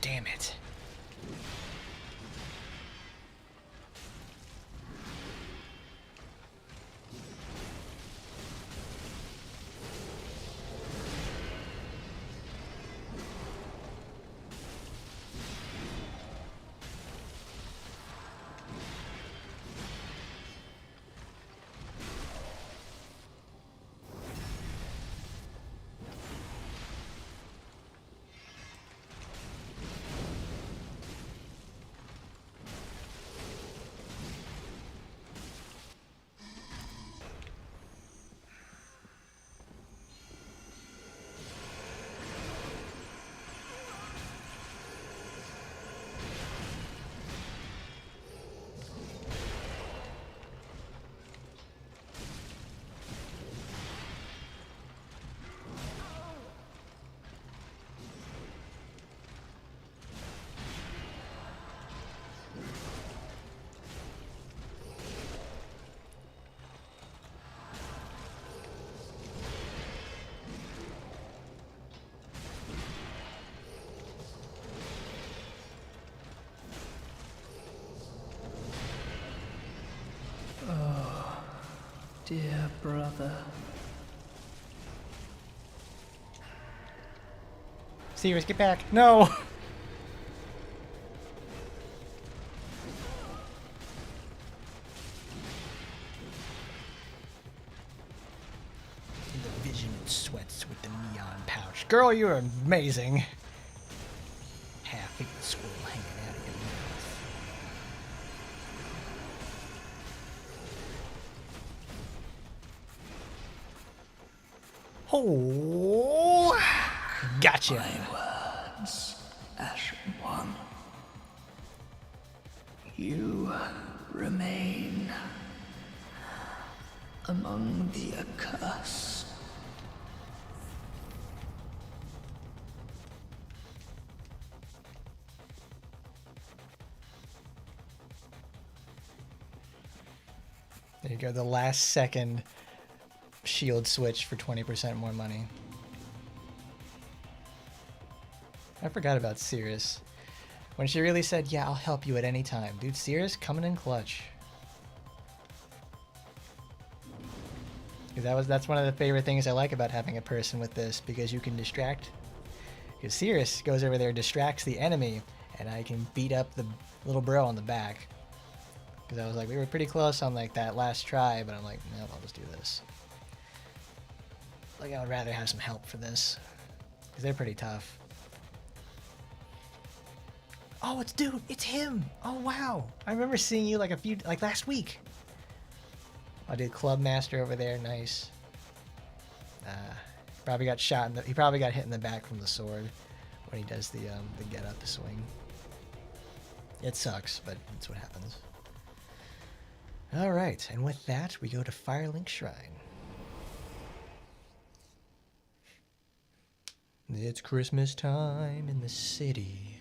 Damn it. Dear brother. Sirius, get back. No! The vision and sweats with the neon pouch. Girl, you're amazing. Half-eaten squirrel hanging out of your mouth. Oh! Gotcha. Words, Ashen One. You remain among the accursed. There you go, the last second shield switch for 20% more money. I forgot about Cirrus. When she really said, yeah, I'll help you at any time. Dude, Cirrus coming in clutch. 'Cause that's one of the favorite things I like about having a person with this, because you can distract. Because Cirrus goes over there, distracts the enemy, and I can beat up the little bro on the back. Because I was like, we were pretty close on like that last try, but I'm like, no, I'll just do this. Like, I would rather have some help for this, because they're pretty tough. Oh, it's him. Oh, wow. I remember seeing you like last week. I did Club Master over there. Nice. Probably got shot he probably got hit in the back from the sword when he does the get up swing. It sucks, but that's what happens. All right, and with that, we go to Firelink Shrine. It's Christmas time in the city.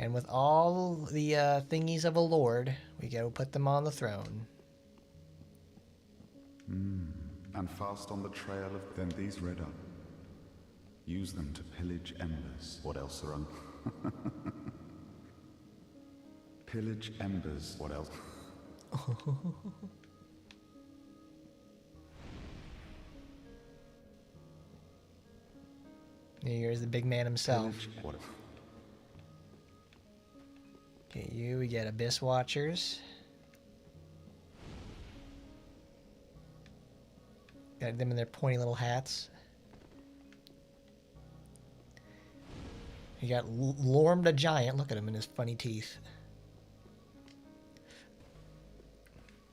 And with all the thingies of a lord, we go put them on the throne. And fast on the trail of then these red up. Use them to pillage embers. What else are on? Pillage embers. What else? Here's the big man himself. Pillage. What? Okay, we get Abyss Watchers. Got them in their pointy little hats. You got Lorm the Giant. Look at him in his funny teeth.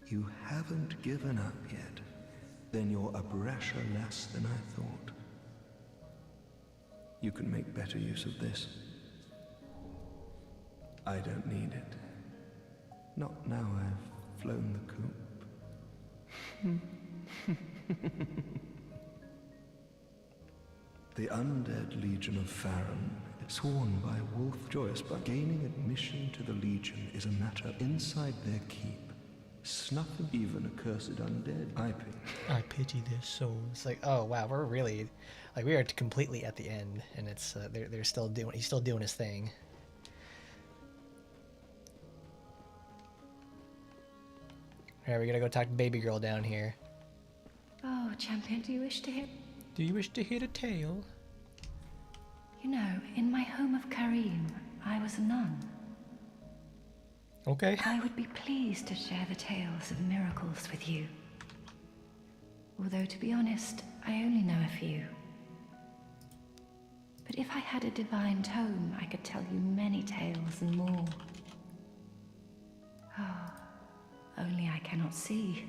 You haven't given up yet. Then you're a brasher less than I thought. You can make better use of this. I don't need it. Not now I've flown the coop. The undead Legion of Farron, sworn by Wolf Joyous, but gaining admission to the Legion is a matter inside their keep. Snuffing even accursed undead, I pity their souls. It's like, oh wow, we're really, like, we are completely at the end, and it's they're still doing. He's still doing his thing. All right, we gotta go talk to Baby Girl down here. Oh, champion, do you wish to hear? Do you wish to hear the tale? You know, in my home of Karim, I was a nun. Okay. I would be pleased to share the tales of miracles with you. Although, to be honest, I only know a few. But if I had a divine tome, I could tell you many tales and more. Oh, only I cannot see.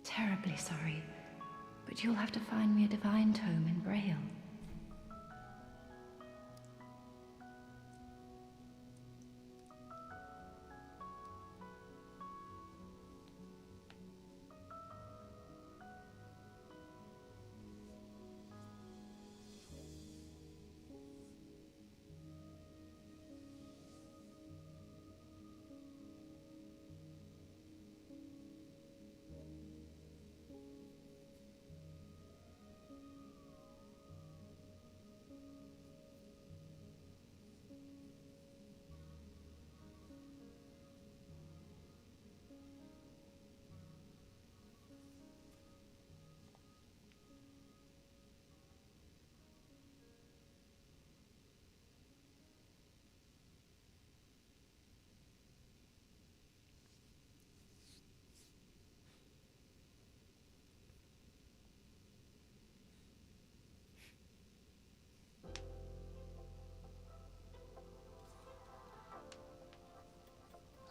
Terribly sorry, but you'll have to find me a divine tome in Braille.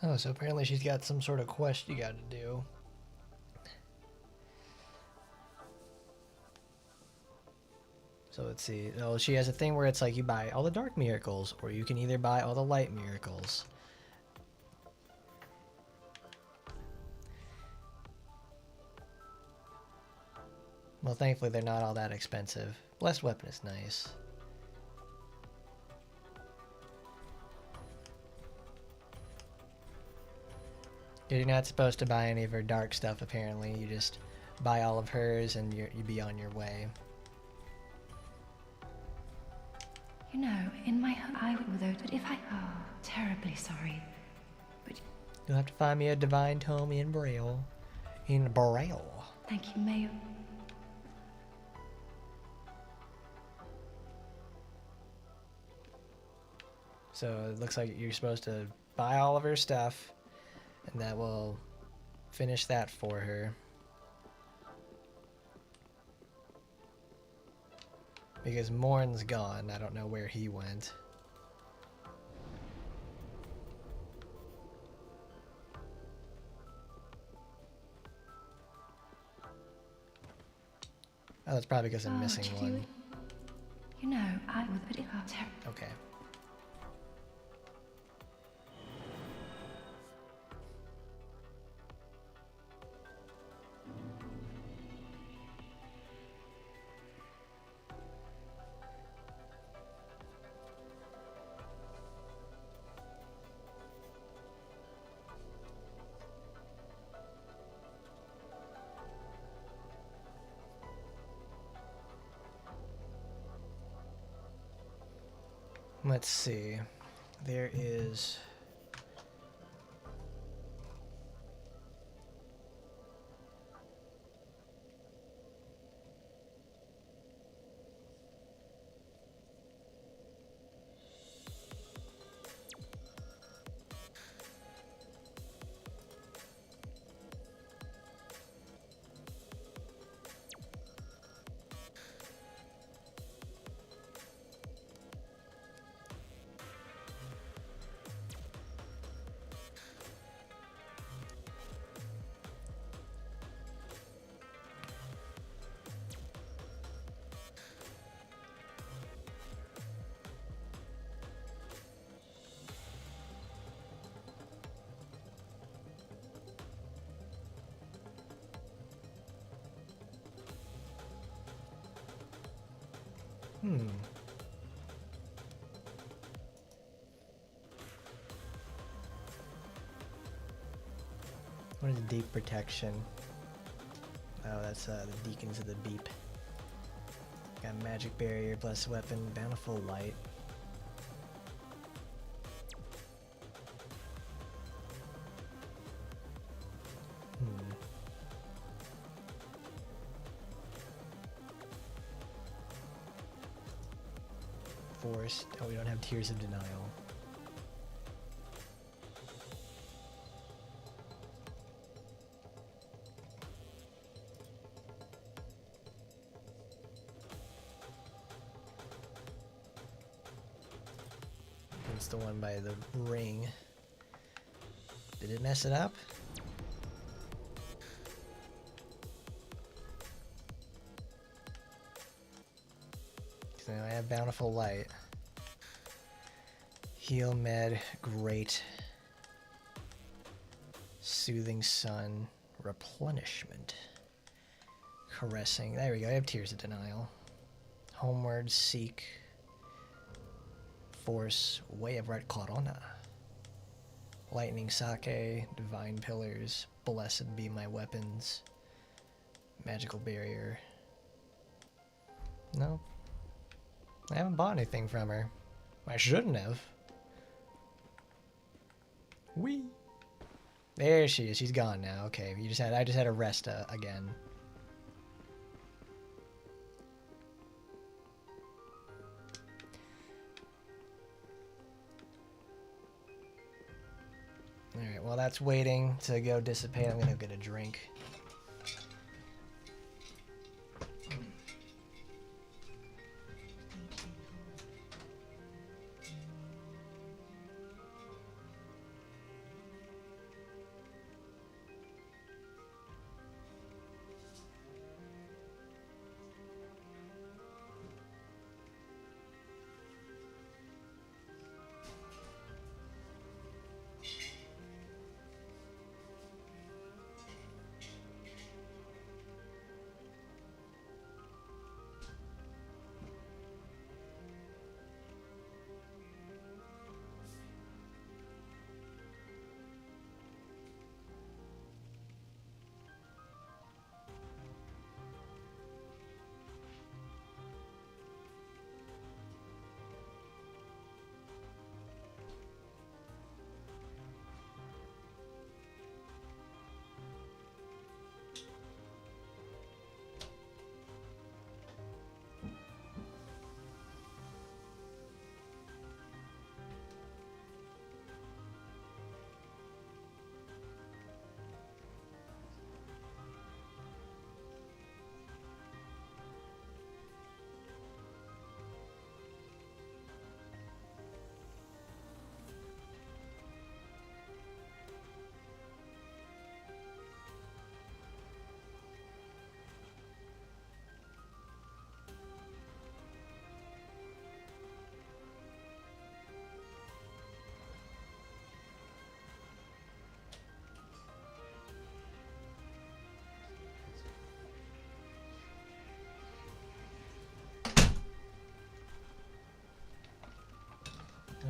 Oh, so apparently she's got some sort of quest you gotta do. So let's see. Oh, she has a thing where it's like you buy all the dark miracles, or you can either buy all the light miracles. Well, thankfully they're not all that expensive. Blessed weapon is nice. You're not supposed to buy any of her dark stuff, apparently. You just buy all of hers and you'd be on your way. You know, in my I would though, but if I terribly sorry. But you'll have to find me a divine tome in Braille. In Braille. Thank you, Mayo. So it looks like you're supposed to buy all of her stuff, and that will finish that for her. Because Morn's gone, I don't know where he went. Oh, that's probably because I'm missing one. You know, I would, but okay. Let's see. There is... What is deep protection? Oh, that's the Deacons of the Beep. Got magic barrier, blessed weapon, bountiful light. Forced. Oh, we don't have Tears of Denial. It's the one by the ring. Did it mess it up? So I have Bountiful Light. Heal Med, great. Soothing Sun, Replenishment. Caressing, there we go, I have Tears of Denial. Homeward, Seek. Force, Way of Red Corona. Lightning Sake, Divine Pillars, Blessed Be My Weapons. Magical Barrier. No. I haven't bought anything from her. I shouldn't have. Whee! There she is. She's gone now. Okay, I just had to rest again. Alright, while that's waiting to go dissipate, I'm gonna get a drink.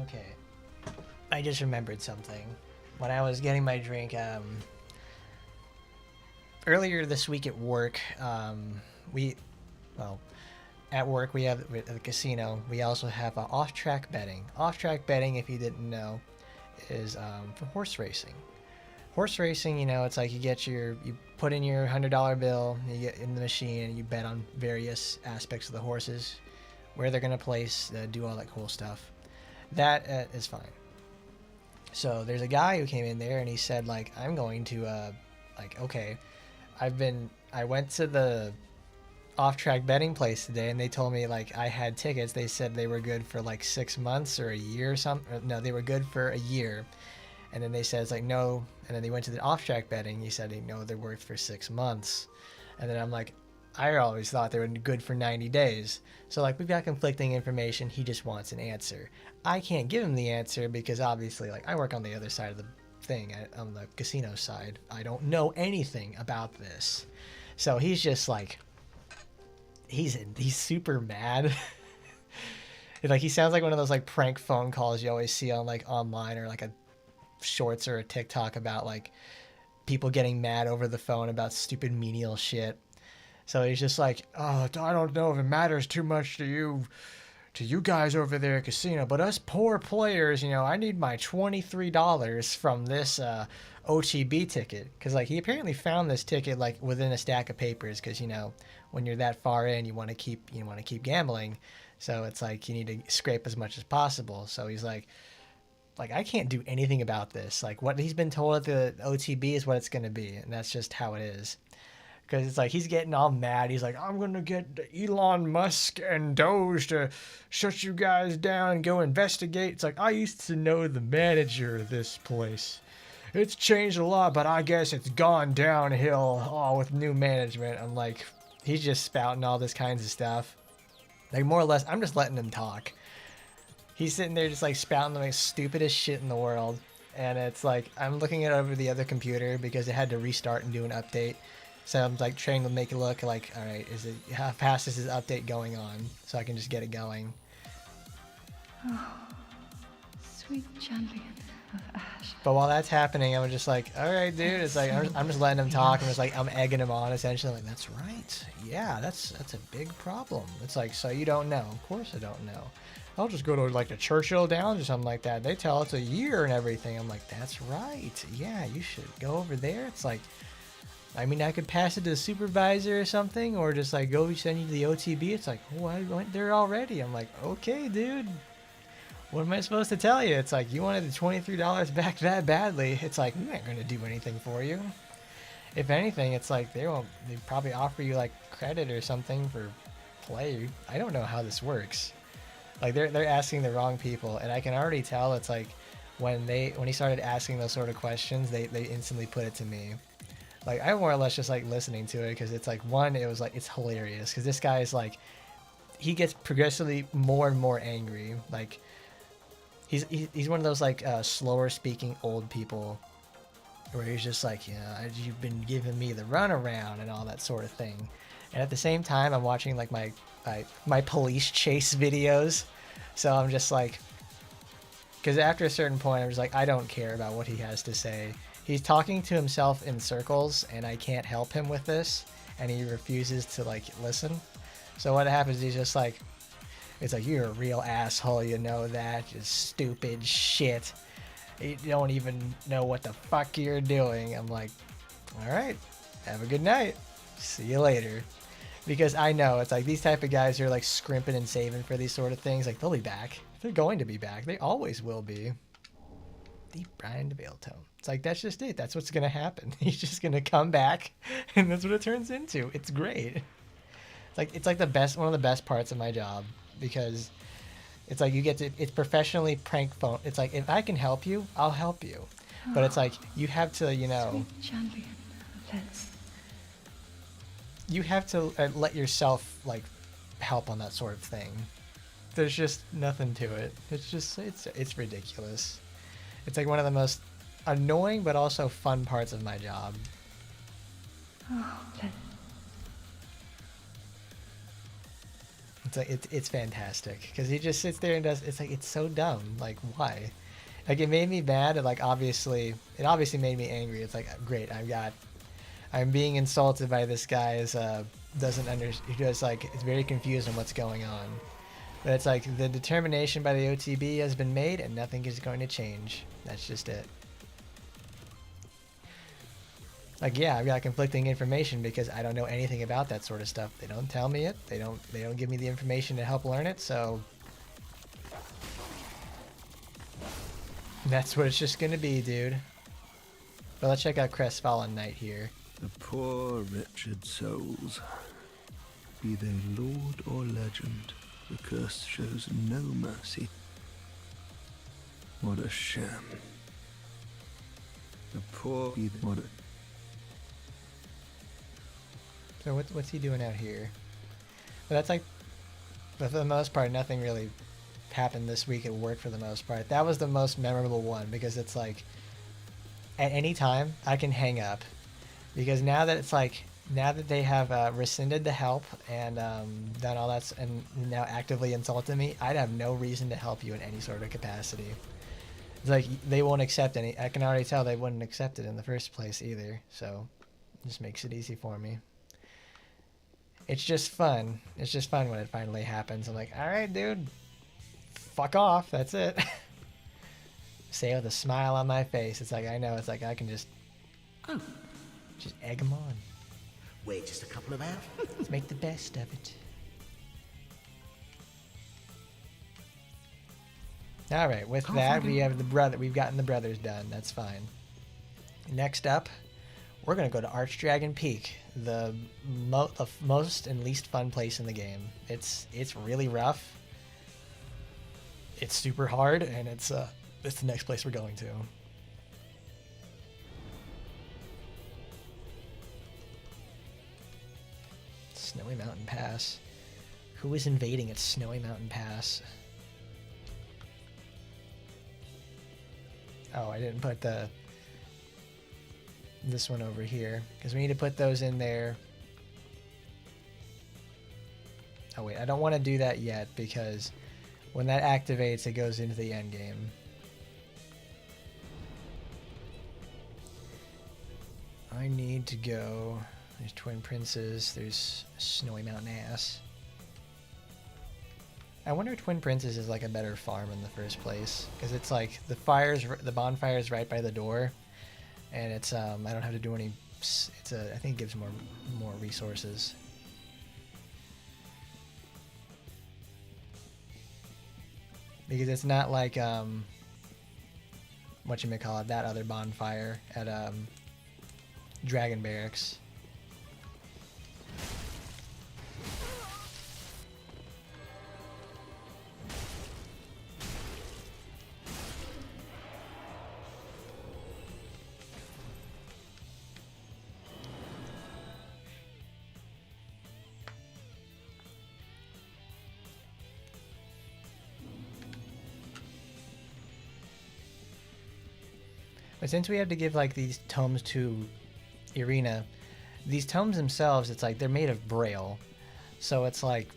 Okay. I just remembered something. When I was getting my drink, earlier this week at work, at work we have at the casino. We also have off-track betting. Off-track betting, if you didn't know, is for horse racing. Horse racing, you know, it's like you put in your $100 bill, you get in the machine, and you bet on various aspects of the horses, where they're gonna place, do all that cool stuff. That is fine. So there's a guy who came in there and he said, like, I'm going to okay, I went to the off-track betting place today and they told me, like, I had tickets. They said they were good for like 6 months or a year or something. No, they were good for a year. And then they said, it's like, no. And then they went to the off-track betting. He said, no, they're worth for 6 months. And then I'm like, I always thought they were good for 90 days. So, like, we've got conflicting information. He just wants an answer. I can't give him the answer because obviously, like, I work on the other side of the thing, on the casino side. I don't know anything about this. So he's just like, he's super mad. Like, he sounds like one of those, like, prank phone calls you always see on, like, online, or like a shorts or a TikTok about, like, people getting mad over the phone about stupid menial shit. So he's just like, oh, I don't know if it matters too much to you guys over there at casino, but us poor players, you know, I need my $23 from this OTB ticket. Because, like, he apparently found this ticket, like, within a stack of papers, because, you know, when you're that far in, you want to keep gambling. So it's like you need to scrape as much as possible. So he's like, I can't do anything about this. Like, what he's been told at the OTB is what it's going to be, and that's just how it is. Because it's like he's getting all mad. He's like, I'm going to get Elon Musk and Doge to shut you guys down and go investigate. It's like, I used to know the manager of this place. It's changed a lot, but I guess it's gone downhill with new management. I'm like, he's just spouting all this kinds of stuff. Like, more or less, I'm just letting him talk. He's sitting there just, like, spouting the most stupidest shit in the world. And it's like, I'm looking at it over the other computer because it had to restart and do an update. So I'm, like, trying to make it look like, all right, how fast is this update going on? So I can just get it going. Oh, sweet champion of Ash. But while that's happening, I'm just like, all right, dude. It's like, I'm just letting him talk. I'm just like, I'm egging him on, essentially. Like, that's right. Yeah, that's a big problem. It's like, so you don't know. Of course I don't know. I'll just go to, like, the Churchill Downs or something like that. They tell it's a year and everything. I'm like, that's right. Yeah, you should go over there. It's like, I mean, I could pass it to the supervisor or something, or just, like, go send you to the OTB. It's like, oh, I went there already. I'm like, okay, dude. What am I supposed to tell you? It's like, you wanted the $23 back that badly. It's like, we ain't going to do anything for you. If anything, it's like, they probably offer you, like, credit or something for play. I don't know how this works. Like, they're asking the wrong people, and I can already tell. It's like, when he started asking those sort of questions, they instantly put it to me. Like, I more or less just like listening to it, because it's like, one, it was like, it's hilarious, because this guy is like, he gets progressively more and more angry. Like, he's one of those, like, slower speaking old people, where he's just like, yeah, you've been giving me the runaround and all that sort of thing. And at the same time, I'm watching, like, my police chase videos. So I'm just like, because after a certain point, I'm just like, I don't care about what he has to say. He's talking to himself in circles, and I can't help him with this, and he refuses to, like, listen. So what happens, he's just like, it's like, you're a real asshole, you know that, just stupid shit. You don't even know what the fuck you're doing. I'm like, all right, have a good night. See you later. Because I know, it's like, these type of guys are, like, scrimping and saving for these sort of things. Like, they'll be back. They're going to be back. They always will be. Deep Brian DeVale tone. It's like, that's just it. That's what's going to happen. He's just going to come back, and that's what it turns into. It's great. It's like the best, one of the best parts of my job, because it's like, you get to, it's professionally prank phone. It's like, if I can help you, I'll help you. But it's like, you have to, you know, sweet champion of Let's. You have to let yourself, like, help on that sort of thing. There's just nothing to it. It's just, it's ridiculous. It's like one of the most annoying but also fun parts of my job. Oh, It's like it's fantastic because he just sits there and does. It's like it's so dumb. Like why? Like it made me mad. And like it obviously made me angry. It's like great. I'm being insulted by this guy. Is doesn't understand. He just like it's very confused on what's going on. But it's like the determination by the OTB has been made, and nothing is going to change. That's just it. Like yeah, I've got conflicting information because I don't know anything about that sort of stuff. They don't tell me it. They don't give me the information to help learn it. So that's what it's just gonna be, dude. But let's check out Crestfallen Knight here. The poor wretched souls. Be they lord or legend, the curse shows no mercy. What a sham. The poor be the, what a... So what's he doing out here? But that's like, but for the most part, nothing really happened this week at work for the most part. That was the most memorable one because it's like, at any time I can hang up, because now that it's like, now that they have rescinded the help and done all that and now actively insulted me, I'd have no reason to help you in any sort of capacity. It's like they won't accept any. I can already tell they wouldn't accept it in the first place either. So, it just makes it easy for me. It's just fun. It's just fun when it finally happens. I'm like, all right, dude, fuck off. That's it. Say it with a smile on my face. It's like, I know. It's like I can just egg them on. Wait just a couple of hours. Let's make the best of it. All right. With that, we have the brother. We've gotten the brothers done. That's fine. Next up, we're gonna go to Archdragon Peak, the most and least fun place in the game. It's really rough. It's super hard, and it's the next place we're going to. Snowy Mountain Pass. Who is invading at Snowy Mountain Pass? Oh, I didn't put this one over here because we need to put those in there. Oh wait, I don't want to do that yet because when that activates, it goes into the end game. I need to go. There's Twin Princes. There's Snowy Mountain Ass. I wonder if Twin Princes is like a better farm in the first place because it's like the bonfire's right by the door, and it's I don't have to do any. I think it gives more resources. Because it's not like whatchamacallit, that other bonfire at Dragon Barracks. But since we have to give like these tomes to Irina, these tomes themselves, it's like they're made of braille. So it's like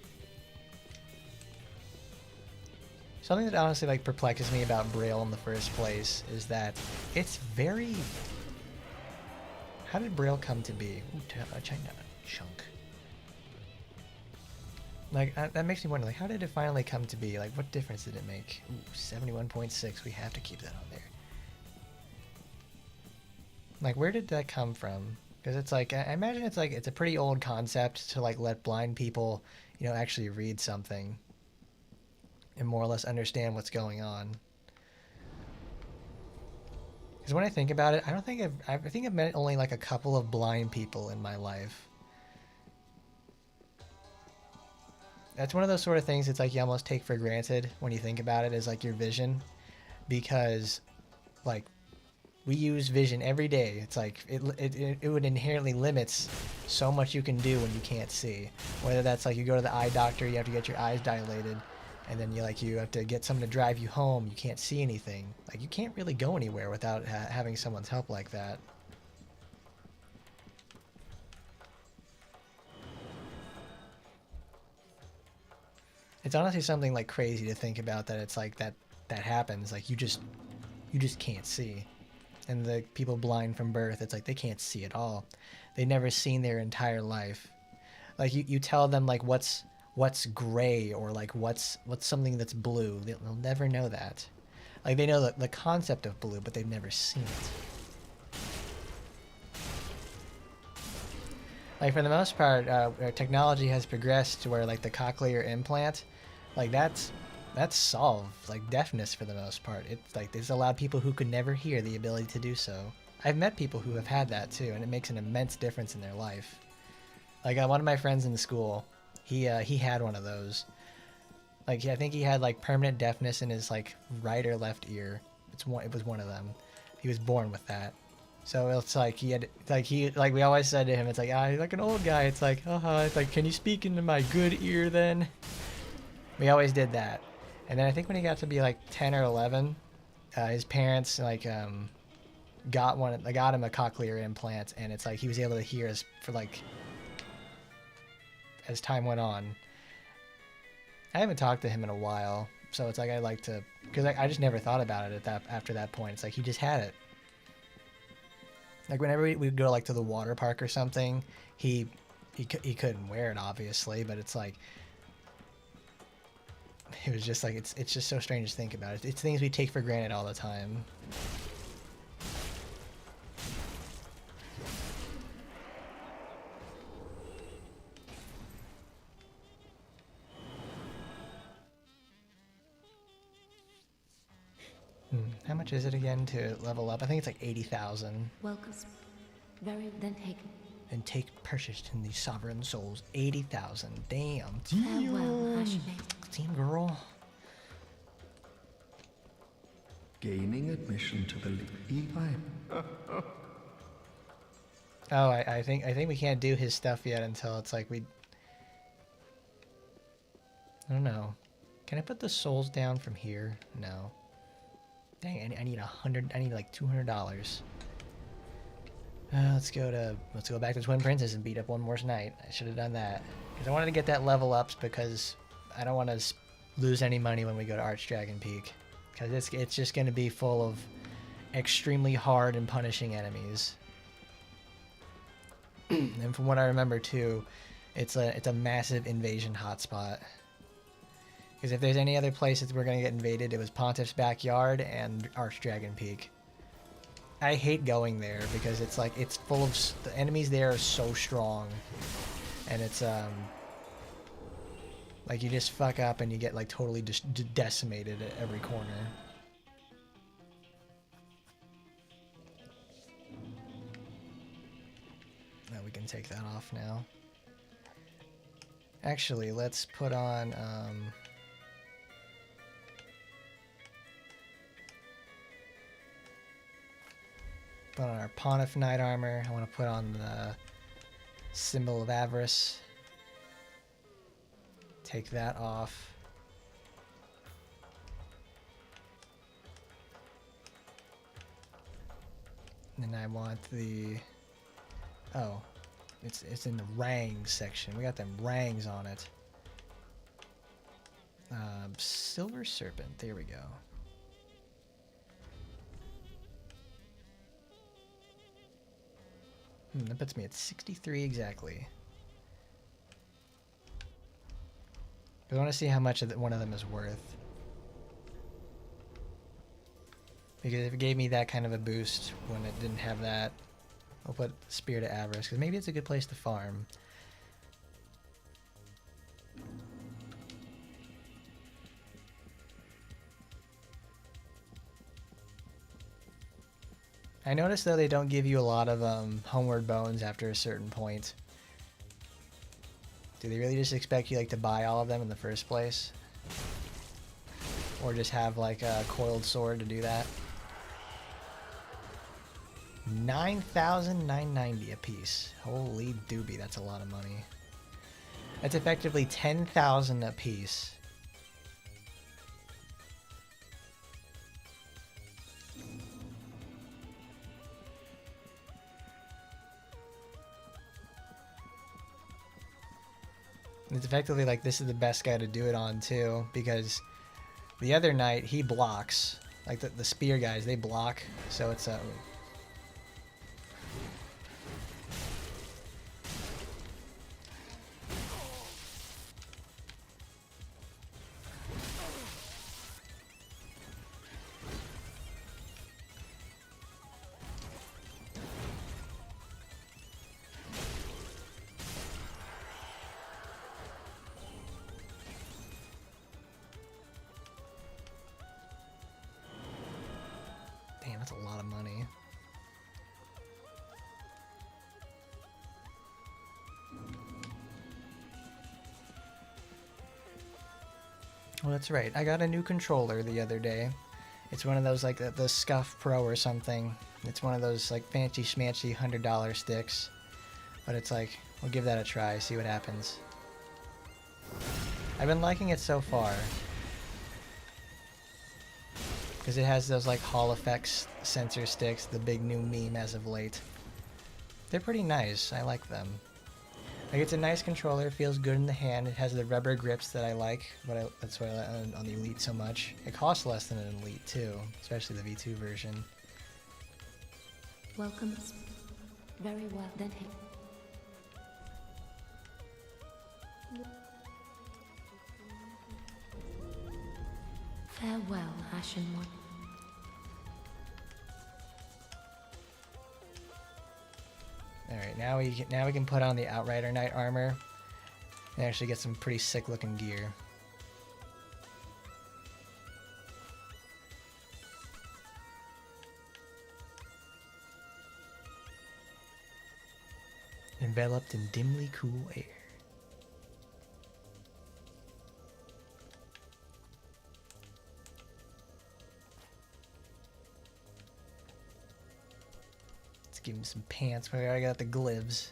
something that honestly like perplexes me about braille in the first place is that it's very... How did braille come to be? Ooh, China chunk. Like that makes me wonder, like, how did it finally come to be? Like, what difference did it make? Ooh, 71.6. We have to keep that on there. Like, where did that come from? Because it's like, I imagine it's like, it's a pretty old concept to like let blind people, you know, actually read something and more or less understand what's going on. Because when I think about it, I think I've met only like a couple of blind people in my life. That's one of those sort of things it's like you almost take for granted when you think about it, is like your vision. Because like, we use vision every day. It's like it would inherently limits so much you can do when you can't see. Whether that's like you go to the eye doctor, you have to get your eyes dilated, and then you have to get someone to drive you home. You can't see anything. Like you can't really go anywhere without having someone's help like that. It's honestly something like crazy to think about that it's like that happens. Like you just can't see. And the people blind from birth, it's like they can't see at all. They've never seen their entire life. Like you tell them like what's gray or like what's something that's blue. They'll never know that. Like they know the concept of blue, but they've never seen it. Like for the most part, our technology has progressed to where like the cochlear implant, like that's solved. Like deafness for the most part. It's like it's allowed people who could never hear the ability to do so. I've met people who have had that too, and it makes an immense difference in their life. Like one of my friends in the school, he had one of those. Like I think he had like permanent deafness in his like right or left ear. It was one of them. He was born with that. So it's like we always said to him, it's like he's like an old guy. It's like it's like, can you speak into my good ear then? We always did that. And then I think when he got to be like 10 or 11, his parents like got him a cochlear implant, and it's like he was able to hear us for like as time went on. I haven't talked to him in a while, so it's like I like to, because I just never thought about it after that point. It's like he just had it. Like whenever we'd go like to the water park or something, he couldn't wear it obviously, but it's like it was just like it's just so strange to think about. It's things we take for granted all the time. How much is it again to level up? I think it's like 80,000. Welcome. Very then taken. And take purchased in the sovereign souls. 80,000. Damn. Farewell, Damn, girl. Gaining admission to the league. Oh, I think we can't do his stuff yet until it's like I don't know. Can I put the souls down from here? No. Dang, I need $100. I need like $200. Let's go back to Twin Princes and beat up one more night. I should have done that because I wanted to get that level ups because I don't want to lose any money when we go to Archdragon Peak because it's just going to be full of extremely hard and punishing enemies. And from what I remember too, it's a massive invasion hotspot. Because if there's any other places we're going to get invaded, it was Pontiff's Backyard and Archdragon Peak. I hate going there because it's like it's full of the enemies there are so strong, and it's like you just fuck up and you get like totally just decimated at every corner. Now we can take that off now. Actually, let's put on put on our Pontiff Knight armor. I want to put on the Symbol of Avarice. Take that off. And then I want the... Oh, it's in the rangs section. We got them rangs on it. Silver Serpent. There we go. That puts me at 63 exactly. I want to see how much one of them is worth. Because if it gave me that kind of a boost when it didn't have that, I'll put Spirit of Avarice, because maybe it's a good place to farm. I noticed though they don't give you a lot of homeward bones after a certain point. Do they really just expect you like to buy all of them in the first place? Or just have like a coiled sword to do that? 9,990 a piece. Holy doobie, that's a lot of money. That's effectively 10,000 a piece. It's effectively like this is the best guy to do it on too, because the other knight, he blocks. Like the spear guys, they block. So it's damn, that's a lot of money. Well, that's right. I got a new controller the other day. It's one of those like the Scuff Pro or something. It's one of those like fancy schmancy $100 sticks. But it's like, we'll give that a try, see what happens. I've been liking it so far. Because it has those like Hall effects sensor sticks, the big new meme as of late. They're pretty nice. I like them. Like, it's a nice controller, it feels good in the hand, it has the rubber grips that I like, but that's why I like on the Elite so much. It costs less than an Elite too, especially the V2 version. Welcome. Very well then. Farewell, Ashen One. Alright, now we can put on the Outrider Knight armor and actually get some pretty sick looking gear. Enveloped in dimly cool air. Let's give him some pants. Where I got the glibs.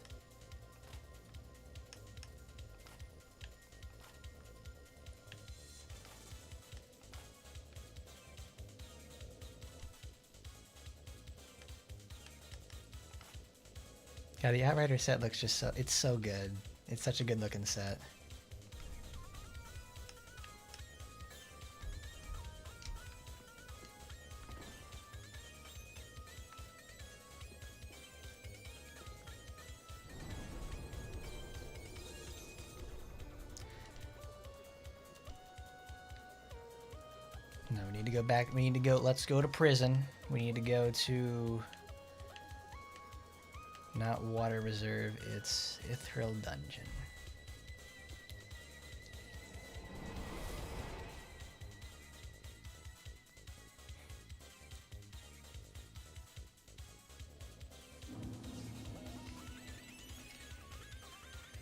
Yeah, the Outrider set looks just so, it's so good. It's such a good looking set. No, we need to go back. We need to go, let's go to prison. We need to go to... Not Water Reserve, it's Ithril Dungeon.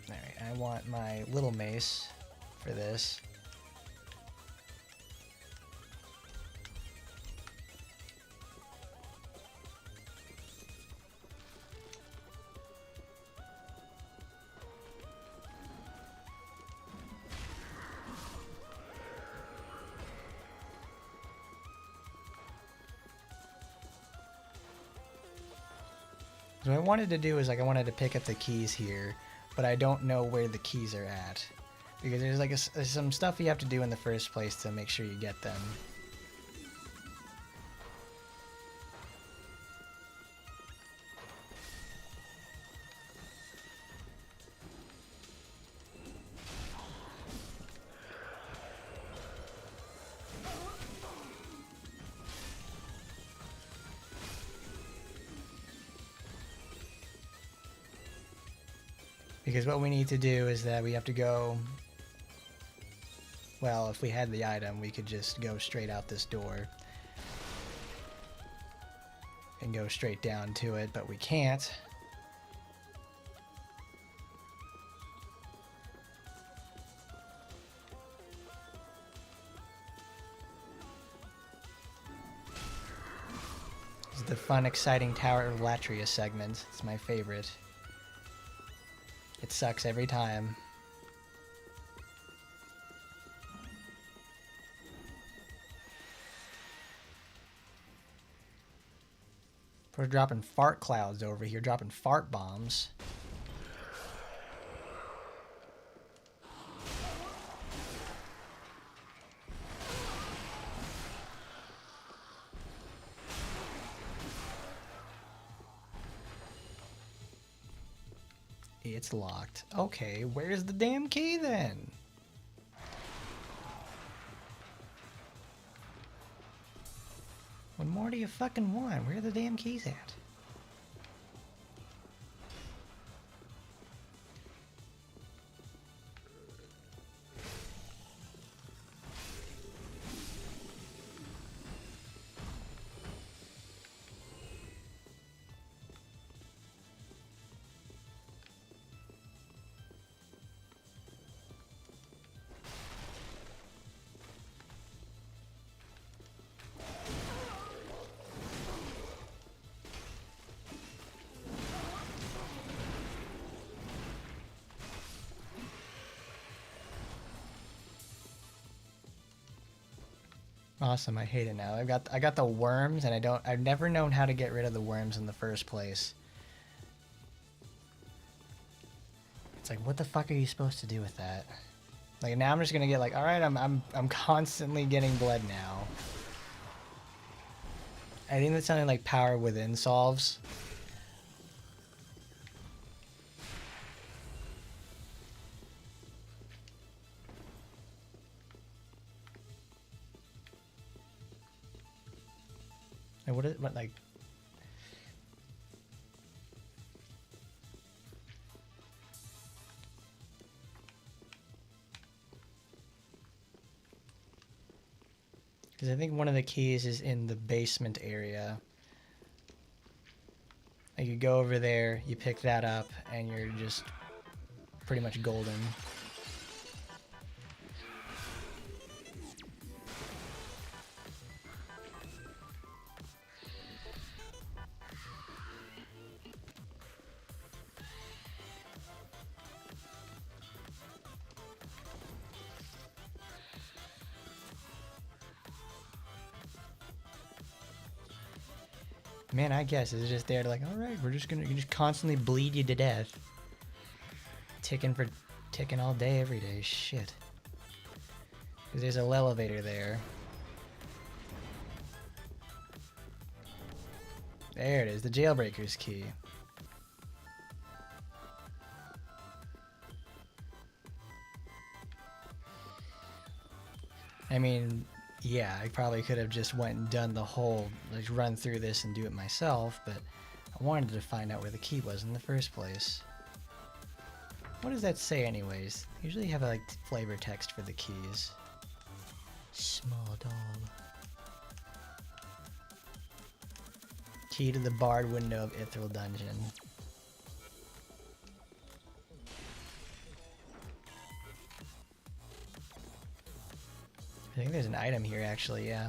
Alright, I want my little mace for this. What I wanted to do is like I wanted to pick up the keys here, but I don't know where the keys are at because there's like some stuff you have to do in the first place to make sure you get them. Because what we need to do is that we have to go... Well, if we had the item, we could just go straight out this door. And go straight down to it, but we can't. This is the fun, exciting Tower of Latria segment. It's my favorite. It sucks every time. We're dropping fart clouds over here, dropping fart bombs. It's locked. Okay, where's the damn key then? What more do you fucking want? Where are the damn keys at? Awesome, I hate it now. I got the worms, and I've never known how to get rid of the worms in the first place. It's like, what the fuck are you supposed to do with that? Like, now I'm just gonna get like, all right, I'm constantly getting bled now. I think that's something like Power Within solves. And what like? Because I think one of the keys is in the basement area. Like, you go over there, you pick that up, and you're just pretty much golden. Man, I guess it's just there to like, all right, we're just gonna just constantly bleed you to death. Ticking all day, every day. Shit. 'Cause there's a elevator there. There it is, the jailbreaker's key. I mean, yeah, I probably could have just went and done the whole, like, run through this and do it myself, but I wanted to find out where the key was in the first place. What does that say anyways? Usually you have like flavor text for the keys. Small doll. Key to the barred window of Ithral Dungeon. I think there's an item here actually, yeah.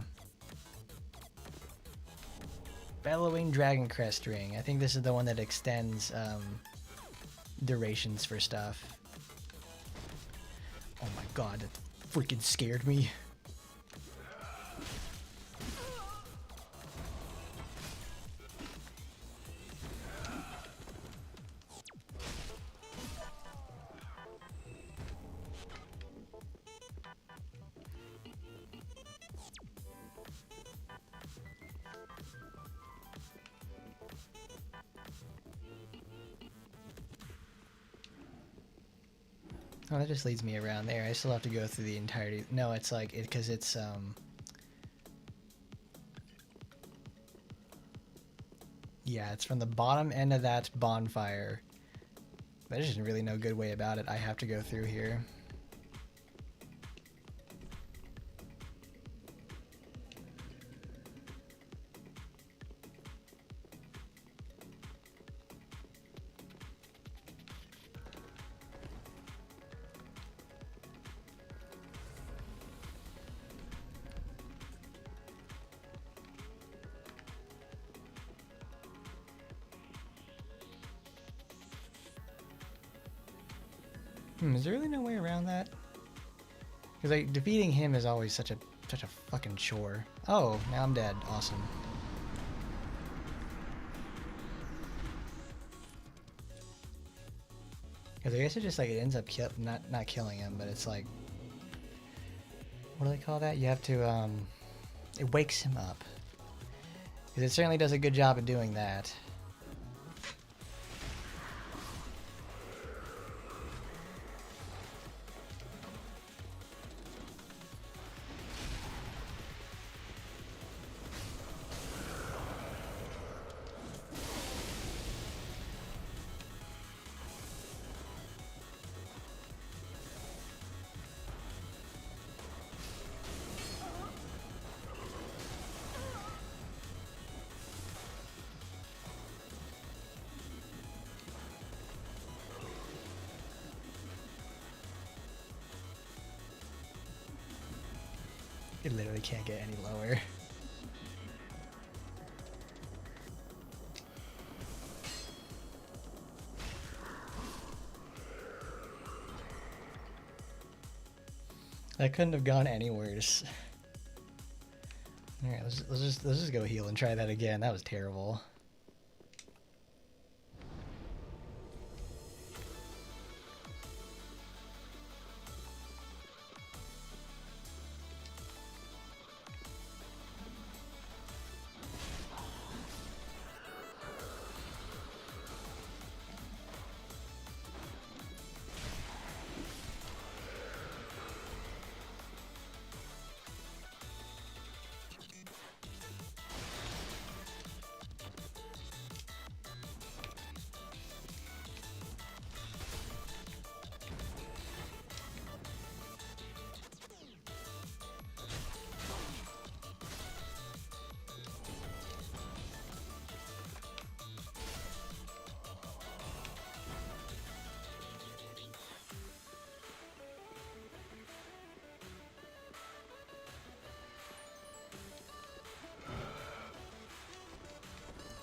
Bellowing Dragon Crest Ring. I think this is the one that extends durations for stuff. Oh my god, that freaking scared me. Oh, that just leads me around there. I still have to go through the entirety. No, it's like, because it's, yeah, it's from the bottom end of that bonfire. There's just really no good way about it. I have to go through here. Is there really no way around that? Because like defeating him is always such a fucking chore. Oh, now I'm dead. Awesome. Because I guess it just like it ends up not killing him, but it's like, what do they call that? You have to it wakes him up. Because it certainly does a good job of doing that. It literally can't get any lower. That couldn't have gone any worse. All right, let's just go heal and try that again. That was terrible.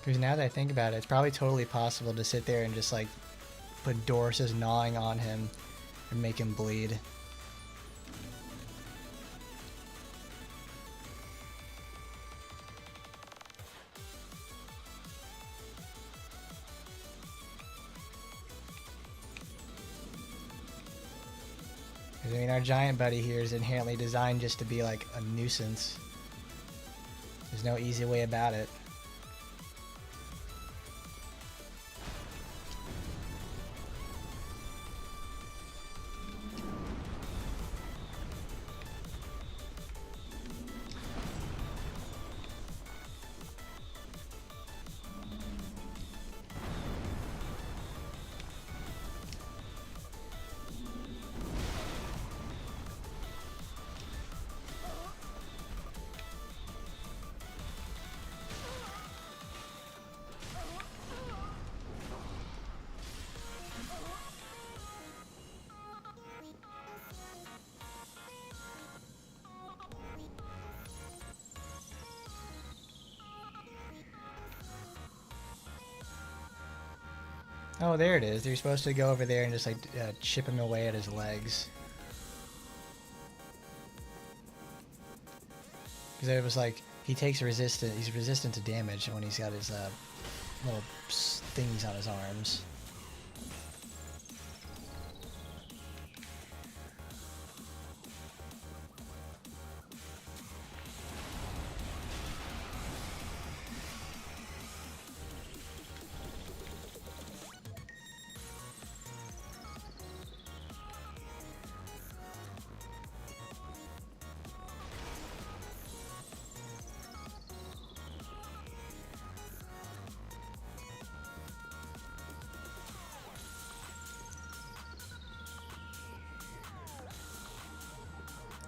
Because now that I think about it, it's probably totally possible to sit there and just like put Doris's gnawing on him and make him bleed. Because I mean, our giant buddy here is inherently designed just to be like a nuisance. There's no easy way about it. Oh, there it is. You're supposed to go over there and just like chip him away at his legs. Because it was like he takes resistant. He's resistant to damage when he's got his little thingies on his arms.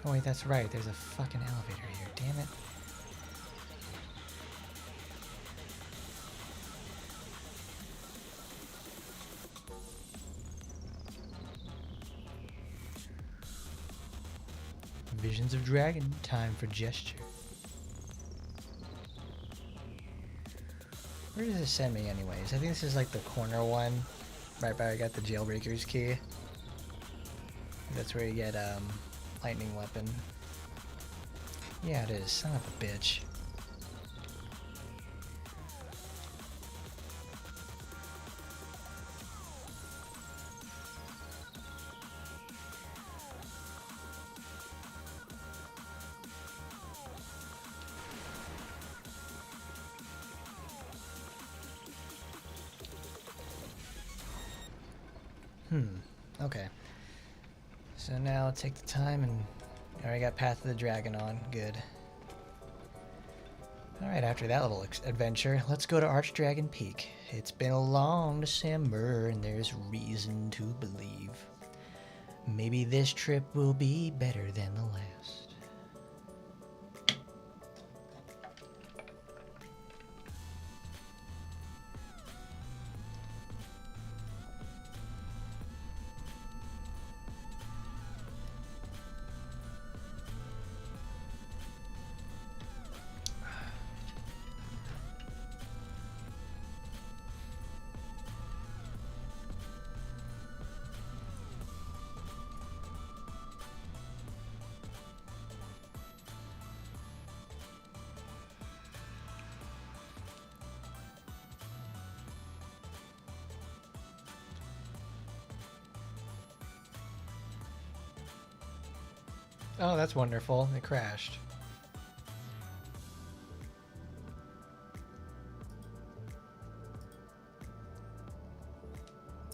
Oh wait, that's right. There's a fucking elevator here. Damn it. Visions of Dragon. Time for gesture. Where does this send me anyways? I think this is like the corner one. Right by I got the jailbreaker's key. That's where you get lightning weapon. Yeah, it is. Son of a bitch. Okay. So now take the time and I already got Path of the Dragon on. Good. Alright, after that little adventure, let's go to Archdragon Peak. It's been a long December and there's reason to believe maybe this trip will be better than the last. Oh, that's wonderful. It crashed.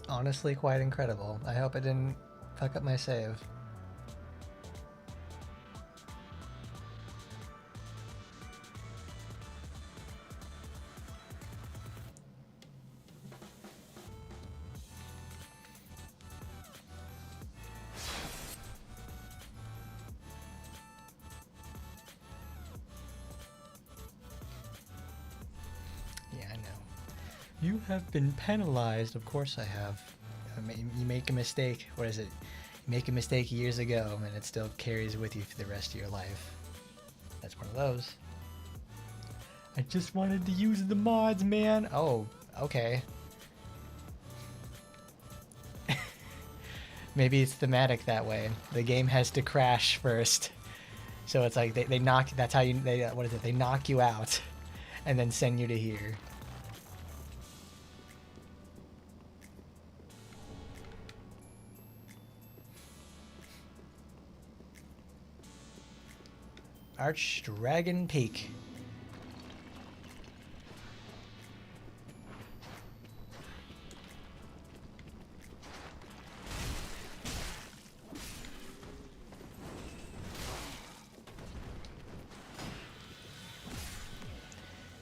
Honestly, quite incredible. I hope it didn't fuck up my save. Yeah, I know. You have been penalized. Of course I have. You make a mistake. What is it? You make a mistake years ago, and it still carries with you for the rest of your life. That's one of those. I just wanted to use the mods, man. Oh, okay. Maybe it's thematic that way. The game has to crash first. So it's like they knock, that's how you, what is it? They knock you out and then send you to here. Archdragon Peak.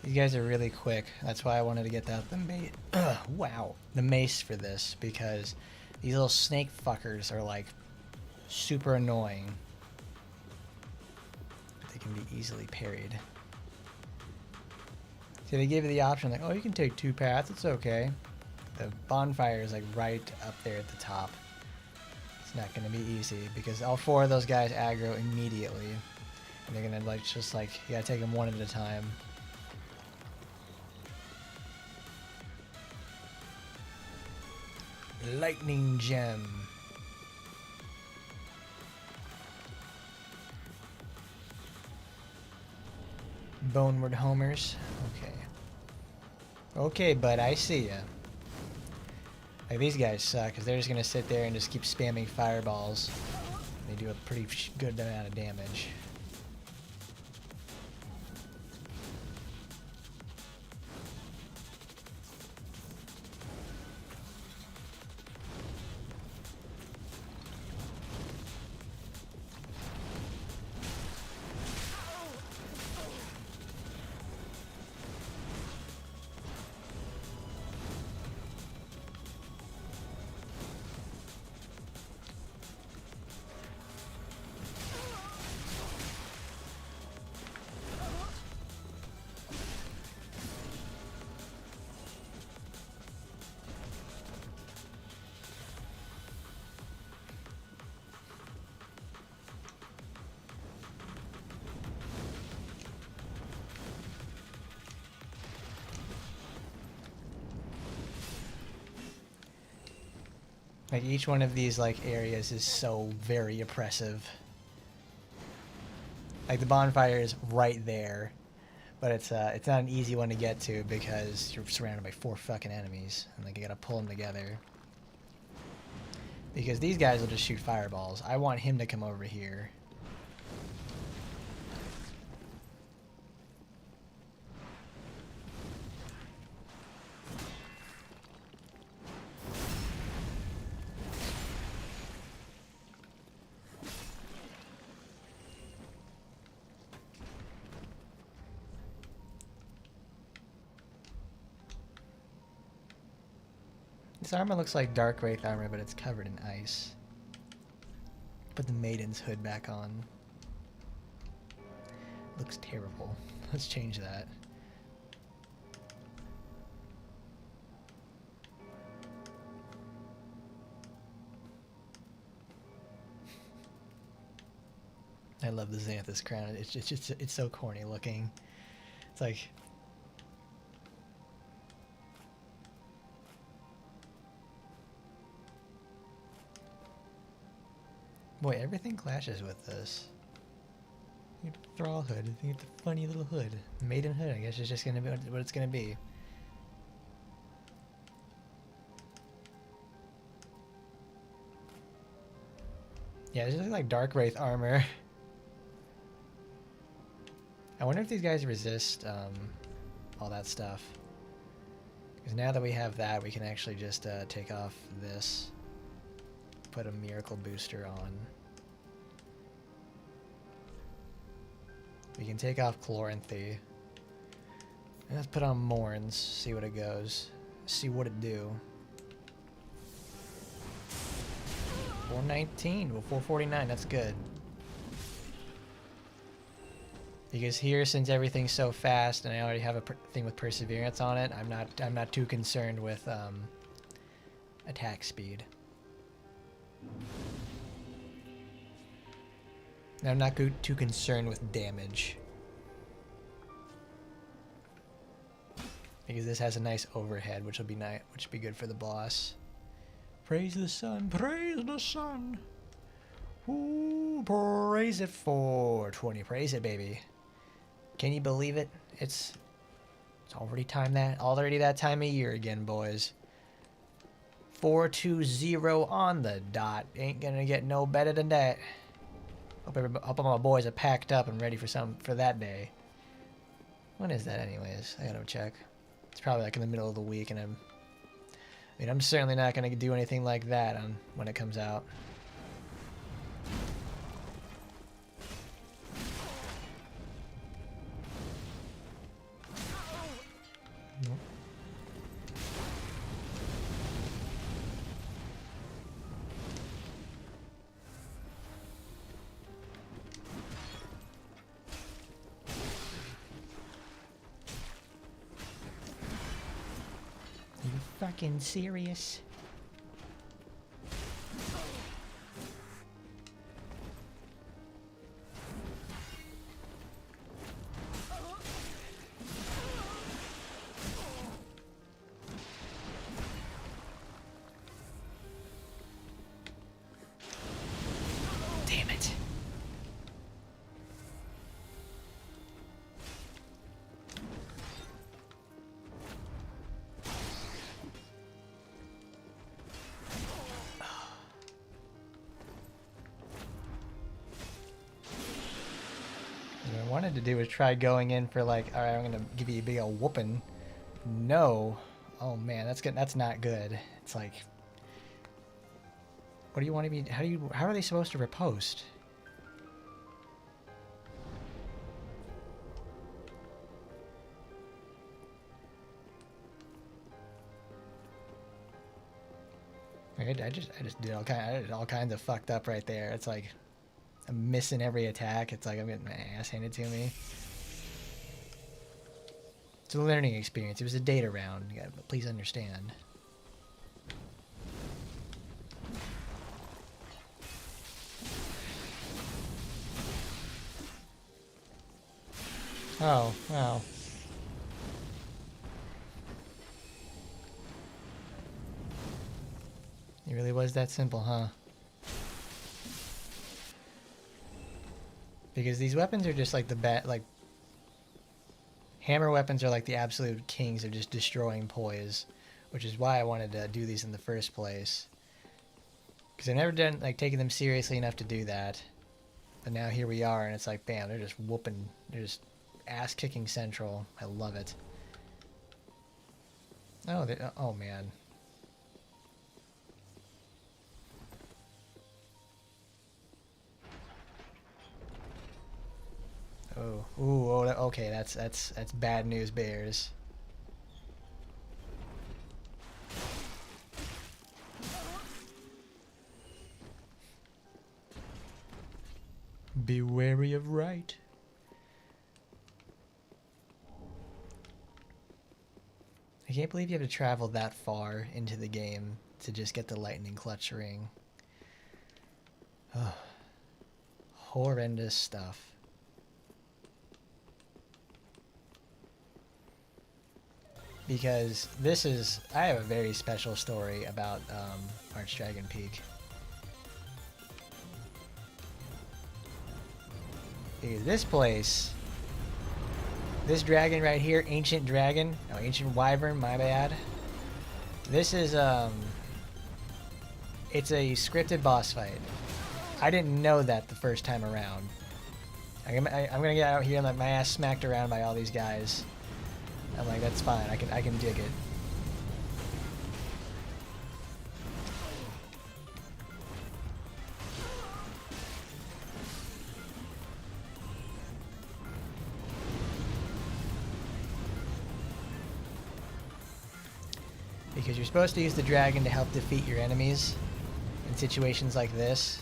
These guys are really quick. That's why I wanted to get out the the mace for this, because these little snake fuckers are like super annoying. They can be easily parried. See, they gave you the option like, oh, you can take two paths, it's okay. The bonfire is like right up there at the top. It's not gonna be easy because all four of those guys aggro immediately. And they're gonna like, just like, you gotta take them one at a time. Lightning gem. Boneward homers. Okay. Okay, bud, I see ya. Like, these guys suck because they're just gonna sit there and just keep spamming fireballs. They do a pretty good amount of damage. Like, each one of these, like, areas is so very oppressive. Like, the bonfire is right there, but it's not an easy one to get to because you're surrounded by 4 fucking enemies, and, like, you gotta pull them together. Because these guys will just shoot fireballs. I want him to come over here. This armor looks like Dark Wraith armor, but it's covered in ice. Put the Maiden's hood back on. Looks terrible. Let's change that. I love the Xanthus crown. It's so corny looking. It's like, boy, everything clashes with this. You get the Thrall hood, you get the funny little hood. Maiden hood, I guess, is just gonna be what it's gonna be. Yeah, it's just like Dark Wraith armor. I wonder if these guys resist all that stuff. Because now that we have that, we can actually just take off this. Put a miracle booster on. We can take off Chloranthy. And let's put on Morns, see what it goes. See what it do. 419, well 449, that's good. Because here, since everything's so fast, and I already have a thing with Perseverance on it, I'm not too concerned with attack speed. And I'm not too concerned with damage. Because this has a nice overhead, which will be nice, which will be good for the boss. Praise the sun, praise the sun. Ooh, praise it for 20. Praise it, baby. Can you believe it? It's already already that time of year again, boys. 420 on the dot. Ain't gonna get no better than that. Hope all my boys are packed up and ready for that day. When is that, anyways? I gotta check. It's probably like in the middle of the week, and I'm certainly not gonna do anything like that when it comes out. Nope. Are you fucking serious? Damn it. What I wanted to do was try going in for like, alright, I'm gonna give you a big old whooping. No. Oh man, that's good. That's not good. It's like, what do you want to be? How are they supposed to riposte? I just did all kinds of fucked up right there. It's like I'm missing every attack. It's like I'm getting my ass handed to me. It's a learning experience. It was a data round. You gotta please understand. Oh, wow. It really was that simple, huh? Because these weapons are just like hammer weapons are like the absolute kings of just destroying poise, which is why I wanted to do these in the first place. Because I've never done taking them seriously enough to do that. But now here we are, and it's like, bam, they're just whooping, they're just ass kicking central. I love it. Oh, oh man. Oh, ooh, oh, okay, that's bad news, bears. Be wary of right. I can't believe you have to travel that far into the game to just get the lightning clutch ring. Oh, horrendous stuff. Because I have a very special story about Archdragon Peak. Because this dragon right here, Ancient Dragon, no, Ancient Wyvern, my bad. This is, it's a scripted boss fight. I didn't know that the first time around. I'm gonna get out here and let my ass smacked around by all these guys. I'm like, that's fine. I can dig it. Because you're supposed to use the dragon to help defeat your enemies in situations like this.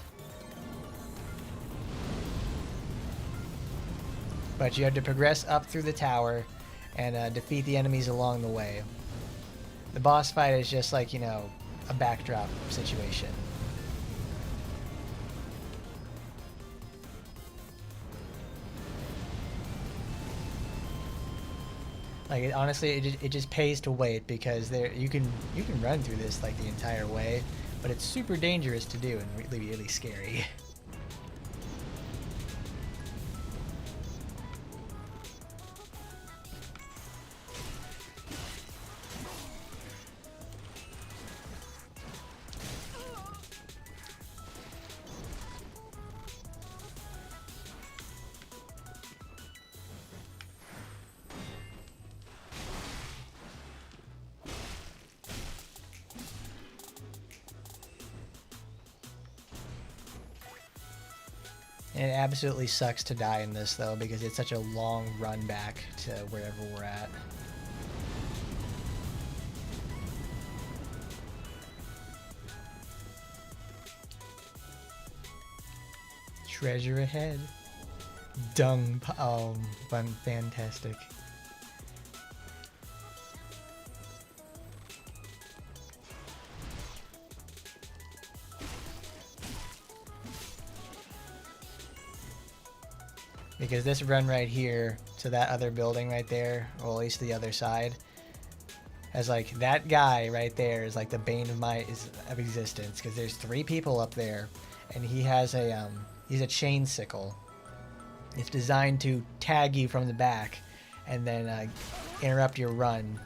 But you have to progress up through the tower and defeat the enemies along the way. The boss fight is just like, you know, a backdrop situation. Like honestly, it just pays to wait because you can run through this like the entire way, but it's super dangerous to do and really scary. And it absolutely sucks to die in this though because it's such a long run back to wherever we're at. Treasure ahead. Oh, fantastic. Because this run right here to that other building right there, or at least the other side, has like that guy right there is like the bane of existence. Because there's 3 people up there, and he has he's a chain sickle. It's designed to tag you from the back, and then interrupt your run.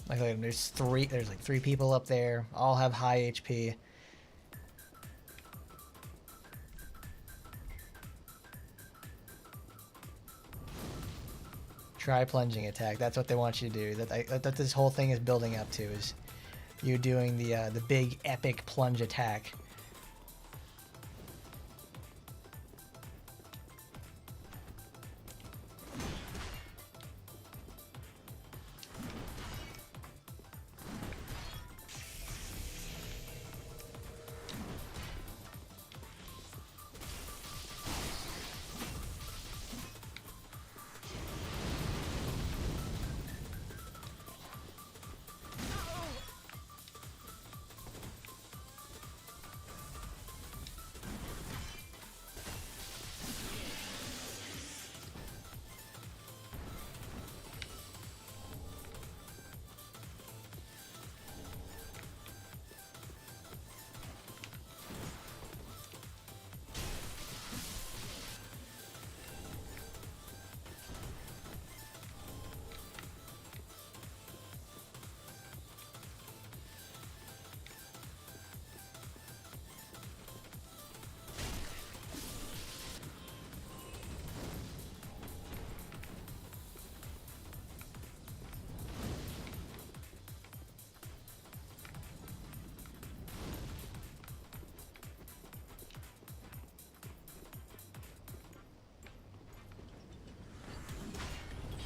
Like there's like 3 people up there, all have high HP. Try plunging attack. That's what they want you to do. That this whole thing is building up to is you doing the big epic plunge attack.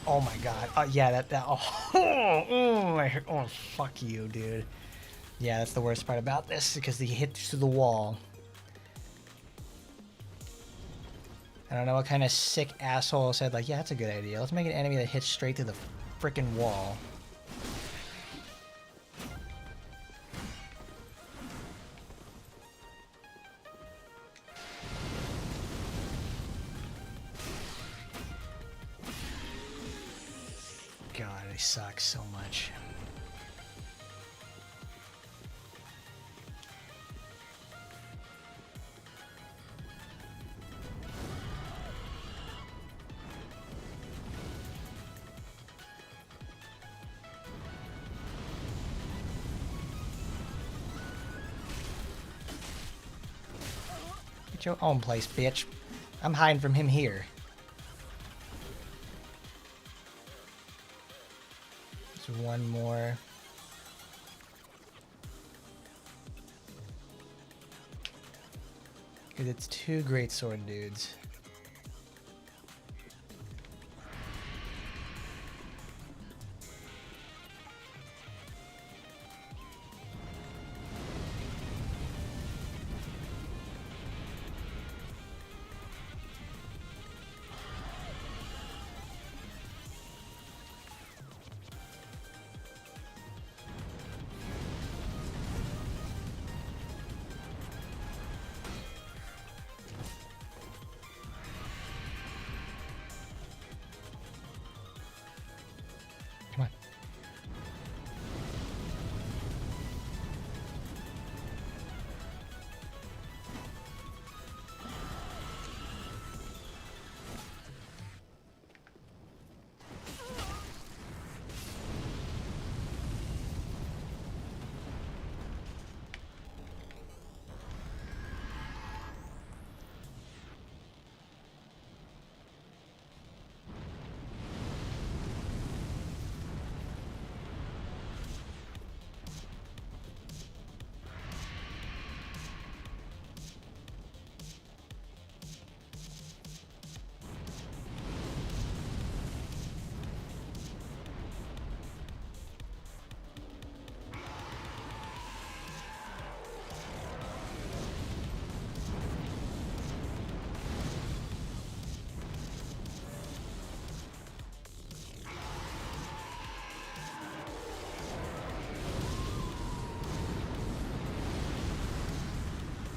Oh my god. Yeah, oh, fuck you, dude. Yeah, that's the worst part about this, because he hits through the wall. I don't know what kind of sick asshole said, like, yeah, that's a good idea. Let's make an enemy that hits straight through the frickin' wall. God, they suck so much. your own place, bitch. I'm hiding from him here. Just one more. Because it's two greatsword dudes. Come on.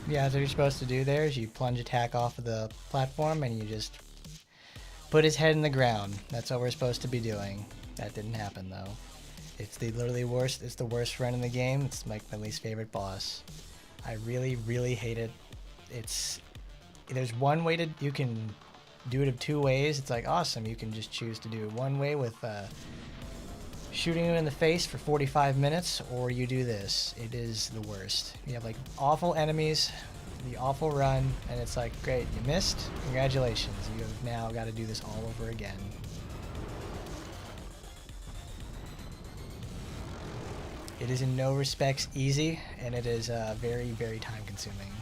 Yeah, that's what you're supposed to do there is you plunge attack off of the platform and you just put his head in the ground. That's what we're supposed to be doing. That didn't happen though. It's the literally worst. It's the worst friend in the game. It's like my least favorite boss. I really, really hate it. There's one way you can do it of two ways. It's like awesome. You can just choose to do it one way with shooting him in the face for 45 minutes, or you do this. It is the worst. You have like awful enemies, the awful run, and it's like, great, you missed. Congratulations. You have now got to do this all over again. It is in no respects easy, and it is very, very time consuming.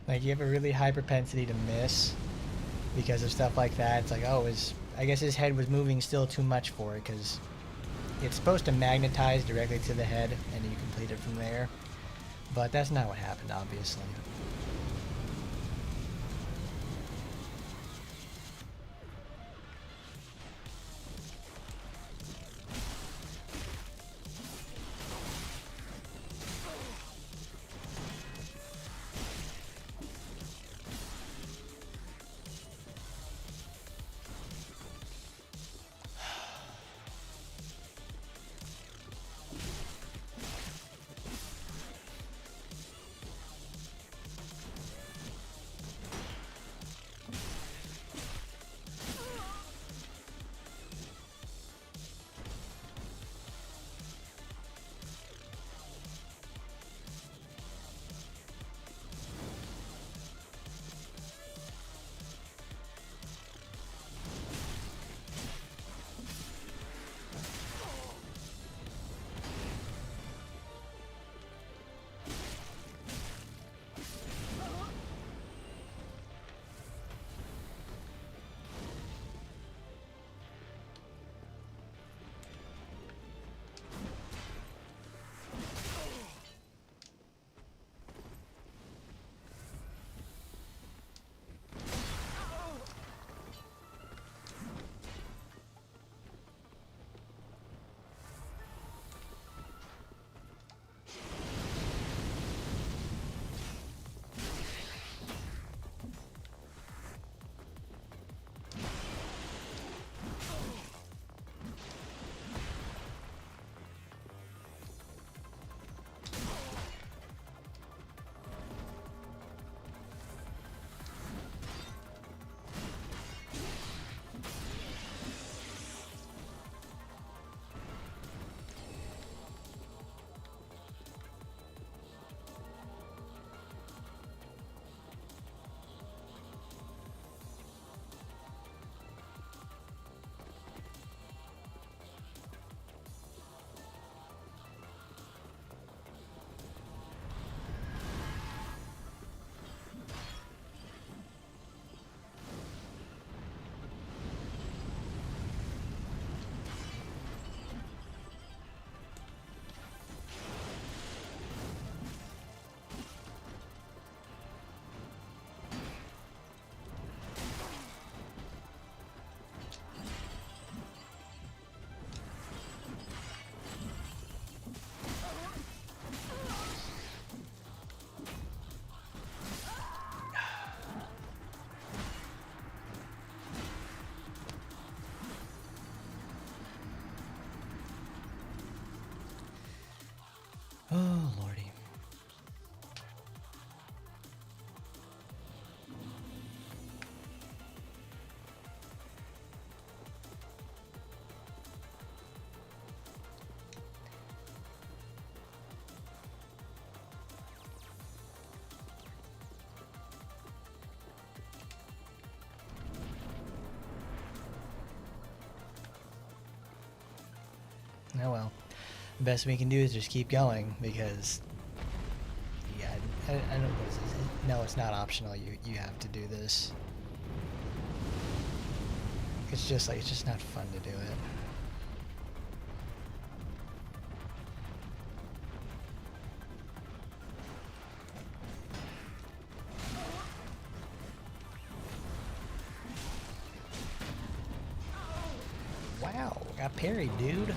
Like, you have a really high propensity to miss because of stuff like that. It's like, oh, I guess his head was moving still too much for it because it's supposed to magnetize directly to the head and you complete it from there. But that's not what happened, obviously. Oh well. The best we can do is just keep going because, yeah, I don't know what is this. No, it's not optional. You have to do this. It's just like, it's just not fun to do it. Wow, got parried, dude.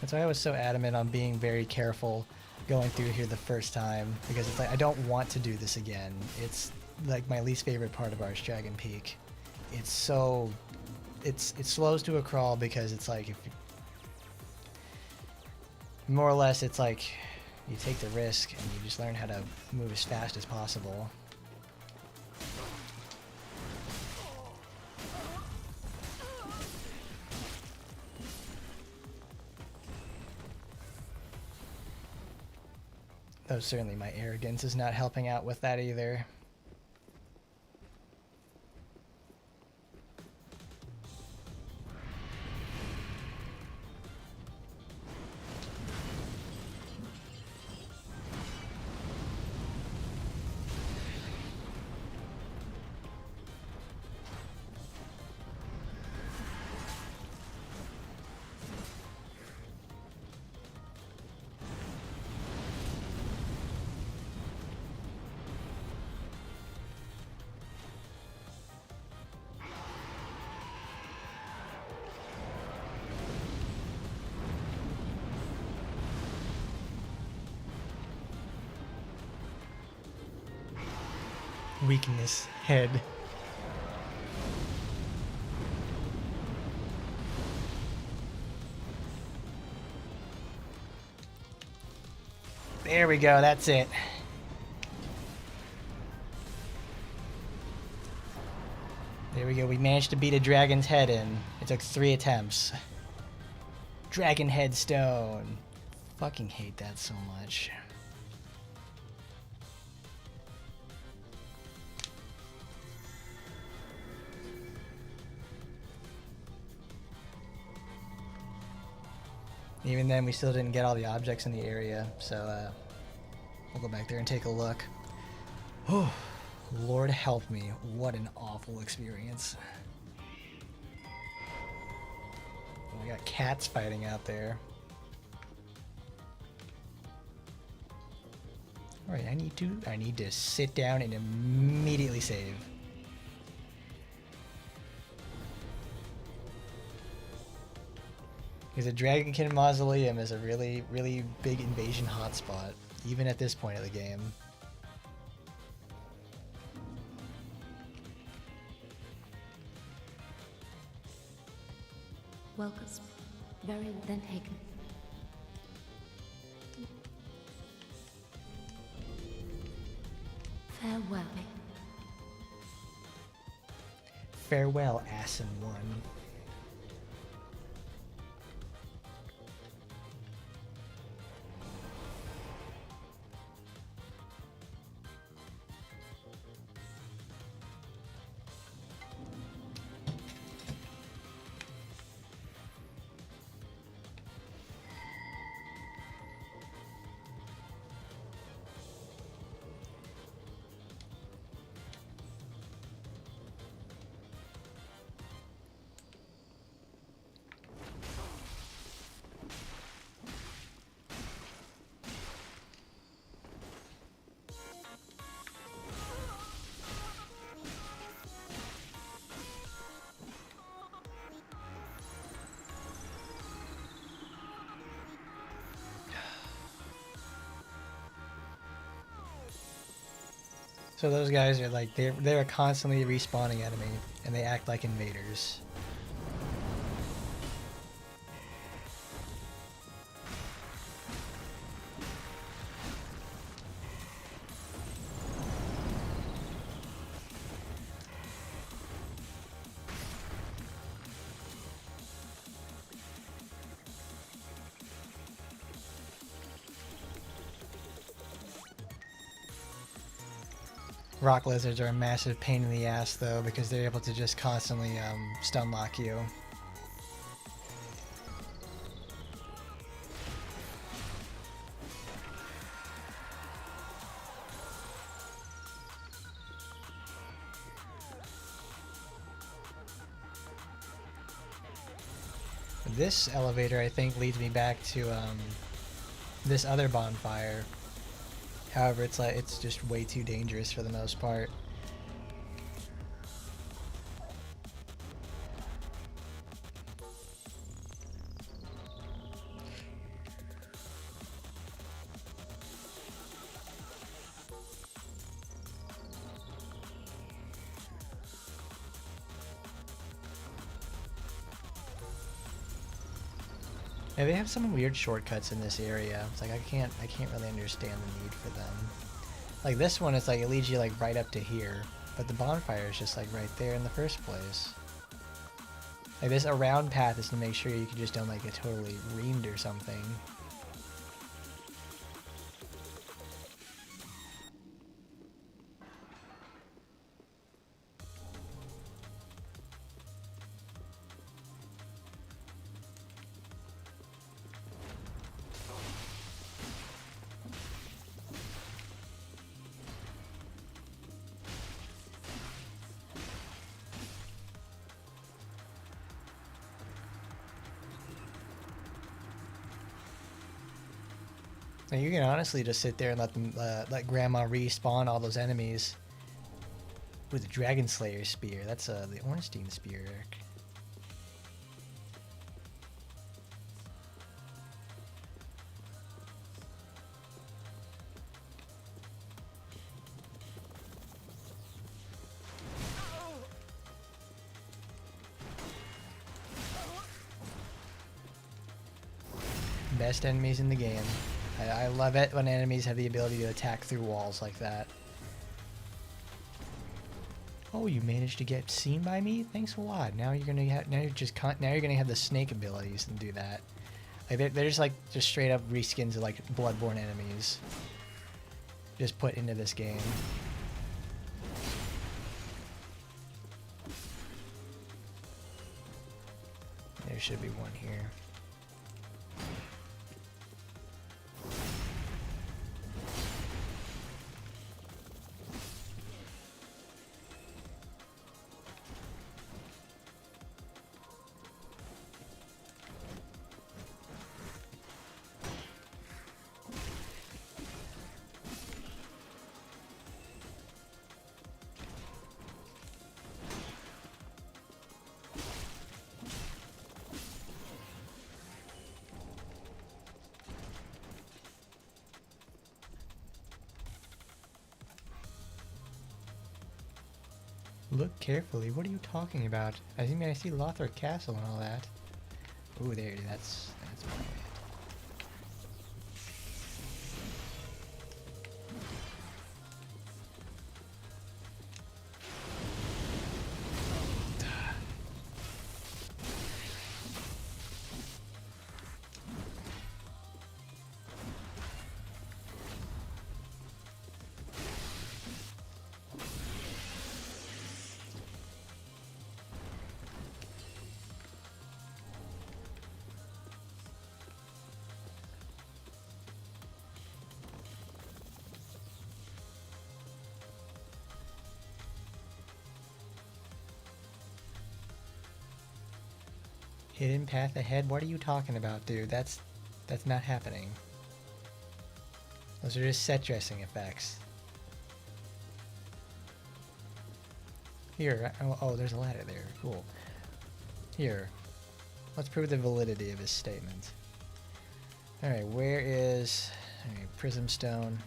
That's why I was so adamant on being very careful going through here the first time, because it's like I don't want to do this again. It's like my least favorite part of Archdragon Peak. It's so it slows to a crawl because it's like, if more or less it's like you take the risk and you just learn how to move as fast as possible. Though certainly my arrogance is not helping out with that either. Weakness, head. There we go, that's it. There we go, we managed to beat a dragon's head in. It took 3 attempts. Dragon head stone. Fucking hate that so much. Even then, we still didn't get all the objects in the area, so we'll go back there and take a look. Oh, Lord help me, what an awful experience. We got cats fighting out there. Alright, I need to sit down and immediately save. Because the Dragonkin Mausoleum is a really, really big invasion hotspot, even at this point of the game. Welcome. Very well then taken. Farewell. Farewell, Assen One. So those guys are like they're a constantly respawning enemy, and they act like invaders. Rock lizards are a massive pain in the ass though, because they're able to just constantly stun lock you. This elevator, I think, leads me back to this other bonfire. However, it's just way too dangerous for the most part. Yeah, they have some weird shortcuts in this area. It's like I can't really understand the need for them. Like this one, it's like it leads you like right up to here, but the bonfire is just like right there in the first place. Like this around path is to make sure you can just don't like get totally reamed or something. Now you can honestly just sit there and let them let Grandma respawn all those enemies with the Dragon Slayer spear. That's the Ornstein spear, Eric. Best enemies in the game. I love it when enemies have the ability to attack through walls like that. Oh, you managed to get seen by me? Thanks a lot. Now you're gonna have the snake abilities and do that. Like they're just like straight up reskins of like Bloodborne enemies, just put into this game. There should be one here. Look carefully. What are you talking about? I see Lothric Castle and all that. Ooh, there. That's probably it. Hidden path ahead? What are you talking about, dude? That's not happening. Those are just set dressing effects. Here, oh, there's a ladder there. Cool. Here, let's prove the validity of his statement. Alright, where is... Alright, Prism Stone.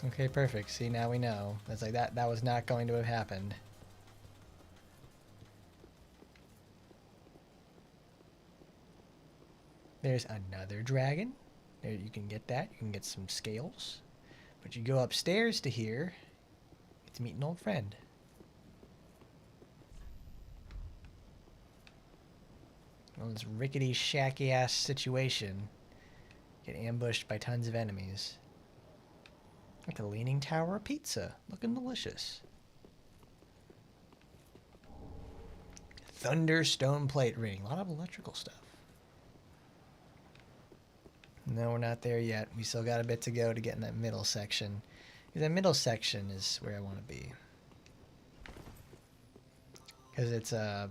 Okay, perfect. See, now we know. That's like that was not going to have happened. There's another dragon. There, you can get that. You can get some scales. But you go upstairs to here, get to meet an old friend. Well, this rickety, shacky ass situation. Get ambushed by tons of enemies. Like a leaning tower of pizza. Looking delicious. Thunderstone plate ring. A lot of electrical stuff. No, we're not there yet. We still got a bit to go to get in that middle section. That middle section is where I want to be. Because it's, yeah,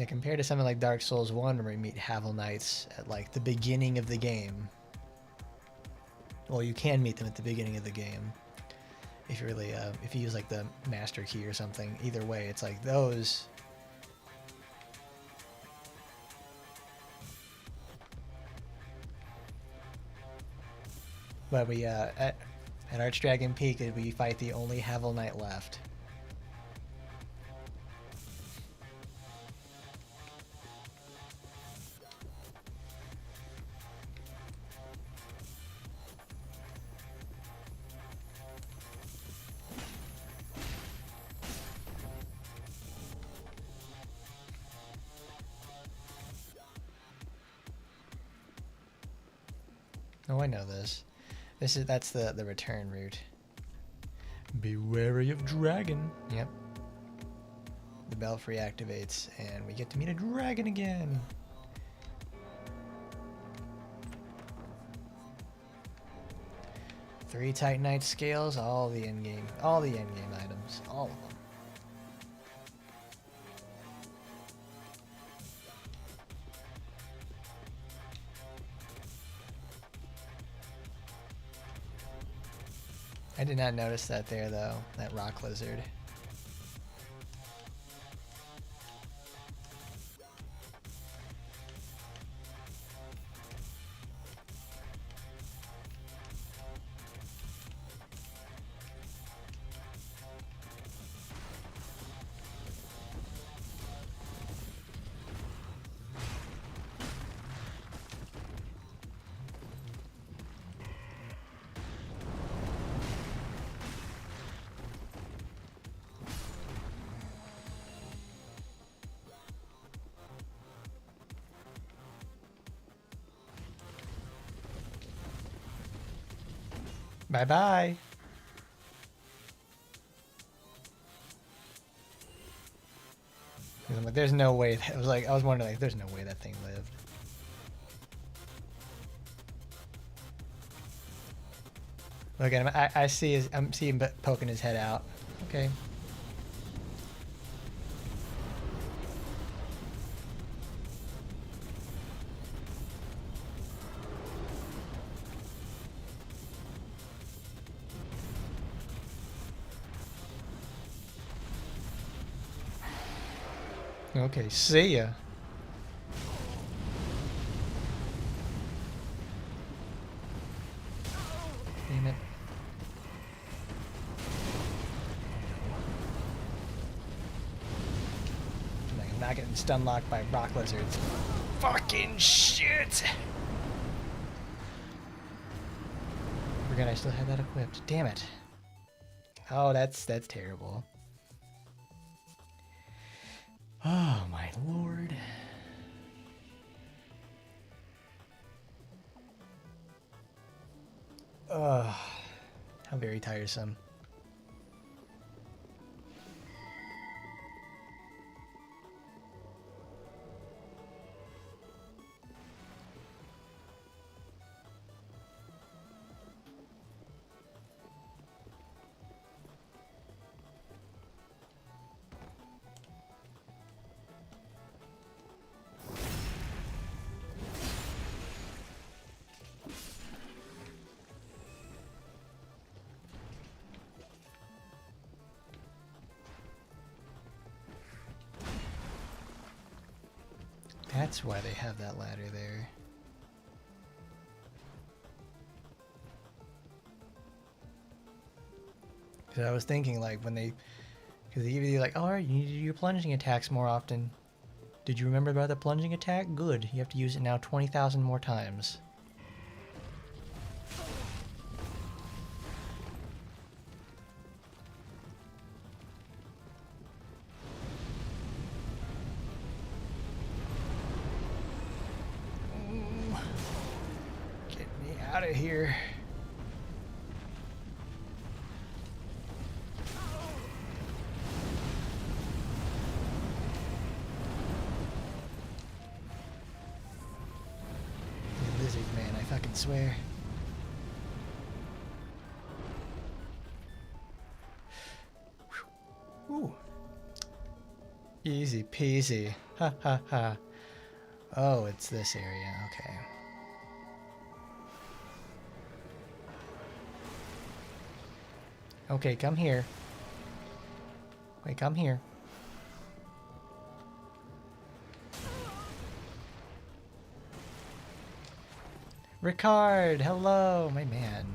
compared to something like Dark Souls 1 where we meet Havel Knights at, like, the beginning of the game. Well, you can meet them at the beginning of the game. If you really, if you use, like, the Master Key or something. Either way, it's like those... But we, at Archdragon Peak, we fight the only Havel Knight left. Oh, I know this. That's the return route. Be wary of dragon. Yep. The belfry activates, and we get to meet a dragon again. Three Titanite scales, all the endgame items, all of them. I did not notice that there, though, that rock lizard. Bye-bye. I'm like, there's no way. I was wondering, like, there's no way that thing lived. Look at him. I see I'm seeing him poking his head out. Okay. Okay, see ya. Damn it. I'm not getting stun locked by rock lizards. Fucking shit! Forgot I still had that equipped. Damn it. Oh, that's terrible. Oh my lord. Ugh. How very tiresome. That's why they have that ladder there. Because I was thinking, like, when they... Because they give you, like, alright, you need to do your plunging attacks more often. Did you remember about the plunging attack? Good. You have to use it now 20,000 more times. Get me out of here. You lizard man, I fucking swear. Ooh. Easy peasy. Ha ha ha. Oh, it's this area. Okay. Okay, come here. Wait, come here. Ricard, hello, my man.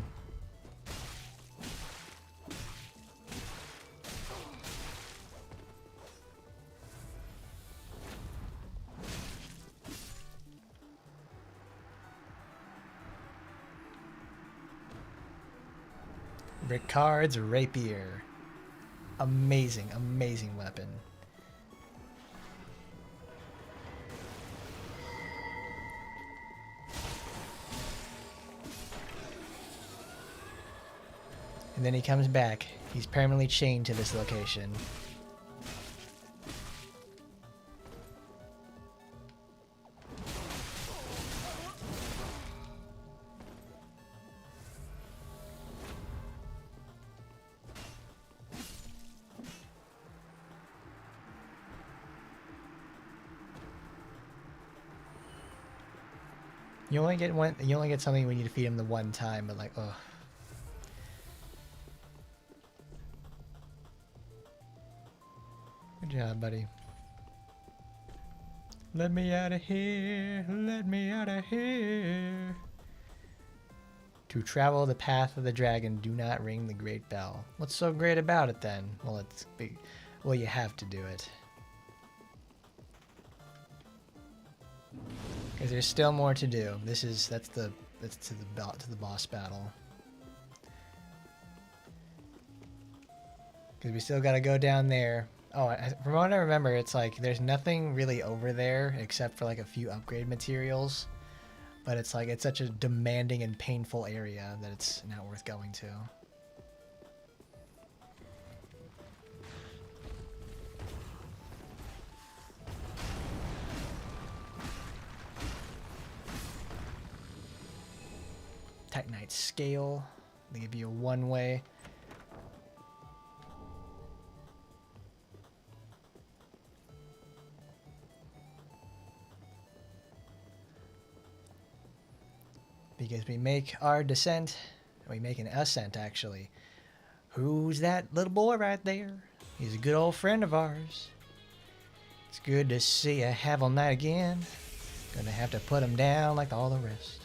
Ricard's rapier. Amazing, amazing weapon. And then he comes back. He's permanently chained to this location. You only get one. You only get something when you defeat him the one time, but like, ugh. Good job, buddy. Let me out of here. Let me out of here. To travel the path of the dragon, do not ring the great bell. What's so great about it then? Well, it's big. Well, you have to do it. Because there's still more to do. That's to the boss battle. Because we still got to go down there. Oh, from what I remember, it's like there's nothing really over there except for like a few upgrade materials. But it's like it's such a demanding and painful area that it's not worth going to. Titanite scale. They give you a one-way. Because we make our descent, we make an ascent actually. Who's that little boy right there? He's a good old friend of ours. It's good to see a Havel Knight again. Gonna have to put him down like all the rest.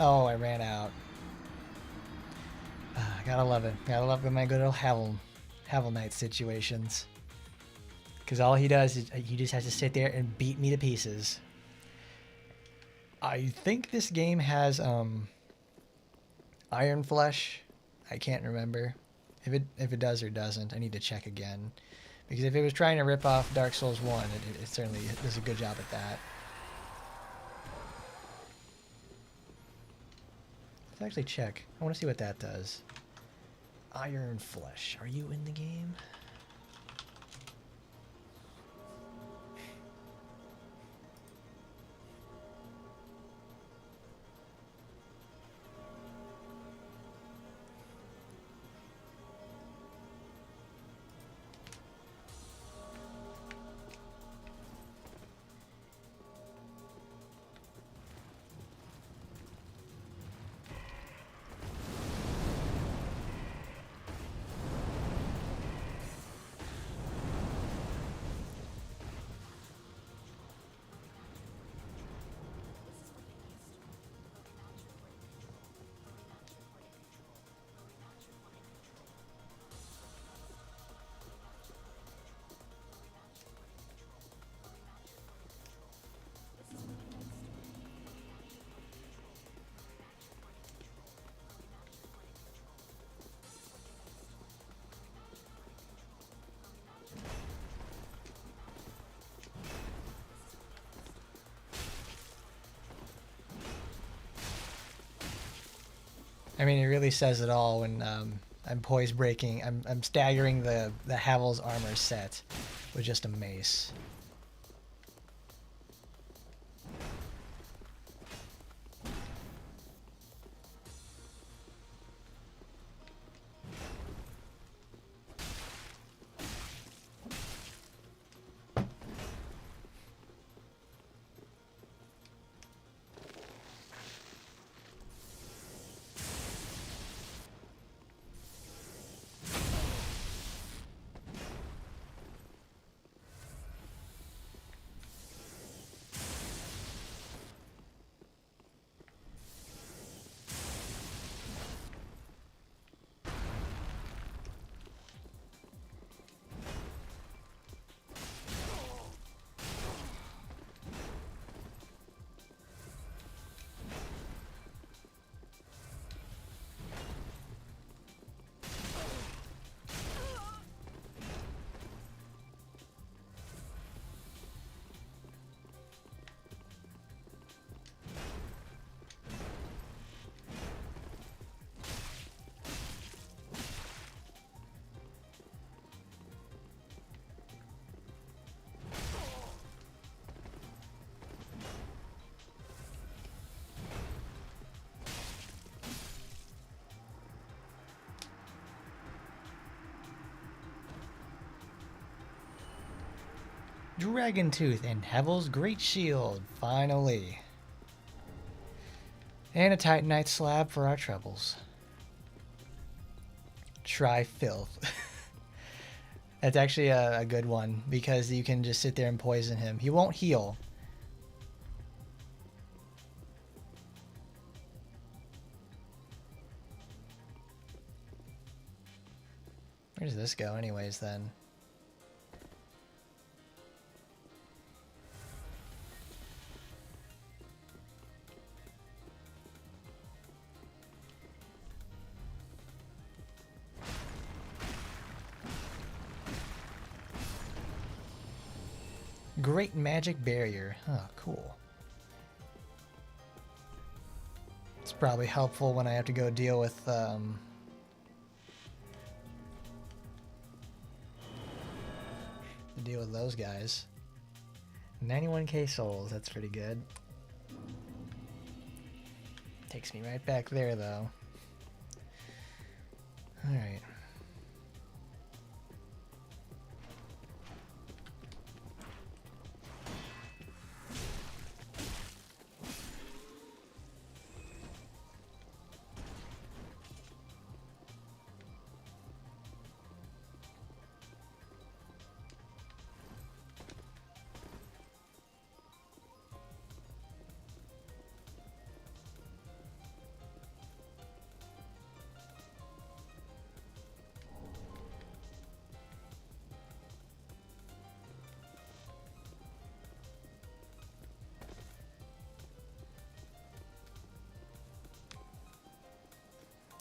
Oh, I ran out. Gotta love it. Gotta love my good old Havel Knight situations. Because all he does is he just has to sit there and beat me to pieces. I think this game has Iron Flesh. I can't remember. If it does or doesn't, I need to check again. Because if it was trying to rip off Dark Souls 1, it certainly does a good job at that. Let's actually check. I want to see what that does. Iron Flesh. Are you in the game? I mean, it really says it all when I'm poise breaking. I'm staggering the Havel's armor set with just a mace. Dragon Tooth and Havel's Great Shield, finally. And a Titanite slab for our troubles. Try Filth. That's actually a good one, because you can just sit there and poison him. He won't heal. Where does this go anyways then? Great Magic Barrier. Oh, cool. It's probably helpful when I have to go deal with those guys. 91k souls, that's pretty good. Takes me right back there though. Alright.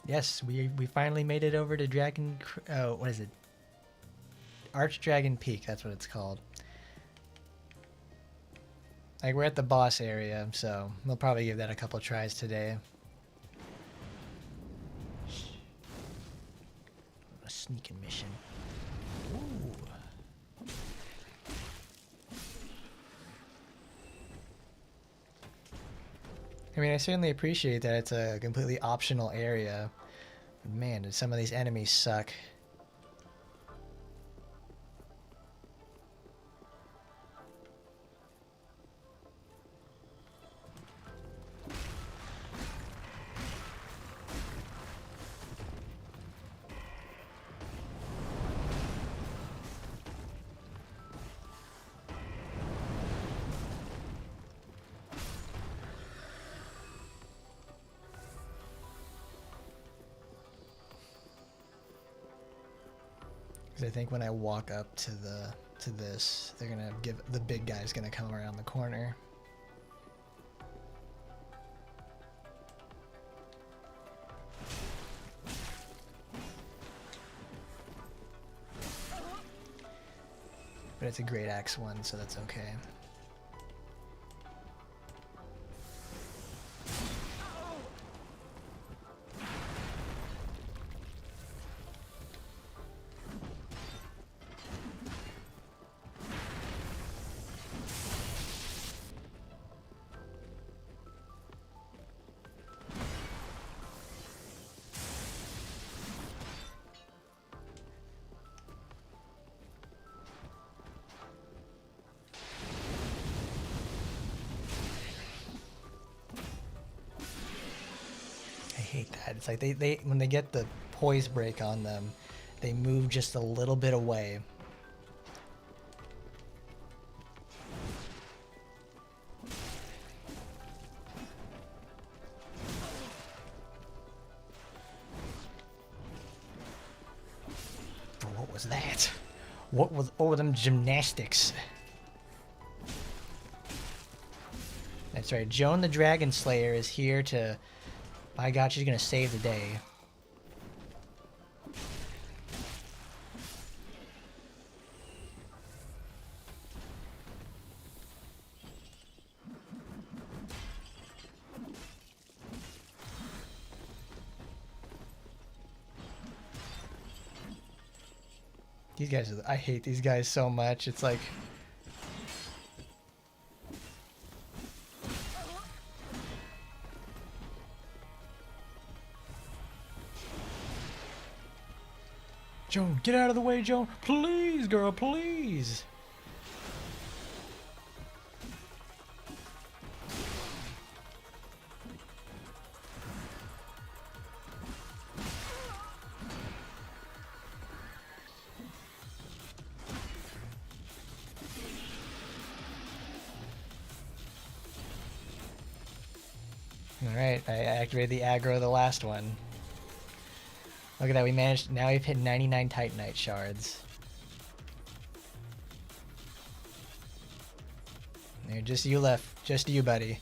Yes, we finally made it over to what is it? Archdragon Peak, that's what it's called. Like, we're at the boss area, so we'll probably give that a couple tries today. A sneaking mission. Ooh. I mean, I certainly appreciate that it's a completely optional area. But man, did some of these enemies suck. I think when I walk up to this, they're gonna the big guy's gonna come around the corner. But it's a great axe one, so that's okay. I hate that. It's like they when they get the poise break on them, they move just a little bit away. What was that? What were them gymnastics? That's right. Joan the Dragon Slayer is here to... By God, she's gonna save the day. These guys I hate these guys so much. It's like... Joan, get out of the way, Joan. Please, girl, please. Alright, I activated the aggro of the last one. Look at that, we managed, now we've hit 99 Titanite shards. There, just you left, just you, buddy.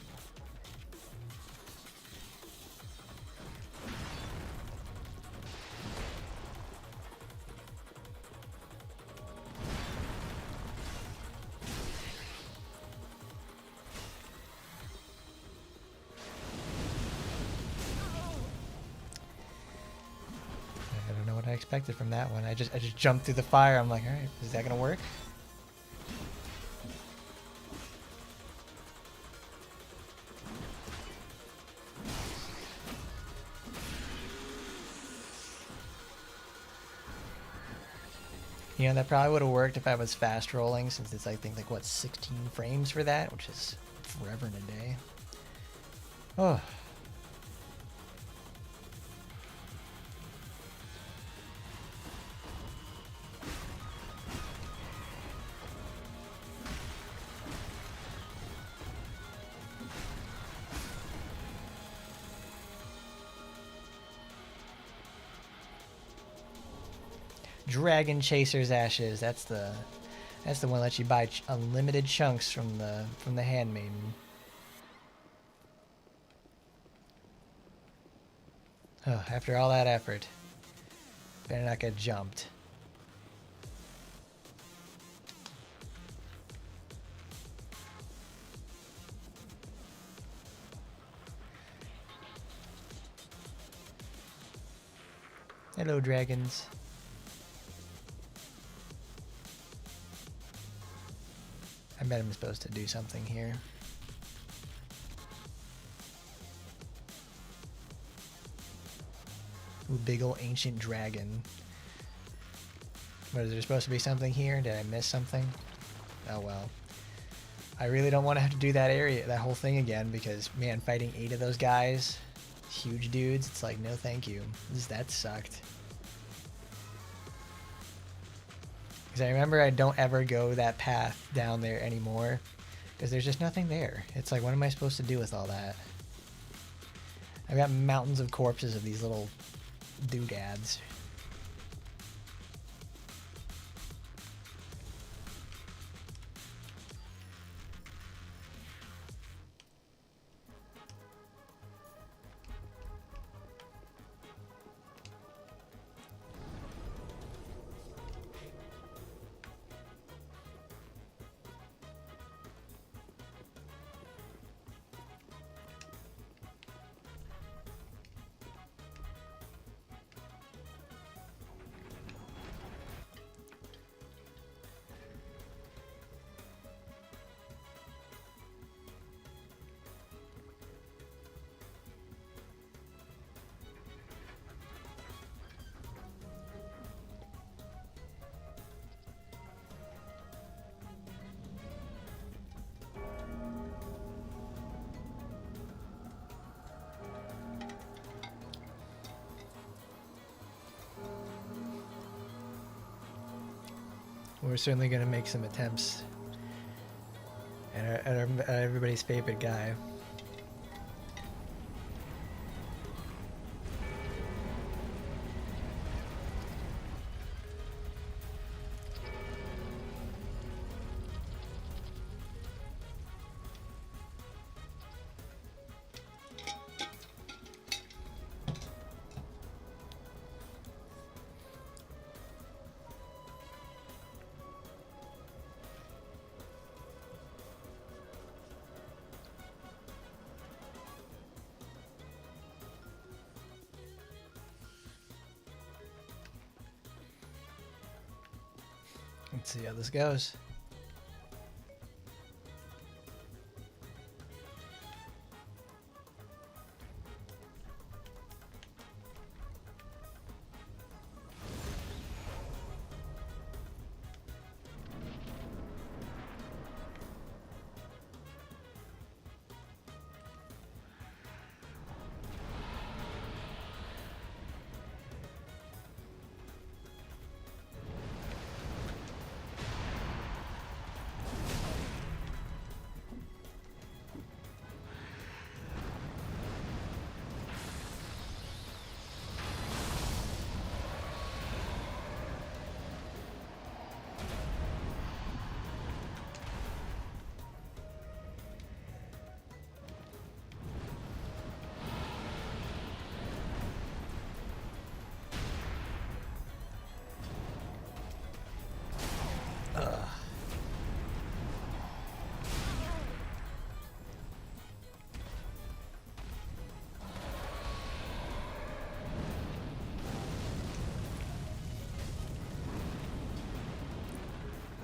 I expected from that one. I just jumped through the fire. I'm like, all right, is that gonna work? You know, that probably would have worked if I was fast rolling, since it's I think like what 16 frames for that, which is forever and a day. Oh. Dragon Chaser's Ashes. That's the one that lets you buy unlimited chunks from the Handmaiden. After all that effort. Better not get jumped. Hello, dragons. I bet I'm supposed to do something here. Ooh, big ol' ancient dragon. What, is there supposed to be something here? Did I miss something? Oh well. I really don't want to have to do that that whole thing again because, man, fighting 8 of those guys, huge dudes, it's like, no thank you. That sucked. Because I remember I don't ever go that path down there anymore because there's just nothing there. It's like, what am I supposed to do with all that? I've got mountains of corpses of these little doodads. We're certainly going to make some attempts at everybody's favorite guy. Let's see how this goes.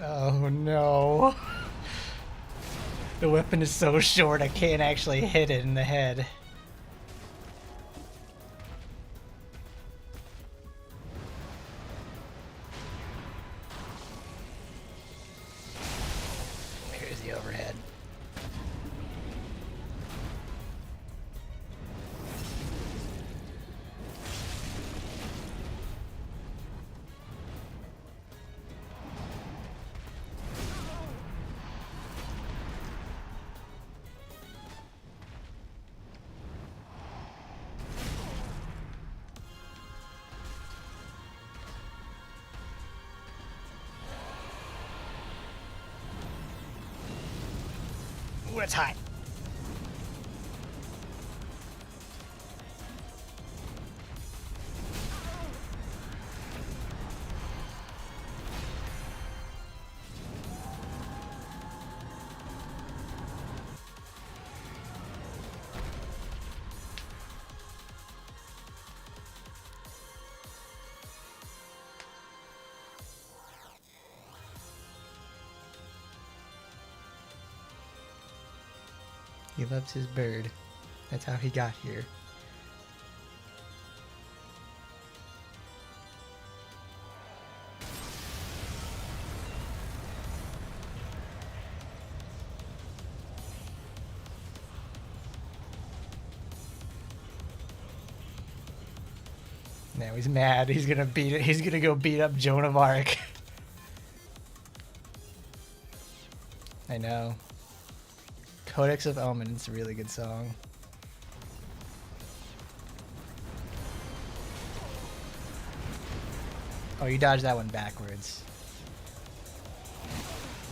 Oh no. The weapon is so short I can't actually hit it in the head. Here's the overhead. Ooh, it's hot. He loves his bird. That's how he got here. Now he's mad. He's gonna beat it. He's gonna go beat up Joan of Arc. I know. Codex of Omen. It's a really good song. Oh, you dodged that one backwards.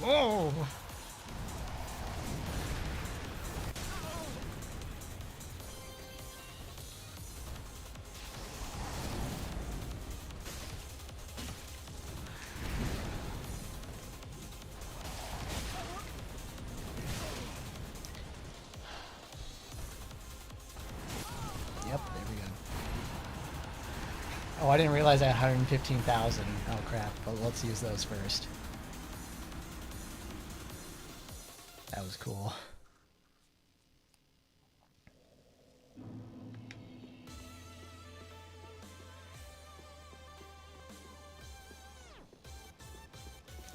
Whoa! Yep, there we go. Oh, I didn't realize I had 115,000. Oh crap, but let's use those first. That was cool.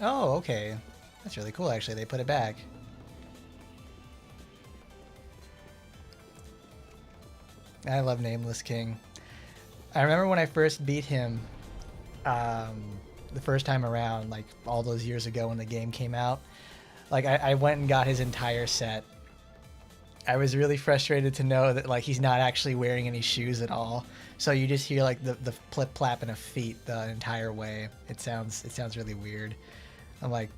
Oh, okay. That's really cool actually, they put it back. I love Nameless King. I remember when I first beat him, the first time around, like all those years ago when the game came out. Like I went and got his entire set. I was really frustrated to know that like he's not actually wearing any shoes at all. So you just hear like the plip plapping of feet the entire way. It sounds really weird. I'm like,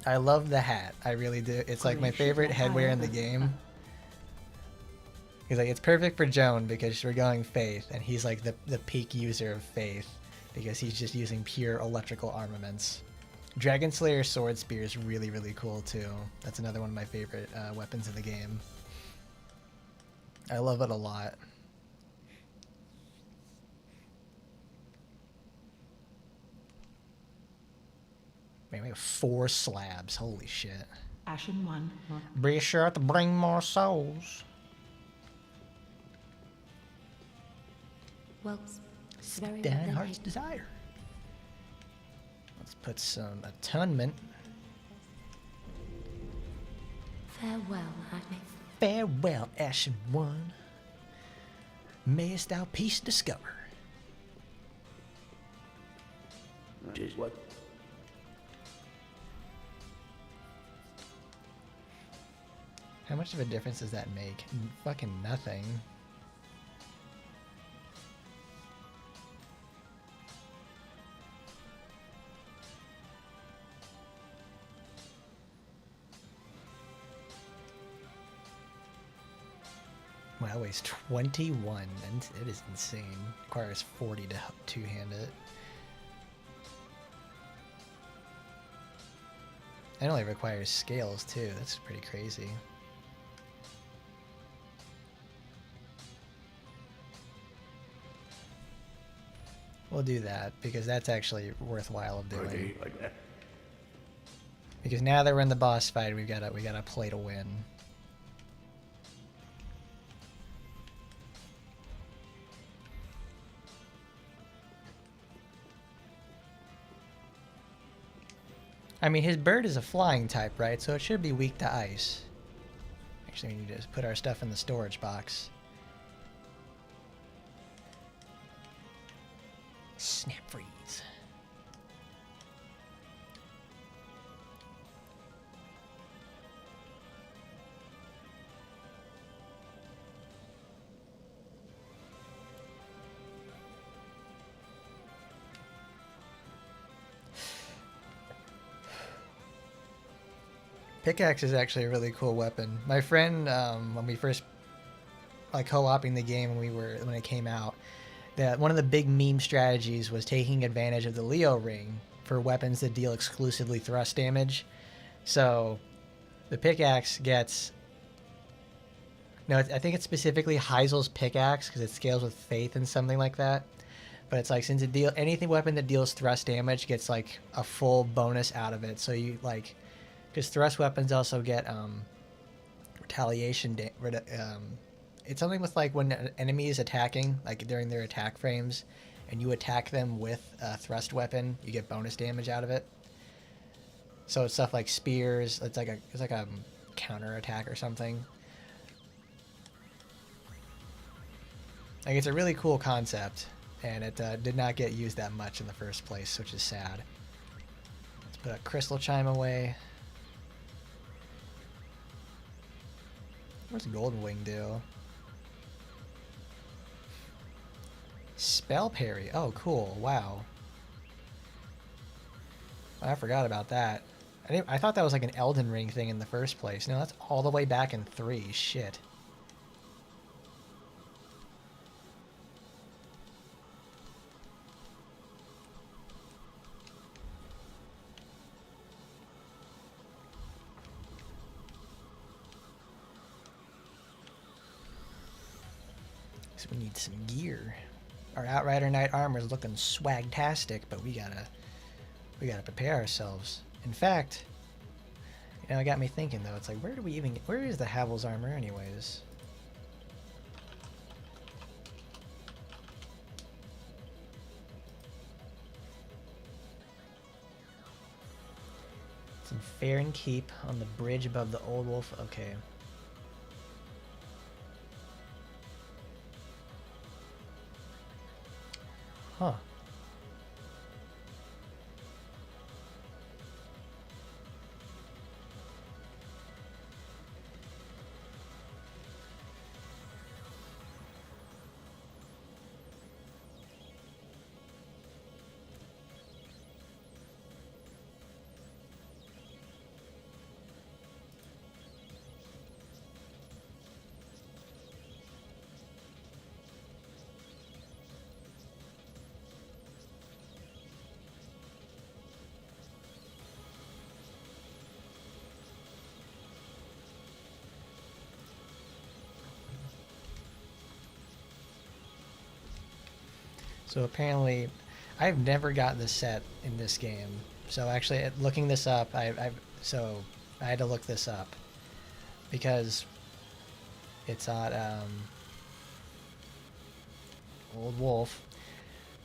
I love the hat. I really do. It's like my favorite headwear in the game. He's like, it's perfect for Joan because we're going Faith, and he's like the peak user of Faith because he's just using pure electrical armaments. Dragon Slayer Sword Spear is really, really cool too. That's another one of my favorite weapons in the game. I love it a lot. Man, we have 4 slabs. Holy shit. Ashen 1. Be sure to bring more souls. Well, very well Dan then, Heart's Hayden. Desire. Let's put some attunement. Farewell, Agni. Farewell, Ashen One. Mayest thou peace discover. What? How much of a difference does that make? Fucking nothing. Wow, that weighs 21, and it is insane. Requires 40 to two-hand it. It only requires scales too. That's pretty crazy. We'll do that because that's actually worthwhile of doing. Okay, like that. Because now that we're in the boss fight, we gotta play to win. I mean, his bird is a flying type, right? So it should be weak to ice. Actually, we need to just put our stuff in the storage box. Snap freeze. Pickaxe is actually a really cool weapon. My friend, when we first like co-oping the game when it came out, that one of the big meme strategies was taking advantage of the Leo ring for weapons that deal exclusively thrust damage. So the pickaxe gets I think it's specifically Heisel's pickaxe because it scales with Faith and something like that. But it's like since anything weapon that deals thrust damage gets like a full bonus out of it. So you like. Because thrust weapons also get retaliation. It's something with like when an enemy is attacking, like during their attack frames, and you attack them with a thrust weapon, you get bonus damage out of it. So it's stuff like spears. It's like a counter attack or something. Like it's a really cool concept, and it did not get used that much in the first place, which is sad. Let's put a crystal chime away. What's Golden Wing do? Spell parry. Oh, cool. Wow. I forgot about that. I thought that was like an Elden Ring thing in the first place. No, that's all the way back in 3. Shit. So we need some gear. Our Outrider Knight armor is looking swagtastic, but we gotta prepare ourselves. In fact, you know, it got me thinking though. It's like, where is the Havel's armor anyways? It's in Fair and Keep on the bridge above the Old Wolf. Okay. Huh. So apparently, I've never got this set in this game. So actually, looking this up, I had to look this up because it's on Old Wolf.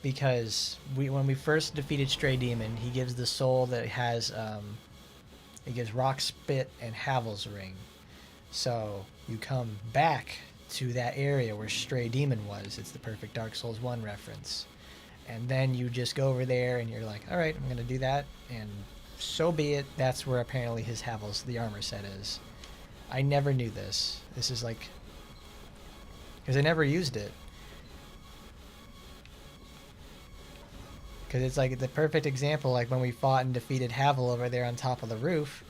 Because when we first defeated Stray Demon, he gives the soul that has it gives Rock Spit and Havel's Ring. So you come back to that area where Stray Demon was. It's the perfect Dark Souls 1 reference. And then you just go over there and you're like, alright, I'm going to do that. And so be it. That's where apparently his Havel's, the armor set is. I never knew this. This is like... because I never used it. Because it's like the perfect example, like when we fought and defeated Havel over there on top of the roof.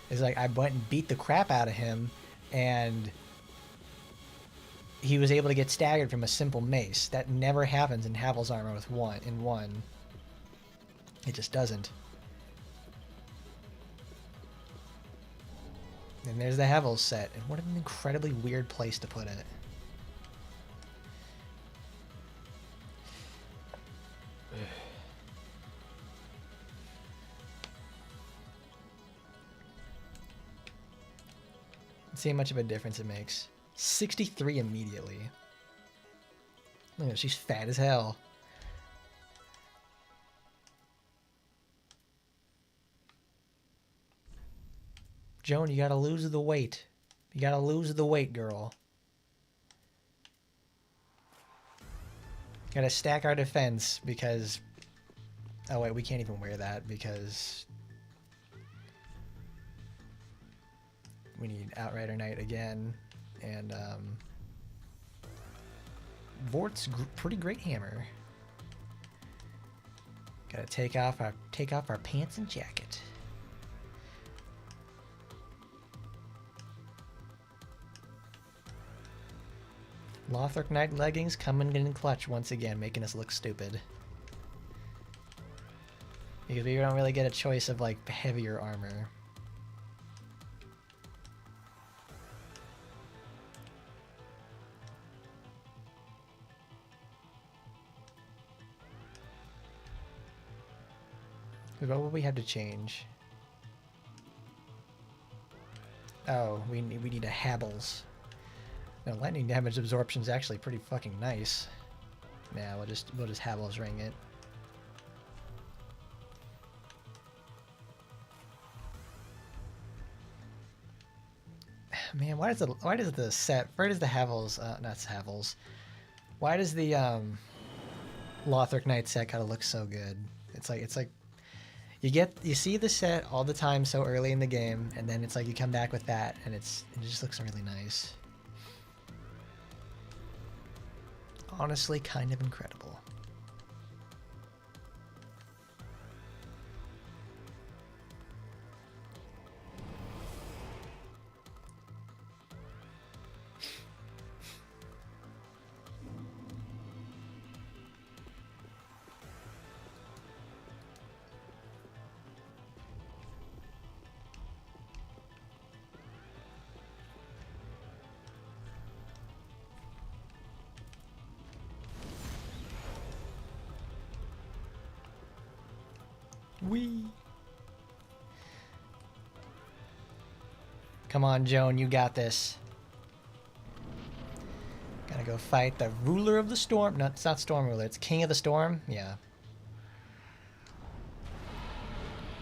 Is like I went and beat the crap out of him, and he was able to get staggered from a simple mace. That never happens in Havel's armor with one. It just doesn't. And there's the Havel's set, and what an incredibly weird place to put it. See how much of a difference it makes. 63 immediately. Look at her, she's fat as hell. Joan, you gotta lose the weight. You gotta lose the weight, girl. Gotta stack our defense because... oh wait, we can't even wear that because... we need Outrider Knight again, and Vort's pretty great hammer. Gotta take off our pants and jacket. Lothric Knight leggings coming in clutch once again, making us look stupid. Because we don't really get a choice of like heavier armor. What would we have to change? Oh, we need a Habbles. No, lightning damage absorption is actually pretty fucking nice. Yeah, we'll just Habbles ring it. Man, why does the Havels, not Havels, why does the Lothric Knight set gotta look so good? It's like you see the set all the time so early in the game, and then it's like you come back with that, and it just looks really nice. Honestly, kind of incredible. Wee. Come on, Joan, you got this. Gotta go fight the ruler of the storm. No, it's not storm ruler, it's king of the storm. Yeah.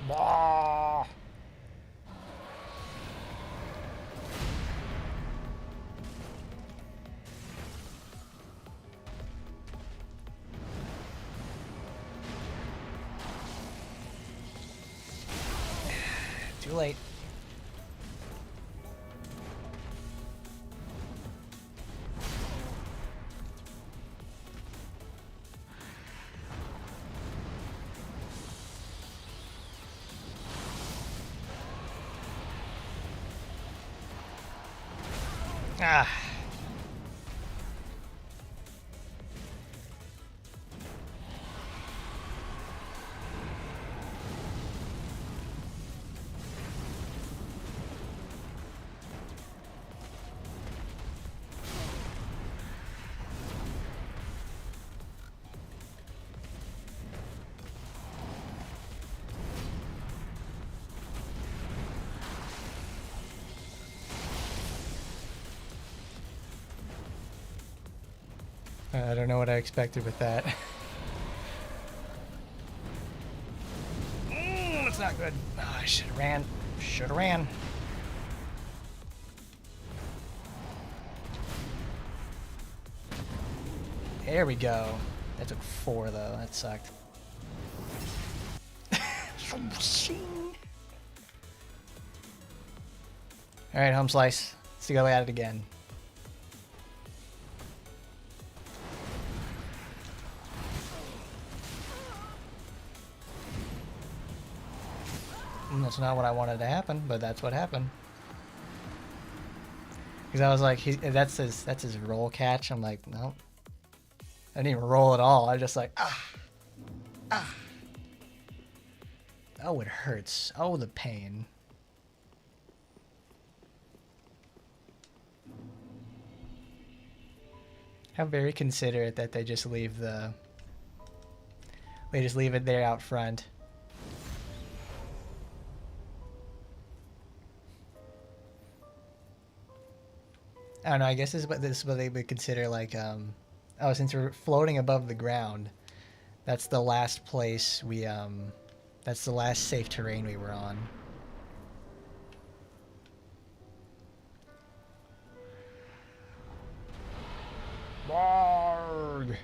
Bah. Too late. Ah. I don't know what I expected with that. That's not good. Oh, I should have ran. Should have ran. There we go. That took 4 though. That sucked. Alright, home slice. Let's go at it again. That's not what I wanted to happen, but that's what happened. Because I was like, that's his roll catch. I'm like, nope. I didn't even roll at all. I just like, ah. Oh, it hurts. Oh, the pain. How very considerate that they just leave it there out front. I don't know, I guess this is what they would consider like, oh, since we're floating above the ground, that's the last place we, that's the last safe terrain we were on. Barg!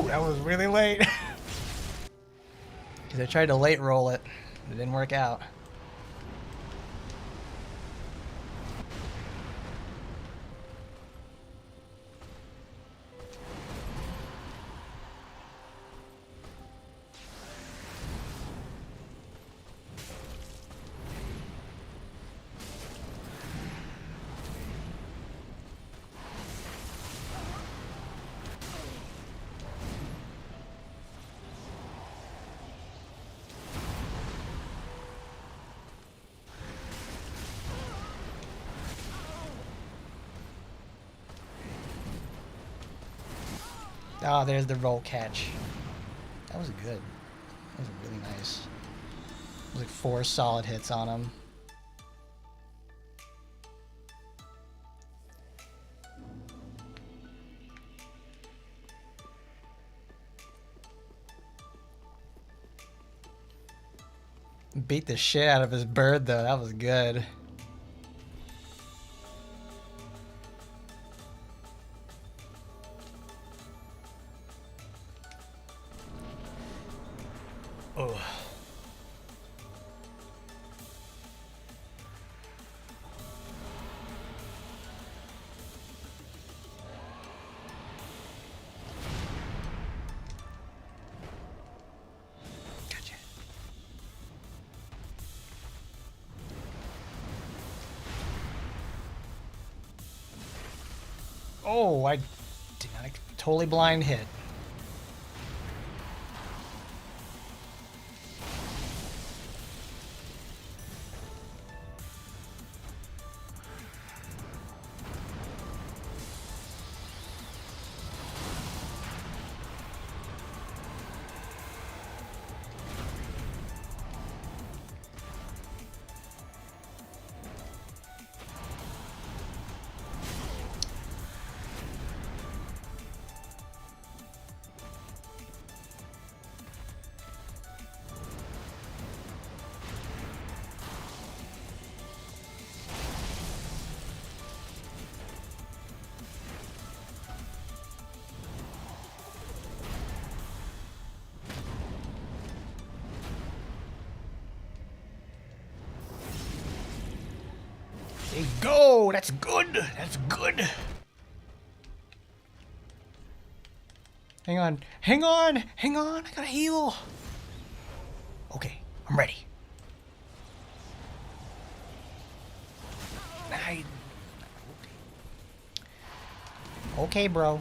Ooh, that was really late. Because I tried to late roll it. It didn't work out. Oh, there's the roll catch. That was good. That was really nice. It was like 4 solid hits on him. Beat the shit out of his bird though. That was good. Oh. Gotcha. Oh, I did not totally blind hit. There you go. That's good. That's good. Hang on. Hang on. Hang on. I gotta heal. Okay. I'm ready. Okay, bro.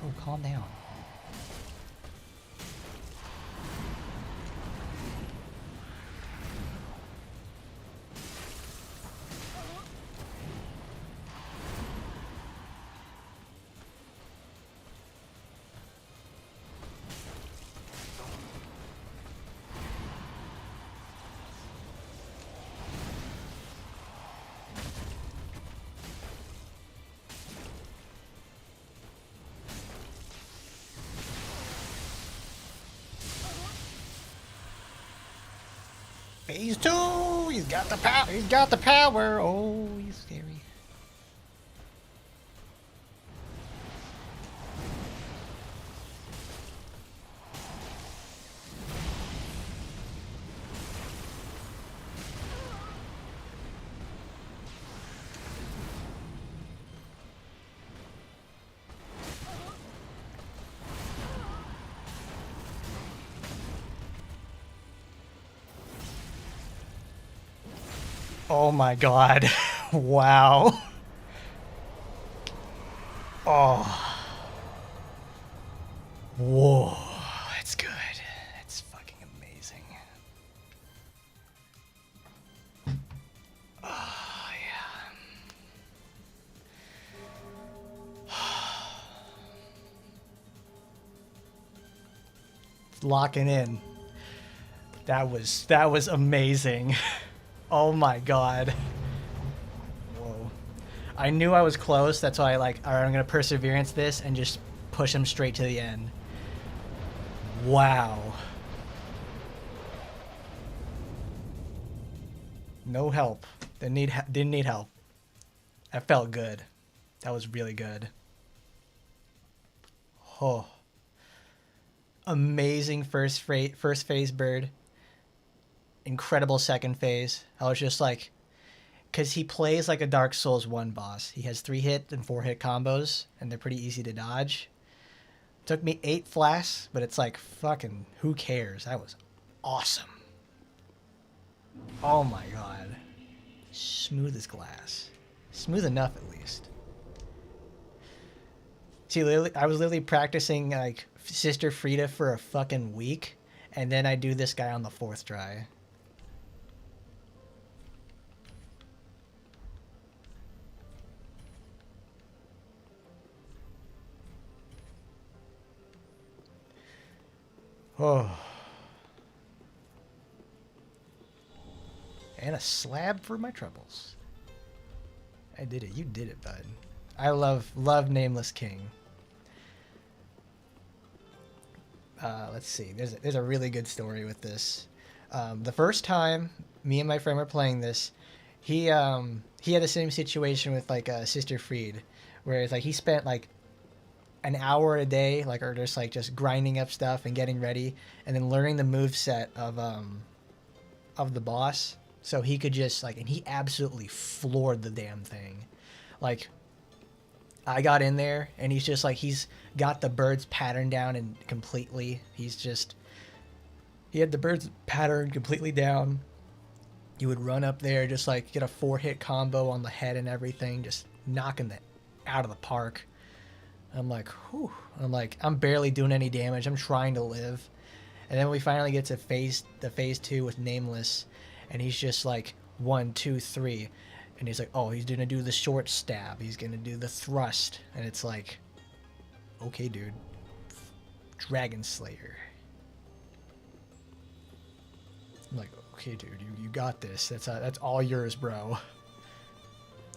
Oh, calm down. Phase 2! He's got the power! He's got the power! Oh, he's scary. Oh my god. Wow. Oh. Whoa. That's good. That's fucking amazing. Oh, yeah. locking in. That was amazing. Oh my god. Whoa. I knew I was close. That's why all right, I'm gonna perseverance this and just push him straight to the end. Wow. No help. Didn't need help. That felt good. That was really good. Oh. Amazing first phase bird. Incredible second phase. I was just like, because he plays like a Dark Souls 1 boss. He has 3-hit and 4-hit combos, and they're pretty easy to dodge. Took me 8 flasks, but it's like, fucking, who cares? That was awesome. Oh my god. Smooth as glass. Smooth enough, at least. See, I was literally practicing, like, Sister Frida for a fucking week, and then I do this guy on the 4th try. Oh. And a slab for my troubles. I did it. You did it, bud. I love Nameless King. Let's see. There's a really good story with this. The first time me and my friend were playing this, he had the same situation with like Sister Freed, where it's like he spent like an hour a day, like, or just grinding up stuff and getting ready, and then learning the move set of the boss, so he could just like, and he absolutely floored the damn thing. Like, I got in there, and he's just like, he's got the bird's pattern down and completely. He had the bird's pattern completely down. You would run up there, just like get a 4-hit combo on the head and everything, just knocking it out of the park. I'm like, whew. I'm like, I'm barely doing any damage. I'm trying to live. And then we finally get to phase 2 with Nameless, and he's just like 1, 2, 3. And he's like, oh, he's gonna do the short stab. He's gonna do the thrust. And it's like, okay, dude. Dragon Slayer. I'm like, okay, dude, you got this. That's all yours, bro.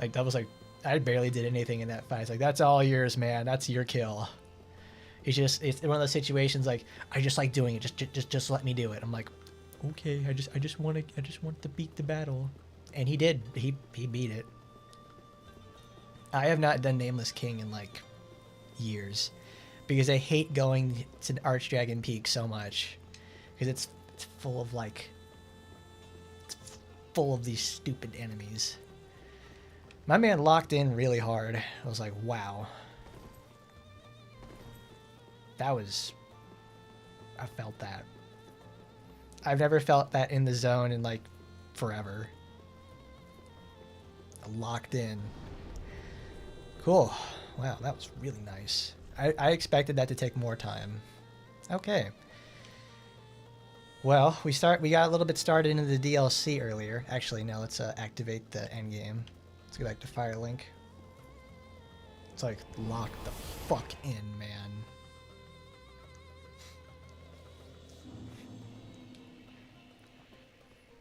Like, that was like, I barely did anything in that fight. It's like, that's all yours, man. That's your kill. It's one of those situations like, I just like doing it. Just let me do it. I'm like, okay, I just want to beat the battle. And he did. He beat it. I have not done Nameless King in like years, because I hate going to Archdragon Peak so much, because it's full of like, it's full of these stupid enemies. My man locked in really hard. I was like, wow. I felt that. I've never felt that in the zone in like forever. Locked in. Cool. Wow, that was really nice. I expected that to take more time. Okay. Well, we got a little bit started into the DLC earlier. Actually, no, let's activate the endgame. Let's go back to Firelink. It's like, lock the fuck in, man.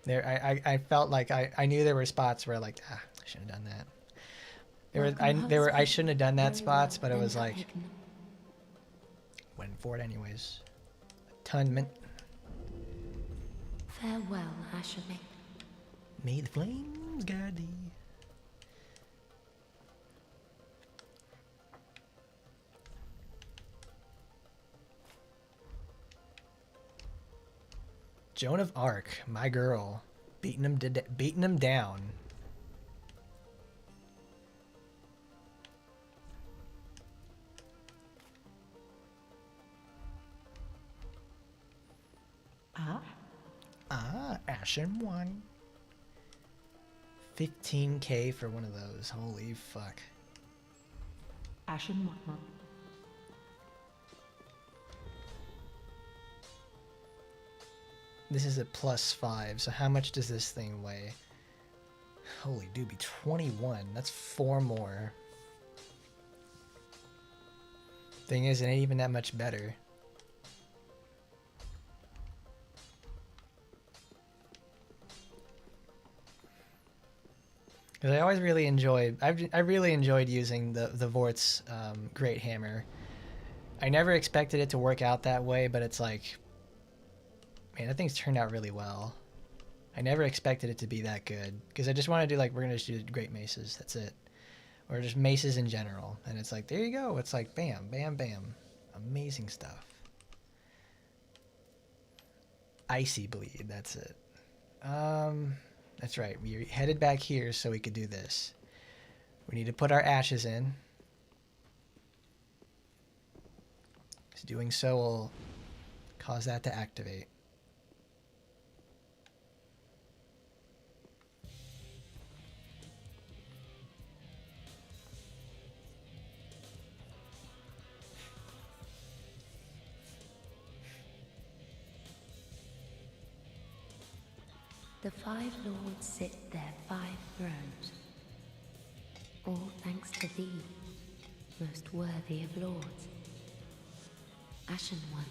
There, I felt like I knew there were spots where like, I shouldn't have done that. I shouldn't have done that spots, but it was like, went for it anyways. Atonement. Farewell, Ashley. May the flames guide thee. Joan of Arc, my girl, beating him down. Ashen one. 15K for one of those. Holy fuck. Ashen one. This is a +5, so how much does this thing weigh? Holy doobie, 21. That's 4 more. Thing is, it ain't even that much better. Because I always really enjoyed, I really enjoyed using the Vort's Great Hammer. I never expected it to work out that way, but it's like, man, that thing's turned out really well. I never expected it to be that good, because I just want to do, like, we're going to just do great maces, that's it. Or just maces in general. And it's like, there you go. It's like, bam, bam, bam. Amazing stuff. Icy bleed, that's it. That's right. We headed back here so we could do this. We need to put our ashes in. Because doing so will cause that to activate. The five lords sit their 5 thrones, all thanks to thee, most worthy of lords. Ashen One,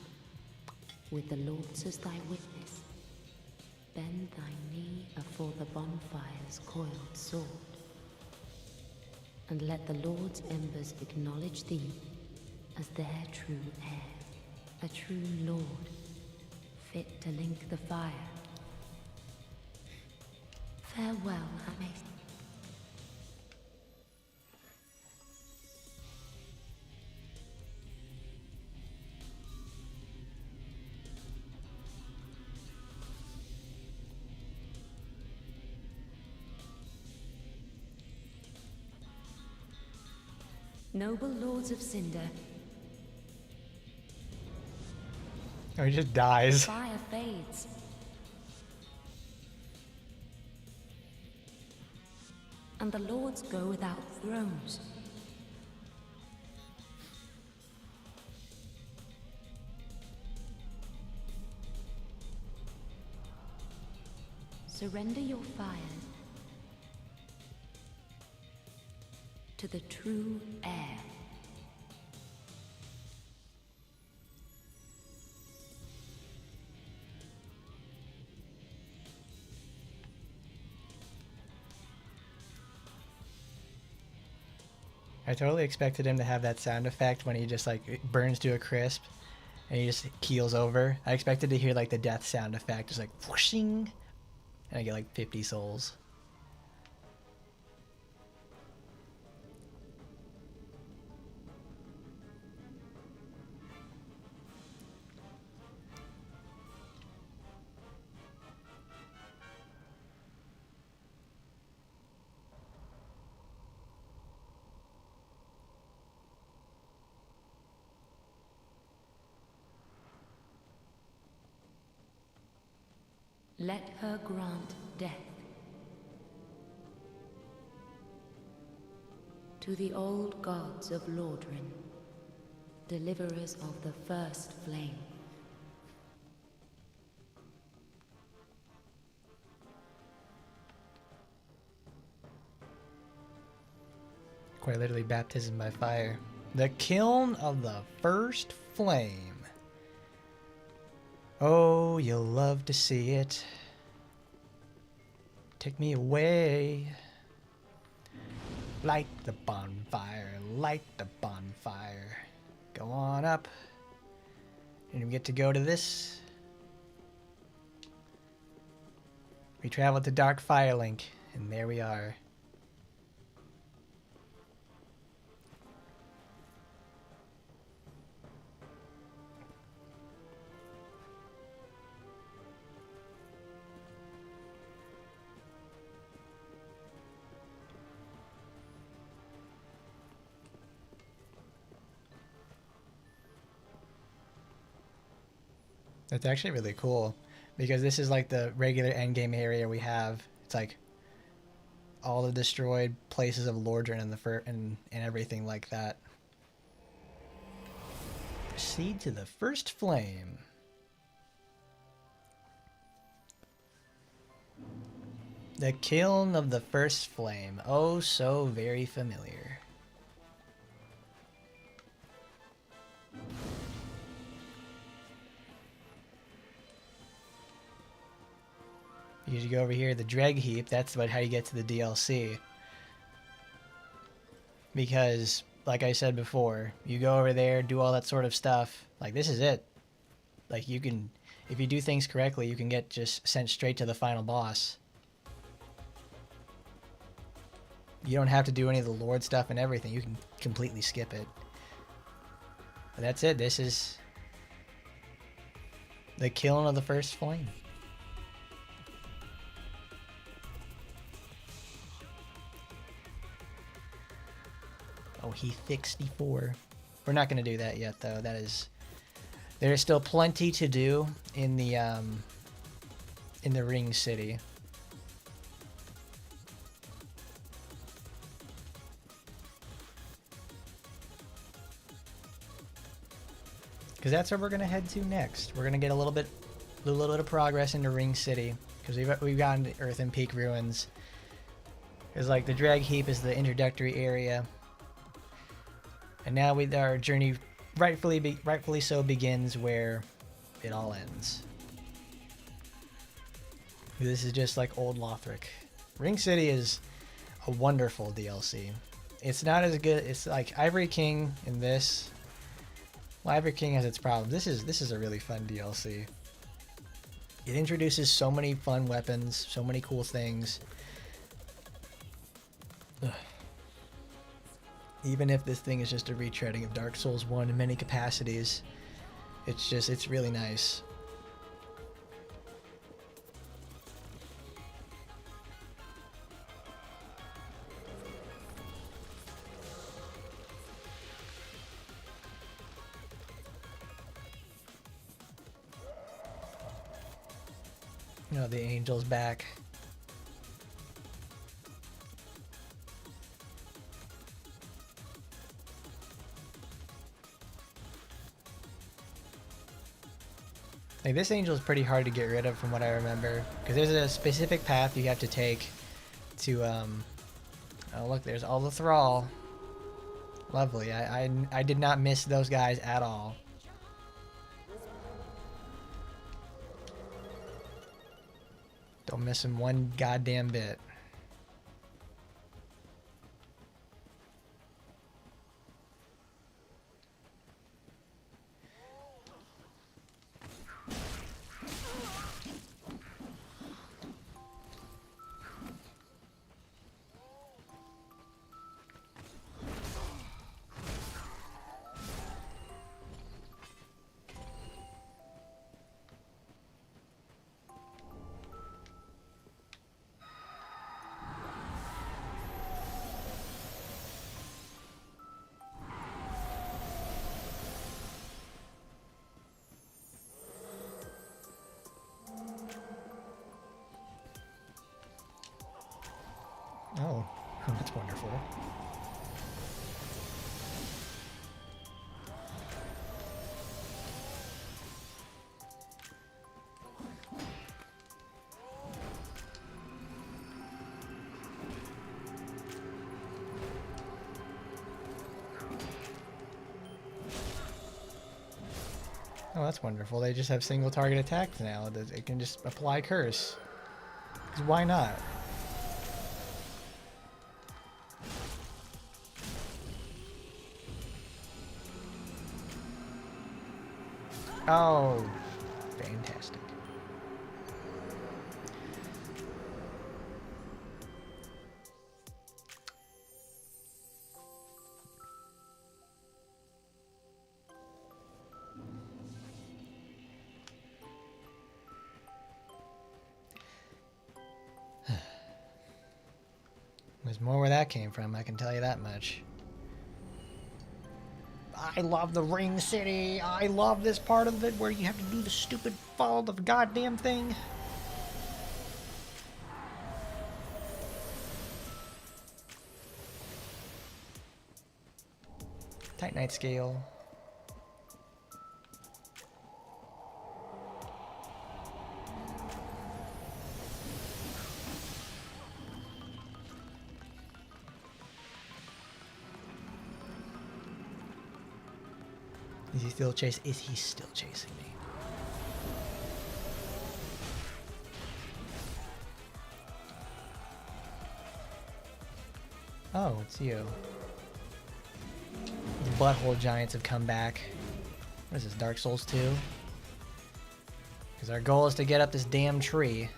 with the lords as thy witness, bend thy knee afore the bonfire's coiled sword, and let the lord's embers acknowledge thee as their true heir, a true lord, fit to link the fire. Farewell, Hamid. Noble lords of Cinder, Oh, he just dies. fire fades. And the lords go without thrones. Surrender your fire to the true heir. I totally expected him to have that sound effect when he just like burns to a crisp and he just keels over. I expected to hear like the death sound effect, just like whooshing, and I get like 50 souls. Let her grant death to the old gods of Lordran, deliverers of the first flame. Quite literally baptism by fire. The kiln of the first flame. Oh, you'll love to see it. Take me away. Light the bonfire, light the bonfire. Go on up. And we get to go to this. We travel to Dark Firelink, and there we are. That's actually really cool because this is like the regular endgame area we have. It's like all the destroyed places of Lordran and everything like that. Proceed to the first flame. The kiln of the first flame. Oh, so very familiar. You should go over here, the Dreg Heap. That's about how you get to the DLC. because, like I said before, you go over there, do all that sort of stuff. Like, this is it. Like, you can, if you do things correctly, you can get just sent straight to the final boss. You don't have to do any of the Lord stuff and everything. You can completely skip it. But that's it. This is the killing of the first flame. Oh, he 64. We're not going to do that yet, though. That is, there is still plenty to do in the ring city. Because that's where we're gonna head to next. We're gonna get a little bit of progress into Ring City, because we've gotten to Earthen Peak Ruins. Because like the Drag Heap is the introductory area, and now our journey rightfully so begins where it all ends. This is just like Old Lothric. Ring City is a wonderful DLC. It's not as good. It's like Ivory King in this. Well, Ivory King has its problems. This is a really fun DLC. It introduces so many fun weapons, so many cool things. Ugh. Even if this thing is just a retreading of Dark Souls 1 in many capacities, it's really nice. Oh, the angel's back. Like, this angel is pretty hard to get rid of from what I remember, because there's a specific path you have to take to oh look, there's all the thrall. Lovely. I did not miss those guys at all. Don't miss him one goddamn bit. Oh, that's wonderful. Oh, that's wonderful. They just have single target attacks now. It can just apply curse. 'Cause why not? Oh, fantastic. There's more where that came from, I can tell you that much. I love the Ring City. I love this part of it where you have to do the stupid follow the goddamn thing. Titanite scale. Is he still chasing? Is he still chasing me? Oh, it's you. butthole giants have come back. What is this, Dark Souls 2? Because our goal is to get up this damn tree.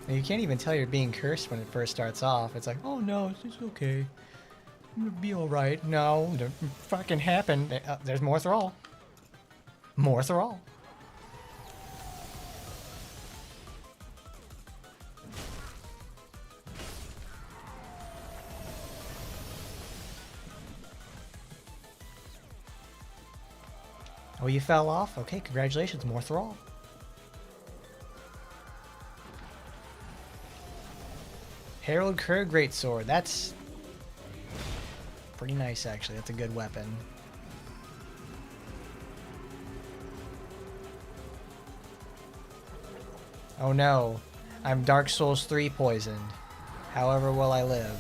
And you can't even tell you're being cursed when it first starts off. It's like, oh no, it's okay. It'll be alright. No, it fucking happened. There's more thrall. More thrall. Oh, you fell off? Okay, congratulations, more thrall. Herald Kerr Greatsword. That's pretty nice, actually. That's a good weapon. Oh no. I'm Dark Souls 3 poisoned. However will I live?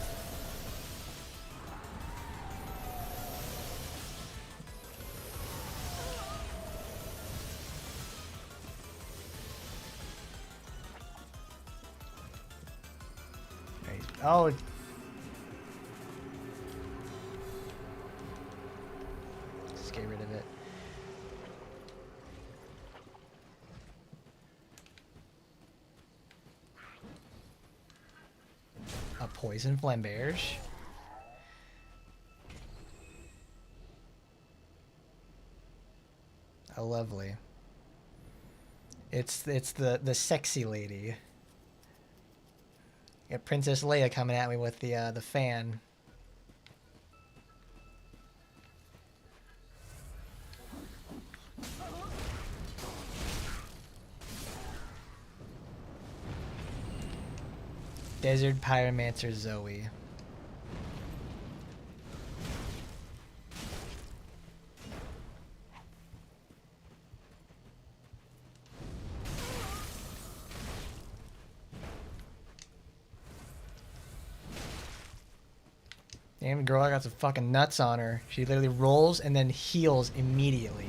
Oh. Just get rid of it. A poison flamberge. Oh, lovely. It's the sexy lady. Got Princess Leia coming at me with the fan. Desert Pyromancer Zoe. Damn girl, I got some fucking nuts on her. She literally rolls and then heals immediately.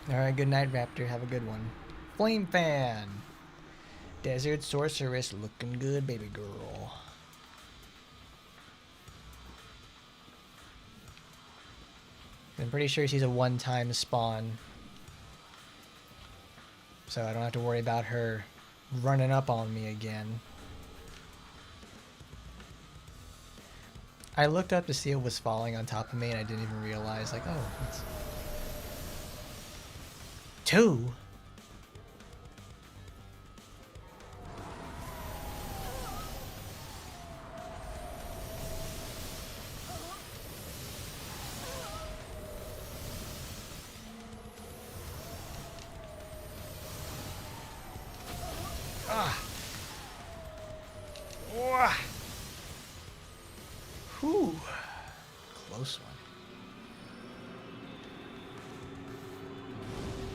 Alright, good night, Raptor. Have a good one. Flame Fan. Desert Sorceress looking good, baby girl. I'm pretty sure she's a one-time spawn. So I don't have to worry about her running up on me again. I looked up to see what was falling on top of me and I didn't even realize, like, oh, it's... 2? Ah. Wah. Whew. Close one.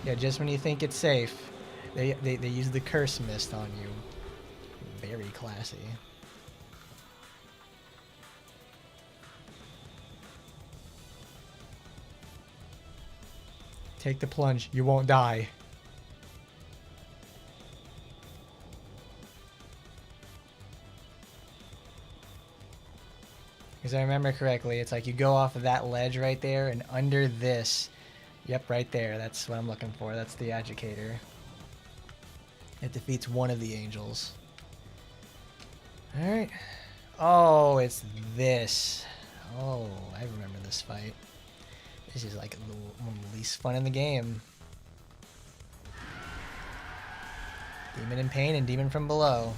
Yeah, just when you think it's safe, they use the curse mist on you. Very classy. Take the plunge. You won't die. Because I remember correctly, it's like you go off of that ledge right there, and under this, yep, right there, that's what I'm looking for. That's the Agitator. It defeats one of the angels. Alright. Oh, it's this. Oh, I remember this fight. This is like one of the least fun in the game. Demon in Pain and Demon from Below.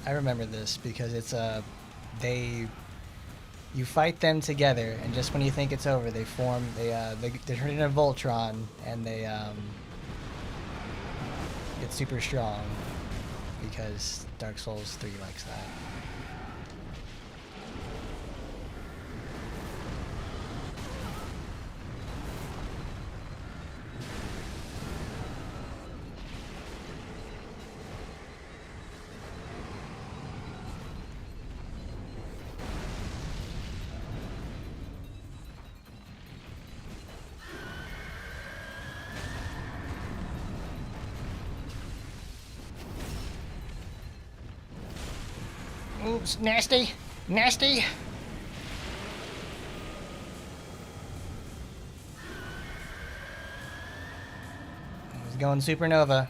I remember this because it's you fight them together, and just when you think it's over, they form. They turn into Voltron, and they get super strong because Dark Souls 3 likes that. Oops, nasty, nasty. He's going supernova.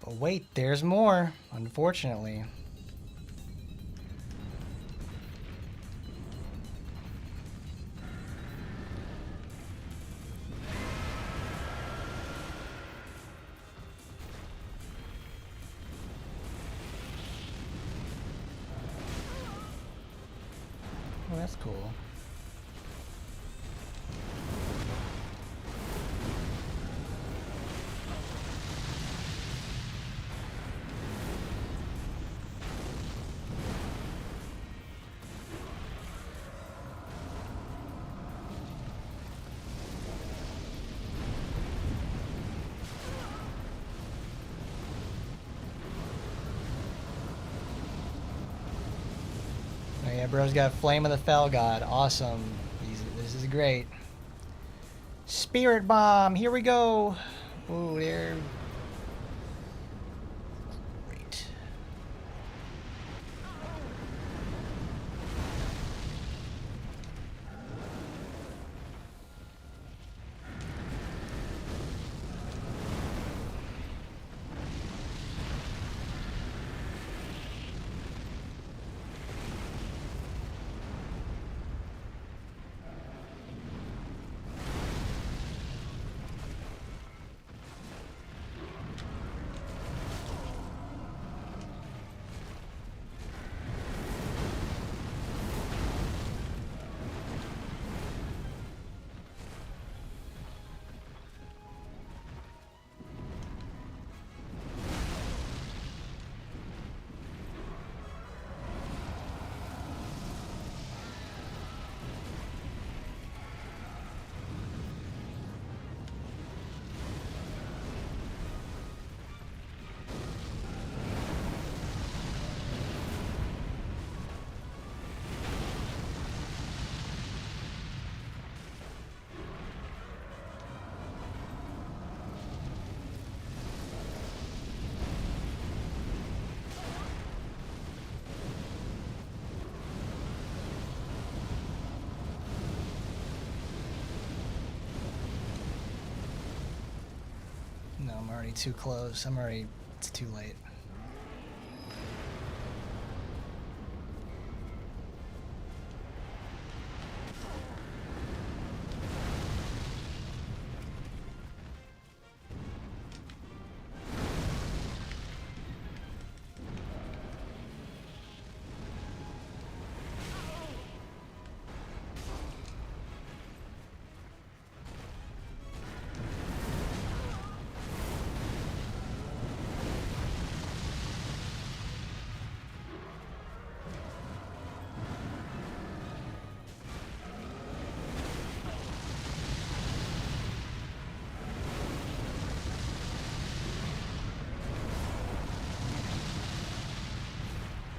But wait, there's more, unfortunately. Oh, that's cool. Oh yeah, bro's got Flame of the Fell God. Awesome. This is great. Spirit Bomb, here we go. Ooh, there. Great. No, I'm already too close. It's too late.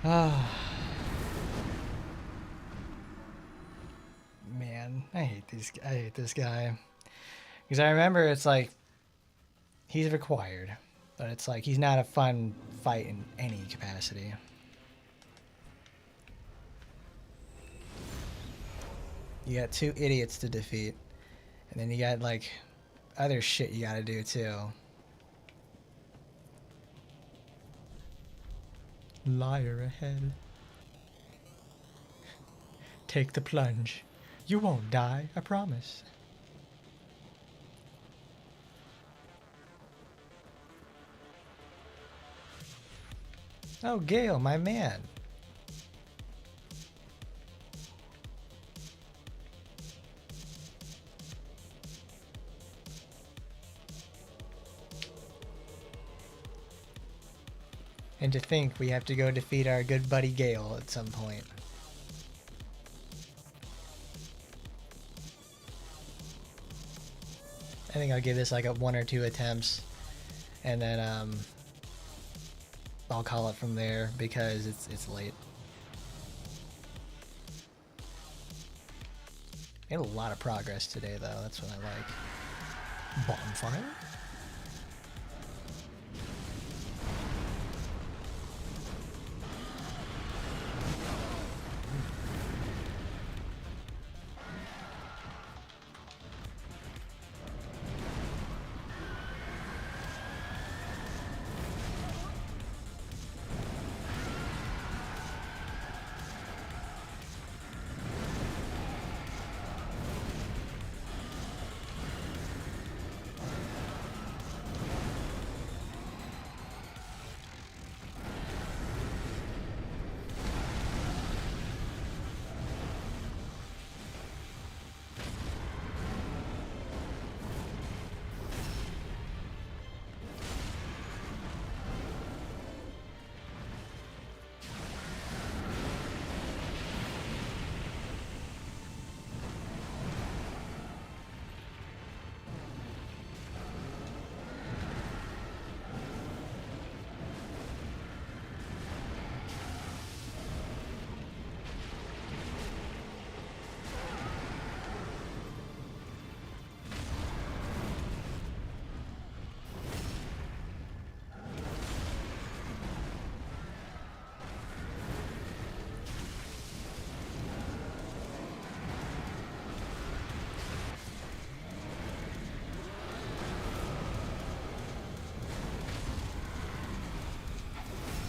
Ah. Man, I hate this guy. Because I remember it's like he's required, but it's like he's not a fun fight in any capacity. You got 2 idiots to defeat, and then you got like other shit you gotta do too. Liar ahead. Take the plunge. You won't die, I promise. Oh, Gale, my man. And to think we have to go defeat our good buddy Gale at some point. I think I'll give this like a 1 or 2 attempts, and then I'll call it from there because it's late. Made a lot of progress today though, that's what I like. Bonfire?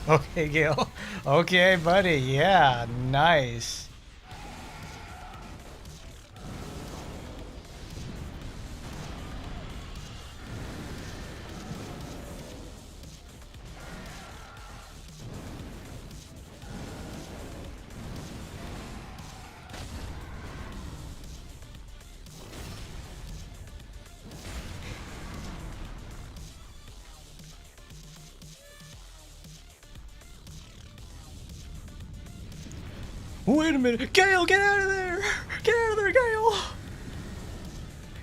Okay, Gil. Okay, buddy. Yeah, nice. Wait a minute. Gale, get out of there. Get out of there, Gale.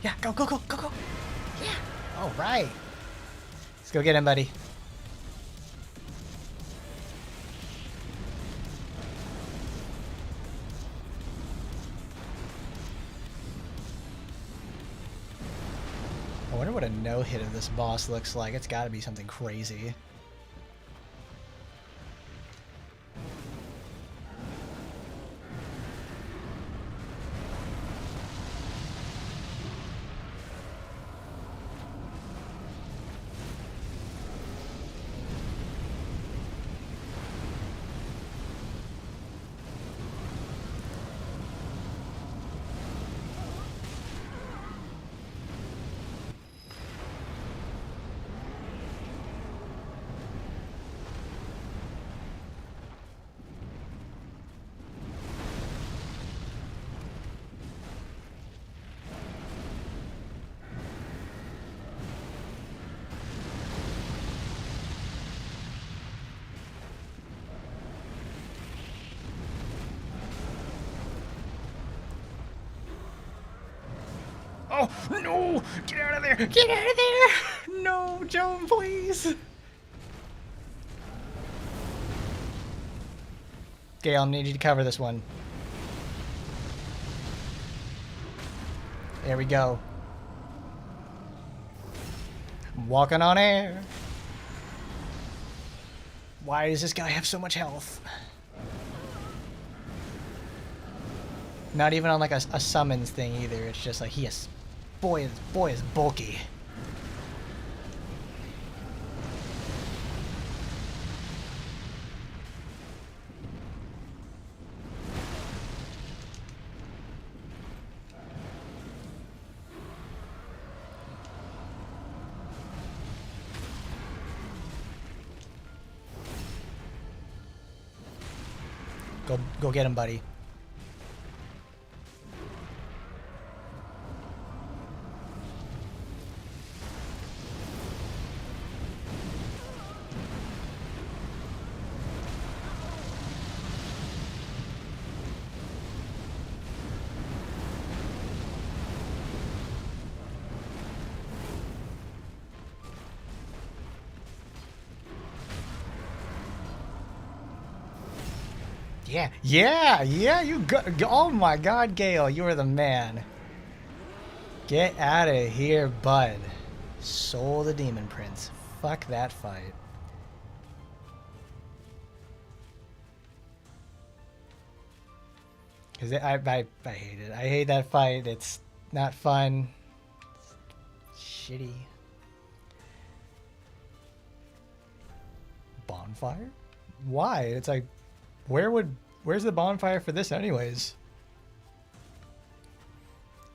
Yeah, go, go, go, go, go. Yeah. All right. Let's go get him, buddy. I wonder what a no-hit of this boss looks like. It's got to be something crazy. No! No! Get out of there! Get out of there! No, Joan, please! Gale, I need you to cover this one. There we go. I'm walking on air. Why does this guy have so much health? Not even on like a summons thing either. It's just like he is, boy is bulky. Go get him, buddy. Yeah, you go. Oh my god, Gale, you are the man. Get out of here, bud. Soul the Demon Prince. Fuck that fight. Cause I hate it. I hate that fight. It's not fun. It's shitty. Bonfire? Why? It's like, where's the bonfire for this anyways?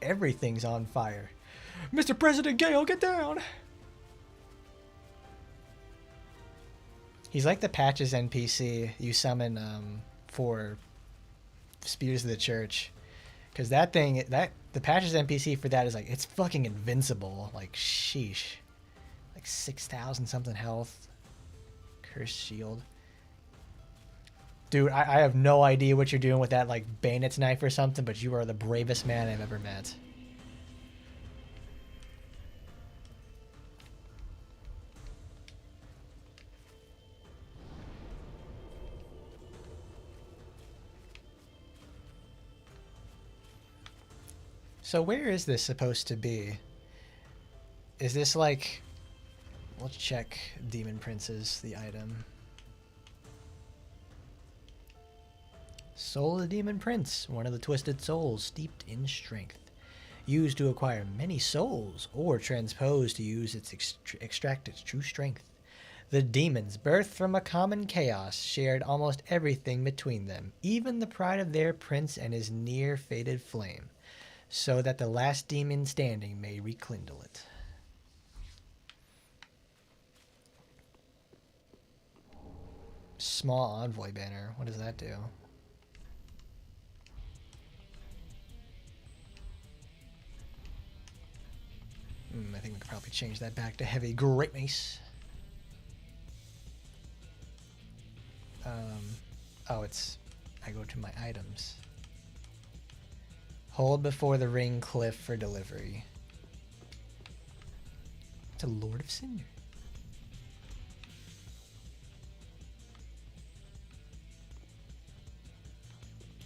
Everything's on fire. Mr. President Gale, get down! He's like the Patches NPC you summon for Spears of the Church. Because that thing, the Patches NPC for that is like, it's fucking invincible. Like, sheesh. Like 6,000 something health. Cursed shield. Dude, I have no idea what you're doing with that, like, bayonet's knife or something, but you are the bravest man I've ever met. So where is this supposed to be? Is this like... Let's check Demon Princes, the item. Soul of the Demon Prince, one of the twisted souls steeped in strength. Used to acquire many souls, or transposed to use its extract its true strength. The demons, birthed from a common chaos, shared almost everything between them, even the pride of their prince and his near-faded flame, so that the last demon standing may rekindle it. Small envoy banner, what does that do? I think we could probably change that back to heavy great mace. Oh, I go to my items. Hold before the ring cliff for delivery. It's a Lord of Cinder.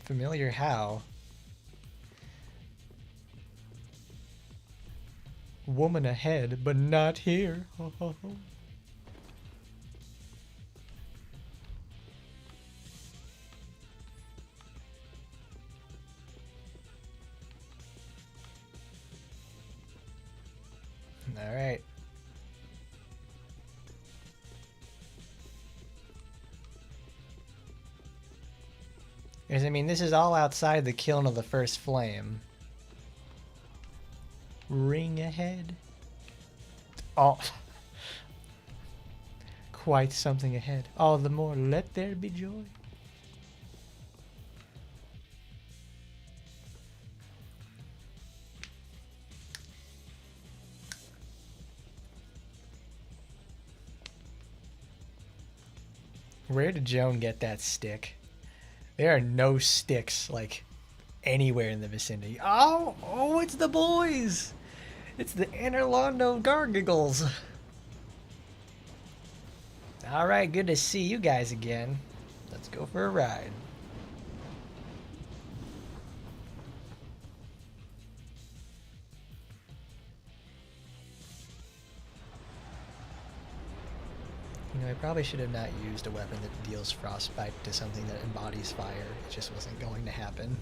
Familiar how? Woman ahead, but not here. All right. Because, I mean, this is all outside the kiln of the first flame. Ring ahead. Oh. Quite something ahead. All the more let there be joy. Where did Joan get that stick? There are no sticks, like, anywhere in the vicinity. Oh, it's the boys! It's the Anorlando Gargagles. Alright, good to see you guys again. Let's go for a ride. You know, I probably should have not used a weapon that deals frostbite to something that embodies fire. It just wasn't going to happen.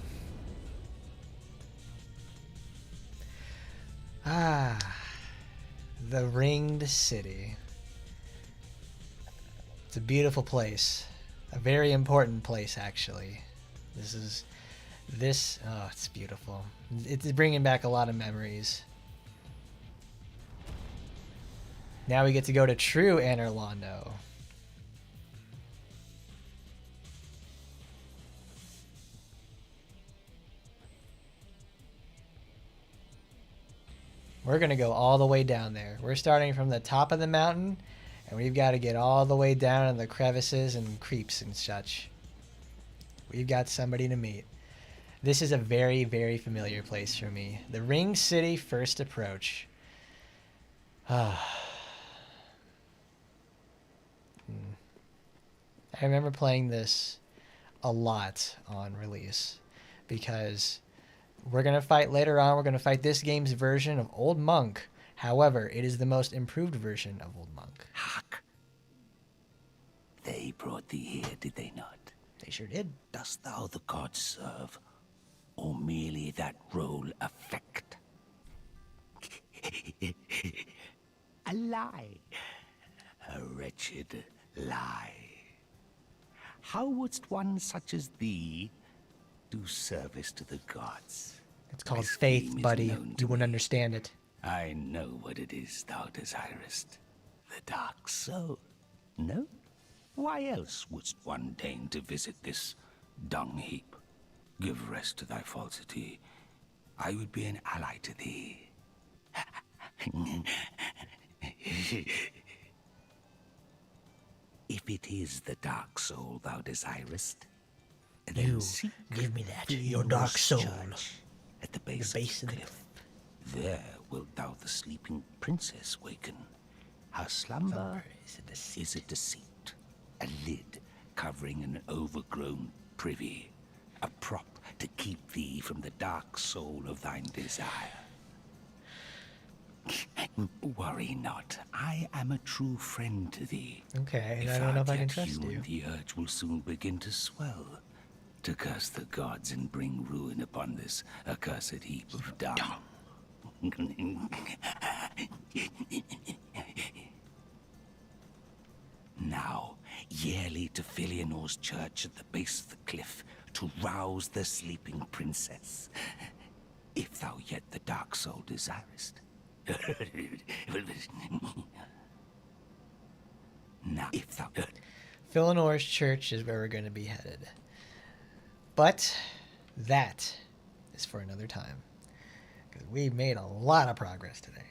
Ah, the Ringed City. It's a beautiful place. A very important place, actually. Oh, it's beautiful. It's bringing back a lot of memories. Now we get to go to true Anorlando. We're going to go all the way down there. We're starting from the top of the mountain, and we've got to get all the way down in the crevices and creeps and such. We've got somebody to meet. This is a very, very familiar place for me. The Ring City First Approach. I remember playing this a lot on release because we're going to fight later on. We're going to fight this game's version of Old Monk. However, it is the most improved version of Old Monk. Hark! They brought thee here, did they not? They sure did. Dost thou the gods serve, or merely that role affect? A lie. A wretched lie. How wouldst one such as thee do service to the gods? It's called faith, buddy. You wouldn't understand it. I know what it is thou desirest. The dark soul. No? Why else wouldst one deign to visit this dung heap? Give rest to thy falsity. I would be an ally to thee. If it is the dark soul thou desirest, then You seek give me that, the your dark Lost soul. Church at the base, of the cliff. There wilt thou the sleeping princess waken. Her slumber is a deceit. A lid covering an overgrown privy. A prop to keep thee from the dark soul of thine desire. Worry not. I am a true friend to thee. Okay, and If I don't know if I can art yet trust human, you. The urge will soon begin to swell, to curse the gods and bring ruin upon this accursed heap of dung. Now, yearly to Filianor's church at the base of the cliff to rouse the sleeping princess, if thou yet the dark soul desirest. Now, if thou... Filianor's church is where we're going to be headed. But that is for another time. Because we've made a lot of progress today.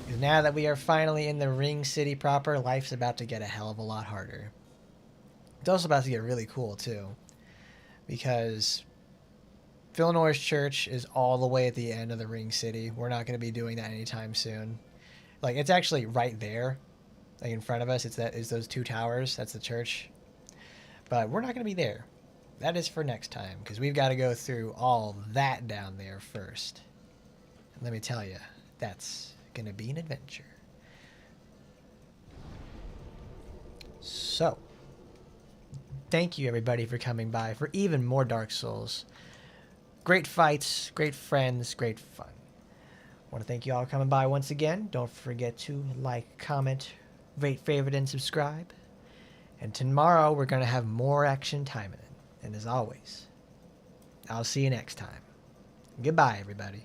Because now that we are finally in the Ring City proper, life's about to get a hell of a lot harder. It's also about to get really cool, too. Because Filianor's church is all the way at the end of the Ring City. We're not going to be doing that anytime soon. Like, it's actually right there. Like, in front of us, it's those two towers. That's the church. But we're not going to be there. That is for next time, because we've got to go through all that down there first. And let me tell you, that's going to be an adventure. So, thank you everybody for coming by for even more Dark Souls. Great fights, great friends, great fun. I want to thank you all for coming by once again. Don't forget to like, comment, rate, favorite, and subscribe. And tomorrow we're going to have more action timing. And as always, I'll see you next time. Goodbye, everybody.